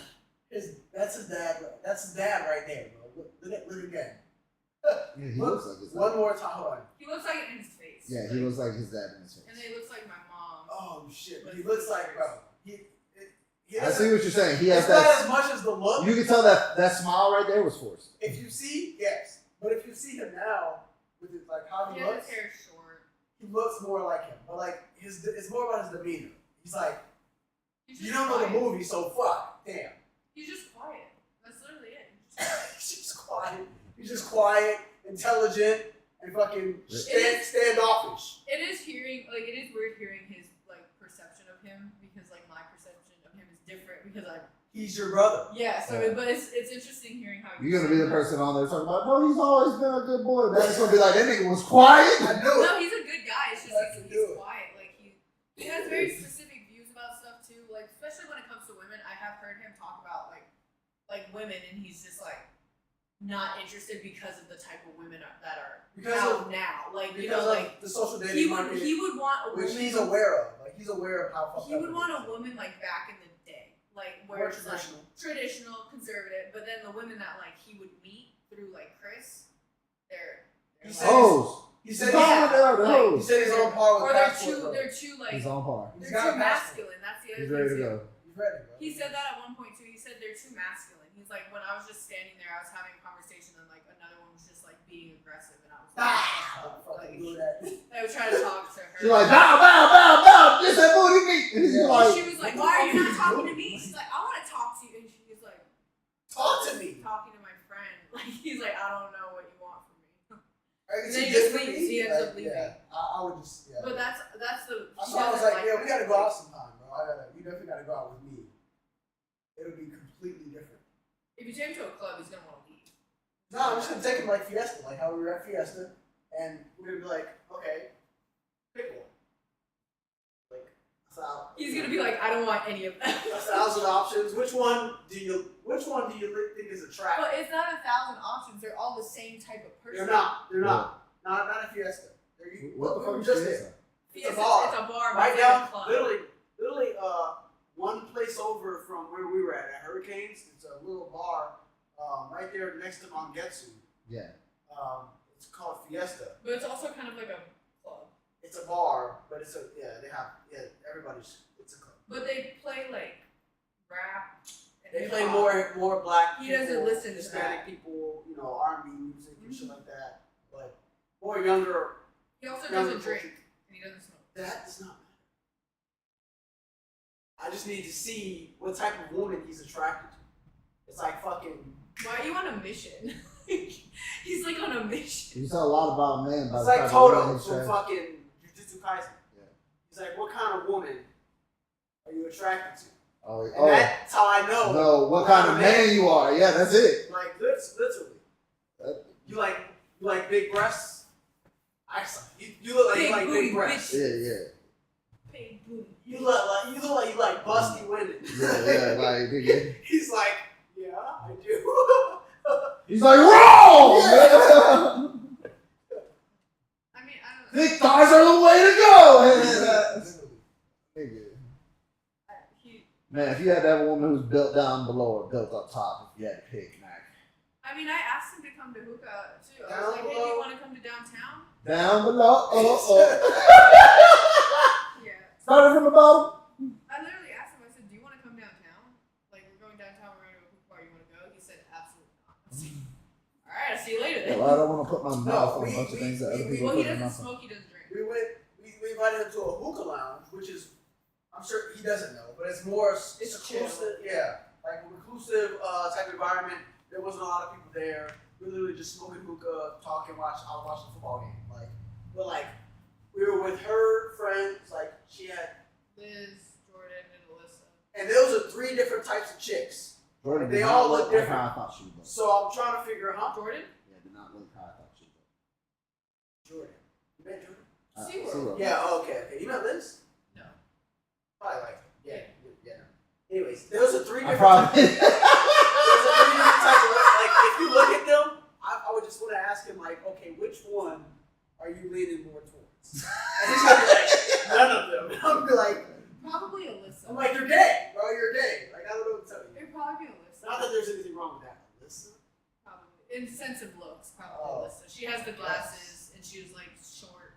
That's his dad. That's his dad right there, bro. Look again. Yeah, he Look, looks like his dad. One more time. Hold on. He looks like it in his face. Yeah, he looks like his dad in his And face. then he looks like my mom. Oh shit. But he looks like, bro. He I see what you're saying. He has it's not that. as much as the look. You can tell that smile right there was forced. If you see, yes. But if you see him now, with it, like how he Yeah, looks, his hair's short. he looks more like him. But like it's more about his demeanor. He's like, He's you just don't know the quiet. movie, so fuck. Damn. He's just quiet. That's literally it. He's just He's just quiet. He's just quiet, intelligent, and fucking standoffish. It is weird hearing his like perception of him because like my perception of him is different because I He's your brother. but it's interesting hearing how You're gonna be the person on there talking about, no, he's always been a good boy. That's gonna be like, that nigga was quiet. I knew it. No, he's a good guy. It's just That's he's good. quiet. Like he has very specific views about stuff too. Like especially when it comes to women, I have heard him talk about like women, and he's just like not interested because of the type of women that are Because out of now. Like you because know, of like the social dating he would market, want a which woman. he's aware of. Like he's aware of how fucked He up would it want is. a woman like back in the day, like More where it's like traditional. traditional, conservative. But then the women that like he would meet through like Chris, they're He like, said- Hoes. He said Yeah, the like- hoes. he said he's on par with or they're Passport, too bro. they're too like He's on par. He's they're got too a passport. masculine. That's the other He's thing ready to too. go. He's ready, bro. He said that at one point too. He said they're too masculine. He's like, when I was just standing there, I was having a conversation, and like another one was just like being aggressive, and I was like, Ah, fucking do that. I was trying to talk to her. She's like, bow, bow, bow, bow. This that booty meat. And he's Yeah. like, she was like, why are you not talking to me? She's like, I want to talk to you, and she was like, Talk to me. talking to my friend. he's like, I don't know what you want from me. Like, And it's then he good just for leaves. me. He ends Like, up leaving. Yeah, I would just. Yeah. But that's the. So I was like, yeah, we gotta go out sometime, bro. You definitely gotta go out with me. It'll be completely different. If you take him to a club, he's gonna want to leave. No, I'm just gonna take him like Fiesta, like how we were at Fiesta, and we're gonna be like, okay, pick one. Like, He's gonna be like, I don't want any of that. 1,000 options. Which one do you think is attractive? But it's not 1,000 options. They're all the same type of person. They're not. They're not. Not a Fiesta. What the we fuck were is just this? there. It's a bar. It's a bar. Right but down, it's a club. literally, one place over from where we were at Hurricanes. It's a little bar, right there next to Mangetsu. Yeah. It's called Fiesta. But it's also kind of like a club. It's a bar, but it's everybody's. It's a club. But they play like rap. And They play hip-hop. more black. He doesn't people, listen to Hispanic that. people, R&B music and shit like that. But more younger. He also younger doesn't drink culture. and he doesn't smoke. That does not matter. I just need to see what type of woman he's attracted to. It's like fucking. Why are you on a mission? He's like on a mission. You saw a lot about a man by It's the like type of Toto woman he's from attracted- fucking Jujutsu Kaisen. Yeah. He's like, what kind of woman are you attracted to? Oh, And that's how I know. no, what kind of man you are? Yeah, that's it. Like literally. You like big breasts? You look like Big you like booty big breasts. Yeah, Big booty. You look like you like busty women. yeah, like nigga. He's like, yeah, I do. He's like, wrong. I mean, I don't know. Thick thighs are the way to go. Nigga. Man, if you had to have a woman who's built down below or built up top, if you had to pick, Mac. I mean, I asked him to come to hookah too. I was like, hey, do you want to come to downtown? Down below. Yeah. Started from the bottom. I literally asked him, I said, do you want to come downtown? Like, we're going downtown, we're going to go hookah bar, you want to go? He said, absolutely not. I was like, all right, I'll see you later then. Well, I don't want to put my mouth on a we- bunch of things that other we- people Well, put he in their doesn't mouth. smoke, he doesn't drink. We invited him to a hookah lounge, which is, I'm sure he doesn't know, but it's more It's exclusive. Yeah, like a reclusive type of environment. There wasn't a lot of people there. We literally just smoking hookah, talking, I was watching the football game. We were with her friends. Like she had, Liz, Jordan, and Alyssa. and those are 3 different types of chicks. Jordan They did all not look look like different. how I thought she would look. So I'm trying to figure out, Jordan? Yeah, did not look how I thought she would look. Jordan. You met Jordan? SeaWorld. Yeah. Oh, okay. You met Liz? No. Probably like yeah. Anyways, those are 3 I different. probably. There's a 3 different types of like if you look at them, I would just want to ask him like, okay, which one are you leaning more towards? And he's gonna be like, none of them. I'm gonna be like, Probably Alyssa. I'm like, you're gay, bro. You're gay. Like I don't know what to tell you. It'd probably be Alyssa. Not that there's anything wrong with that. Listen. Probably. In sense of looks, probably Oh. Alyssa. She has the glasses and she was like short.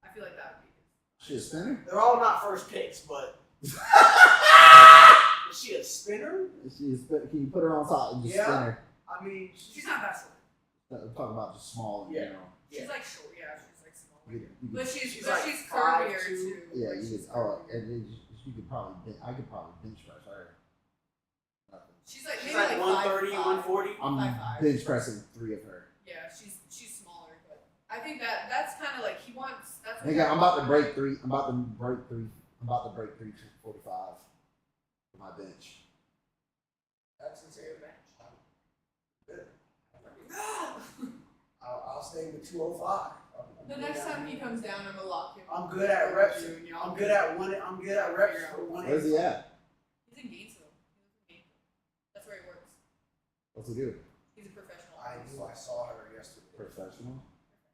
I feel like that would be good. She a spinner? They're all not first picks, but is she a spinner? Can you put her on top and just Yeah. spin her? I mean, She's not that short. I'm talking about just small in Yeah. general. She's like short, yeah, she's like small. You could- But she's She's like curvier 5'2". too. yeah, Like, you she's could. Oh, curvier. and then you could probably. I could probably bench press her. Nothing. She's like she's maybe like like 130, 140. I'm 5'5". bench pressing 3 of her. Yeah, she's smaller, but I think that's kind of like he wants. That's what Nigga, I'm about to break 3. I'm about to break 3. I'm about to break 345 for my bench. That's insane. Good. I'll stay with 205. The next time he comes down, I'm gonna lock him. I'm good at reps. You and y'all I'm good at reps for 180. Where's he at? He's in Gainesville. He lives in Gainesville. That's where he works. What's he do? He's a professional I artist. knew I saw her yesterday. Professional.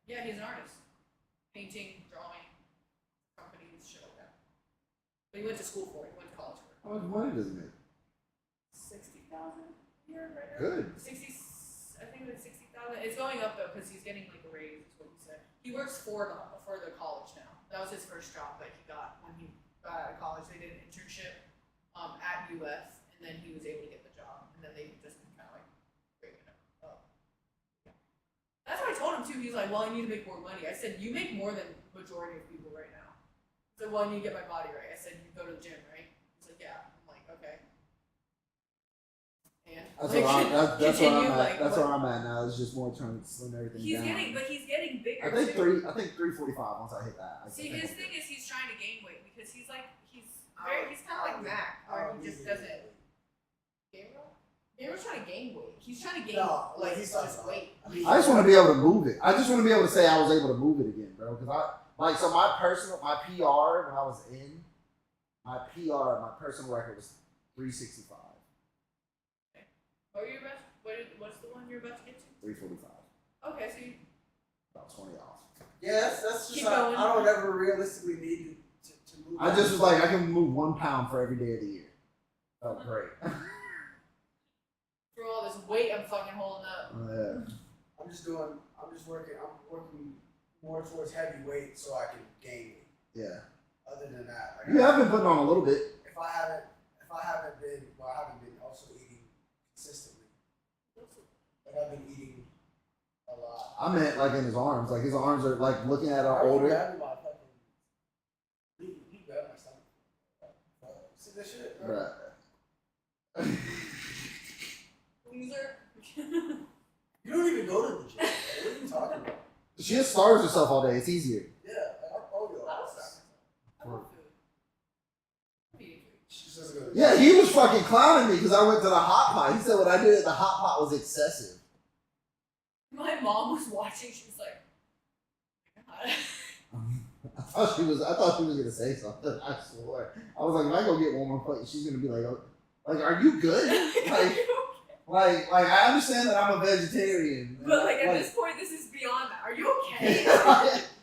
Yeah, he's an artist. Painting, drawing, companies, shit like that. But he went to school for it. He went to college for it. How much money does he make? 60,000 a year right now. Good. 60. I think it's 60,000. It's going up though because he's getting like a raise. Is what he said. He works for the college now. That was his first job that he got when he got out of college. They did an internship at UF, and then he was able to get the job. And then they just kind of like breaking it up. That's what I told him too. He's like, "Well, I need to make more money." I said, "You make more than majority of people right now." I said, "Well, I need to get my body right." I said, "You go to the gym, right?" He's like, "Yeah." I'm like, "Okay." That's Like, where I'm. That's where I'm continue, at. like, That's what- where I'm at now. It's just more trying to slim everything He's down. getting bigger. I think too. 345 once I hit that. See, his thing is he's trying to gain weight because he's kind of like I Mac, don't where he need just it. doesn't. Gabriel's trying to gain weight. He's trying to gain No, like he's just not. weight. I just want to be able to move it. I just want to be able to say I was able to move it again, bro. Because so my PR when I was in, my personal record was 365, What are your best? What's the one you're about to get to? 345, Okay, so you, about 20 off. Yeah, that's just Keep like, going. I don't ever realistically need to move. I just was like I can move 1 pound for every day of the year. Felt great. for all this weight I'm fucking holding up. Yeah. I'm working more towards heavy weight so I can gain weight. Yeah. Other than that, like, You have been putting on a little bit. if I haven't been also eating consistently. Like I've been eating a lot. I meant like in his arms. Like his arms are like looking at our Are you older. grabbing my fucking? You grab my stomach. See that shit, bro? Bruh. Loser. You don't even go to the gym. Bro. What are you talking about? She just starves herself all day. It's easier. Yeah, like I'll call you. I love food. I'm eating food. She just doesn't go to Yeah, he was fucking clowning me because I went to the hot pot. He said what I did at the hot pot was excessive. My mom was watching. She was like, "Oh my God." I thought she was gonna say something. I swear. I was like, if I go get one more plate, she's gonna be like, oh, are you good? Like, I understand that I'm a vegetarian. But like at this point, this is beyond that. Are you okay?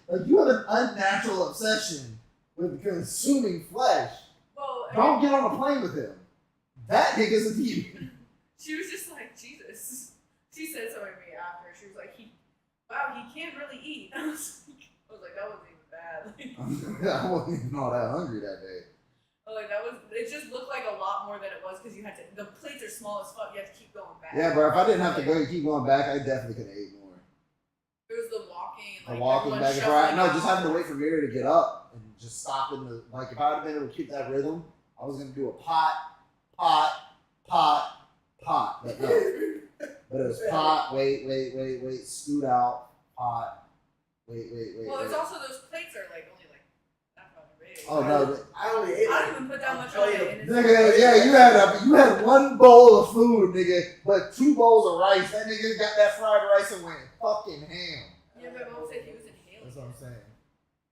like you have an unnatural obsession with consuming flesh. Well, Don't get on a plane with him. That nigga's a demon. she was just like, Jesus. She said something to me after. She was like, wow, he can't really eat. I was like, that wasn't even bad. I wasn't even all that hungry that day. Like it just looked like a lot more than it was because you had to. The plates are small as fuck. You have to keep going back. Yeah, but if I didn't have to go keep going back, I definitely could have ate more. It was the walking. The Like, walking everyone back and shuffling forth. No, out. just having to wait for Mary to get up and just stop in the like. If I had been able to keep that rhythm, I was gonna do a pot, but no. But it was pot, wait, scoot out, pot, wait. Well, it's also those plates are like only like that fucking big. Oh no, I only ate. I don't even put that much on it. And it's nigga, yeah, you had one bowl of food, nigga, but 2 bowls of rice. That nigga got that fried rice and went fucking ham. Yeah, my mom said he was inhaling. That's what I'm saying.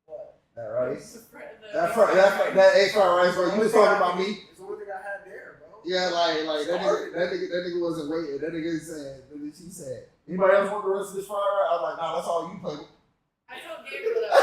What? That rice. The That egg fried rice, bro. You was talking about me. It's the only thing I had there, bro. Yeah, like that nigga wasn't waiting. That nigga said, she said, anybody else want the rest of this fried rice? I was like, nah, that's all you play with. I told Gabriel that.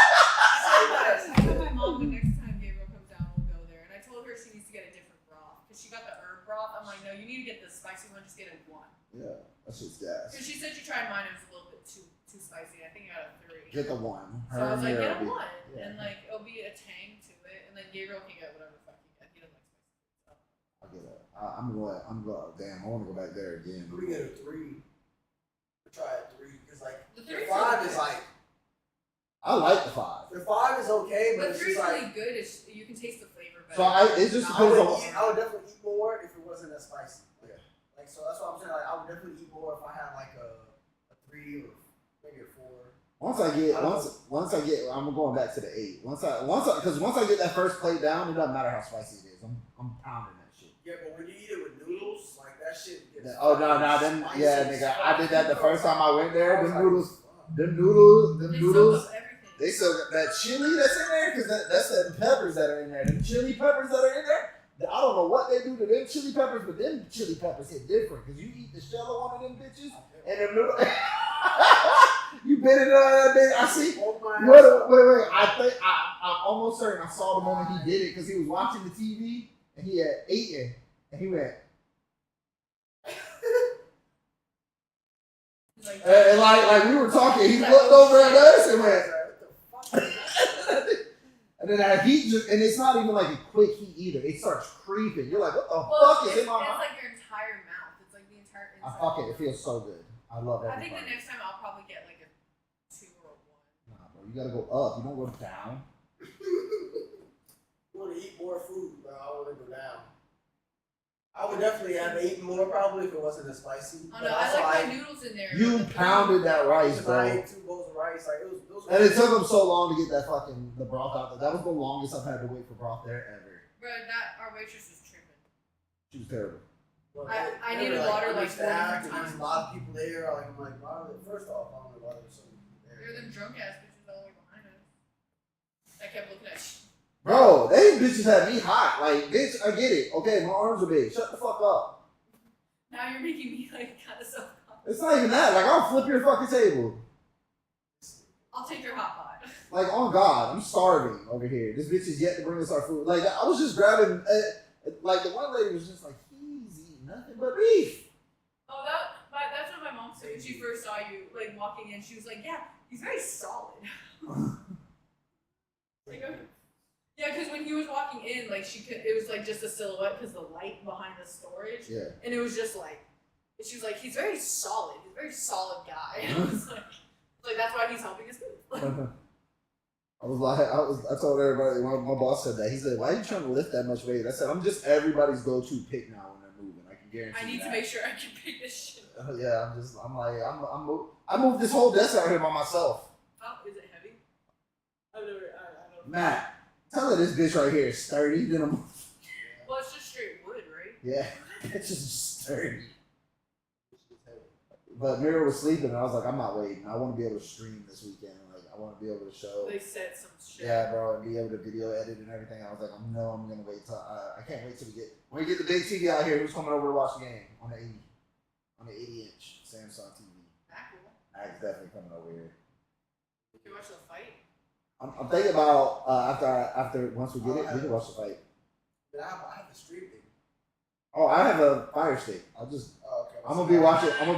I told my mom the next time Gabriel comes down, we'll go there. And I told her she needs to get a different broth because she got the herb broth. I'm like, no, you need to get the spicy one. Just get a 1. Yeah, that's just gas. Because she said she tried mine. It was a little bit too spicy. I think I got a 3. Get the 1. So I was like, get a 1, Yeah. and like it'll be a tang to it, and then Gabriel can get whatever the fuck he get. He doesn't like spicy food. So. I'll get it. I'm going. Damn, I want to go back there again. We get a 3. We try a 3 because like The the 3's 5 really is good. like I like the 5. the 5 is okay, but The it's 3's just like really good. It's, you can taste the flavor better. So it just I depends would, on. I would definitely eat more if it wasn't as spicy. Yeah. Like so that's what I'm saying. Like I would definitely eat more if I had like a 3 or maybe a 4. Once I get, I'm going back to the 8. Once I get that first plate down, it doesn't matter how spicy it is. I'm pounding that shit. Yeah, but when you eat it with noodles, like that shit gets Oh no, then spicy yeah, as nigga, fuck. I did that the first time I went there. I was Them like, noodles, fuck. them They noodles. soak up everything. They still got that chili that's in there because that's the peppers that are in there. Them chili peppers that are in there. I don't know what they do to them chili peppers, but them chili peppers hit different because you eat the shell of one of them bitches and them noodles. You bit it on that bitch. I see. Hold my Wait. ass up. I think I'm almost certain I saw the moment he did it because he was watching the TV and he had eaten and he went Like, and like we were talking. He looked over at us and went. What the fuck is that? And then that heat just, and it's not even like a quick heat either. It starts creeping. You're like, what the well, fuck is in my it's mouth? like your entire mouth. It's like the entire I inside. fuck it. It feels so good. I love I every think part. the next time I'll probably get like a 2 or a 1. Nah, bro, you gotta go up. You don't go down. I want to eat more food, bro. I want to go down. I would definitely have eaten more probably if it wasn't as spicy. Oh But no, I also, like my noodles in there. You pounded that rice, because I bro. ate 2 bowls of rice. Like it was And it took them so long to get that fucking the broth out there. That was the longest I've had to wait for broth there ever. Bro, that our waitress was tripping. She was terrible. Well, I they needed were, water, like, understaffed, 40 and there's a lot of people there. Like I'm like, why are they, first off, I don't know why there's so many people there. There were them drunk ass bitches all the way behind us. I kept looking at Bro, they bitches had me hot. Like, bitch, I get it. Okay, my arms are big. Shut the fuck up. now you're making me like kind of self-conscious. It's not even that. Like, I'll flip your fucking table. I'll take your hot pot. Like, on God, I'm starving over here. This bitch is yet to bring us our food. Like, I was just grabbing, like, the one lady was just like, he's eating nothing but beef. Oh, that's what my mom said when she first saw you, like, walking in. She was like, yeah, he's very solid. Like, okay. Yeah, because when he was walking in, like, it was, like, just a silhouette because the light behind the storage. Yeah. And it was just, like, she was like, he's very solid. He's a very solid guy. And I was like, that's why he's helping us move. I told everybody, my boss said that. He said, why are you trying to lift that much weight? I said, I'm just everybody's go-to pick now when they're moving. I can guarantee I need that. to make sure I can pick this shit up. Yeah, I moved this whole desk out here by myself. Oh, is it heavy? I don't know. Matt, tell her this bitch right here is sturdy. Then I'm, Well, it's just straight wood, right? yeah, it's just sturdy. But Mira was sleeping, and I was like, I'm not waiting. I want to be able to stream this weekend. Like, I want to be able to show. They said some shit. Yeah, bro, and be able to video edit and everything. I was like, I'm gonna wait till I can't wait till when we get the big TV out here. Who's coming over to watch the game on the 80-inch Samsung TV? Cool. Ag's definitely coming over here. Did you watch the fight? I'm thinking about after once we get it, we can watch the fight. But I have the stream thing. Oh, I have a Fire Stick. I'll just. Oh, okay. I'm gonna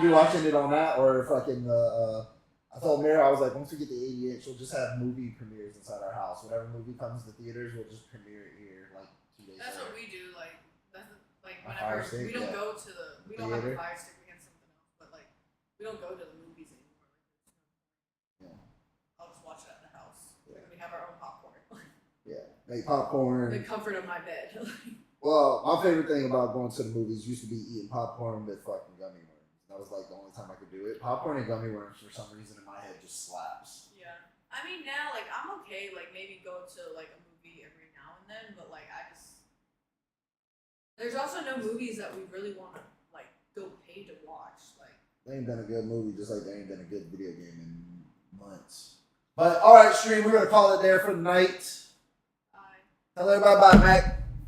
be watching it on that or fucking. I told Mira, I was like, once we get the 80-inch, we'll just have movie premieres inside our house. Whatever movie comes to theaters, we'll just premiere it here like 2 days. That's later. what we do. Like A whenever Fire Stick, we don't yeah. go to we don't have a Theater. Fire Stick. We have something else, but like we don't go to the movies anymore. Yeah. I'll just watch it at the house. Yeah. We have our own popcorn. Yeah, make popcorn. The comfort of my bed. Well, my favorite thing about going to the movies used to be eating popcorn with fucking gummy worms. That was like the only time I could do it. Popcorn and gummy worms, for some reason, in my head just slaps. Yeah. I mean, now, like, I'm okay, like, maybe go to, like, a movie every now and then, but, like, there's also no movies that we really want to, like, go pay to watch. Like, They ain't been a good movie, just like they ain't been a good video game in months. But, alright, stream, we're going to call it there for the night. Tell everybody bye, Mac.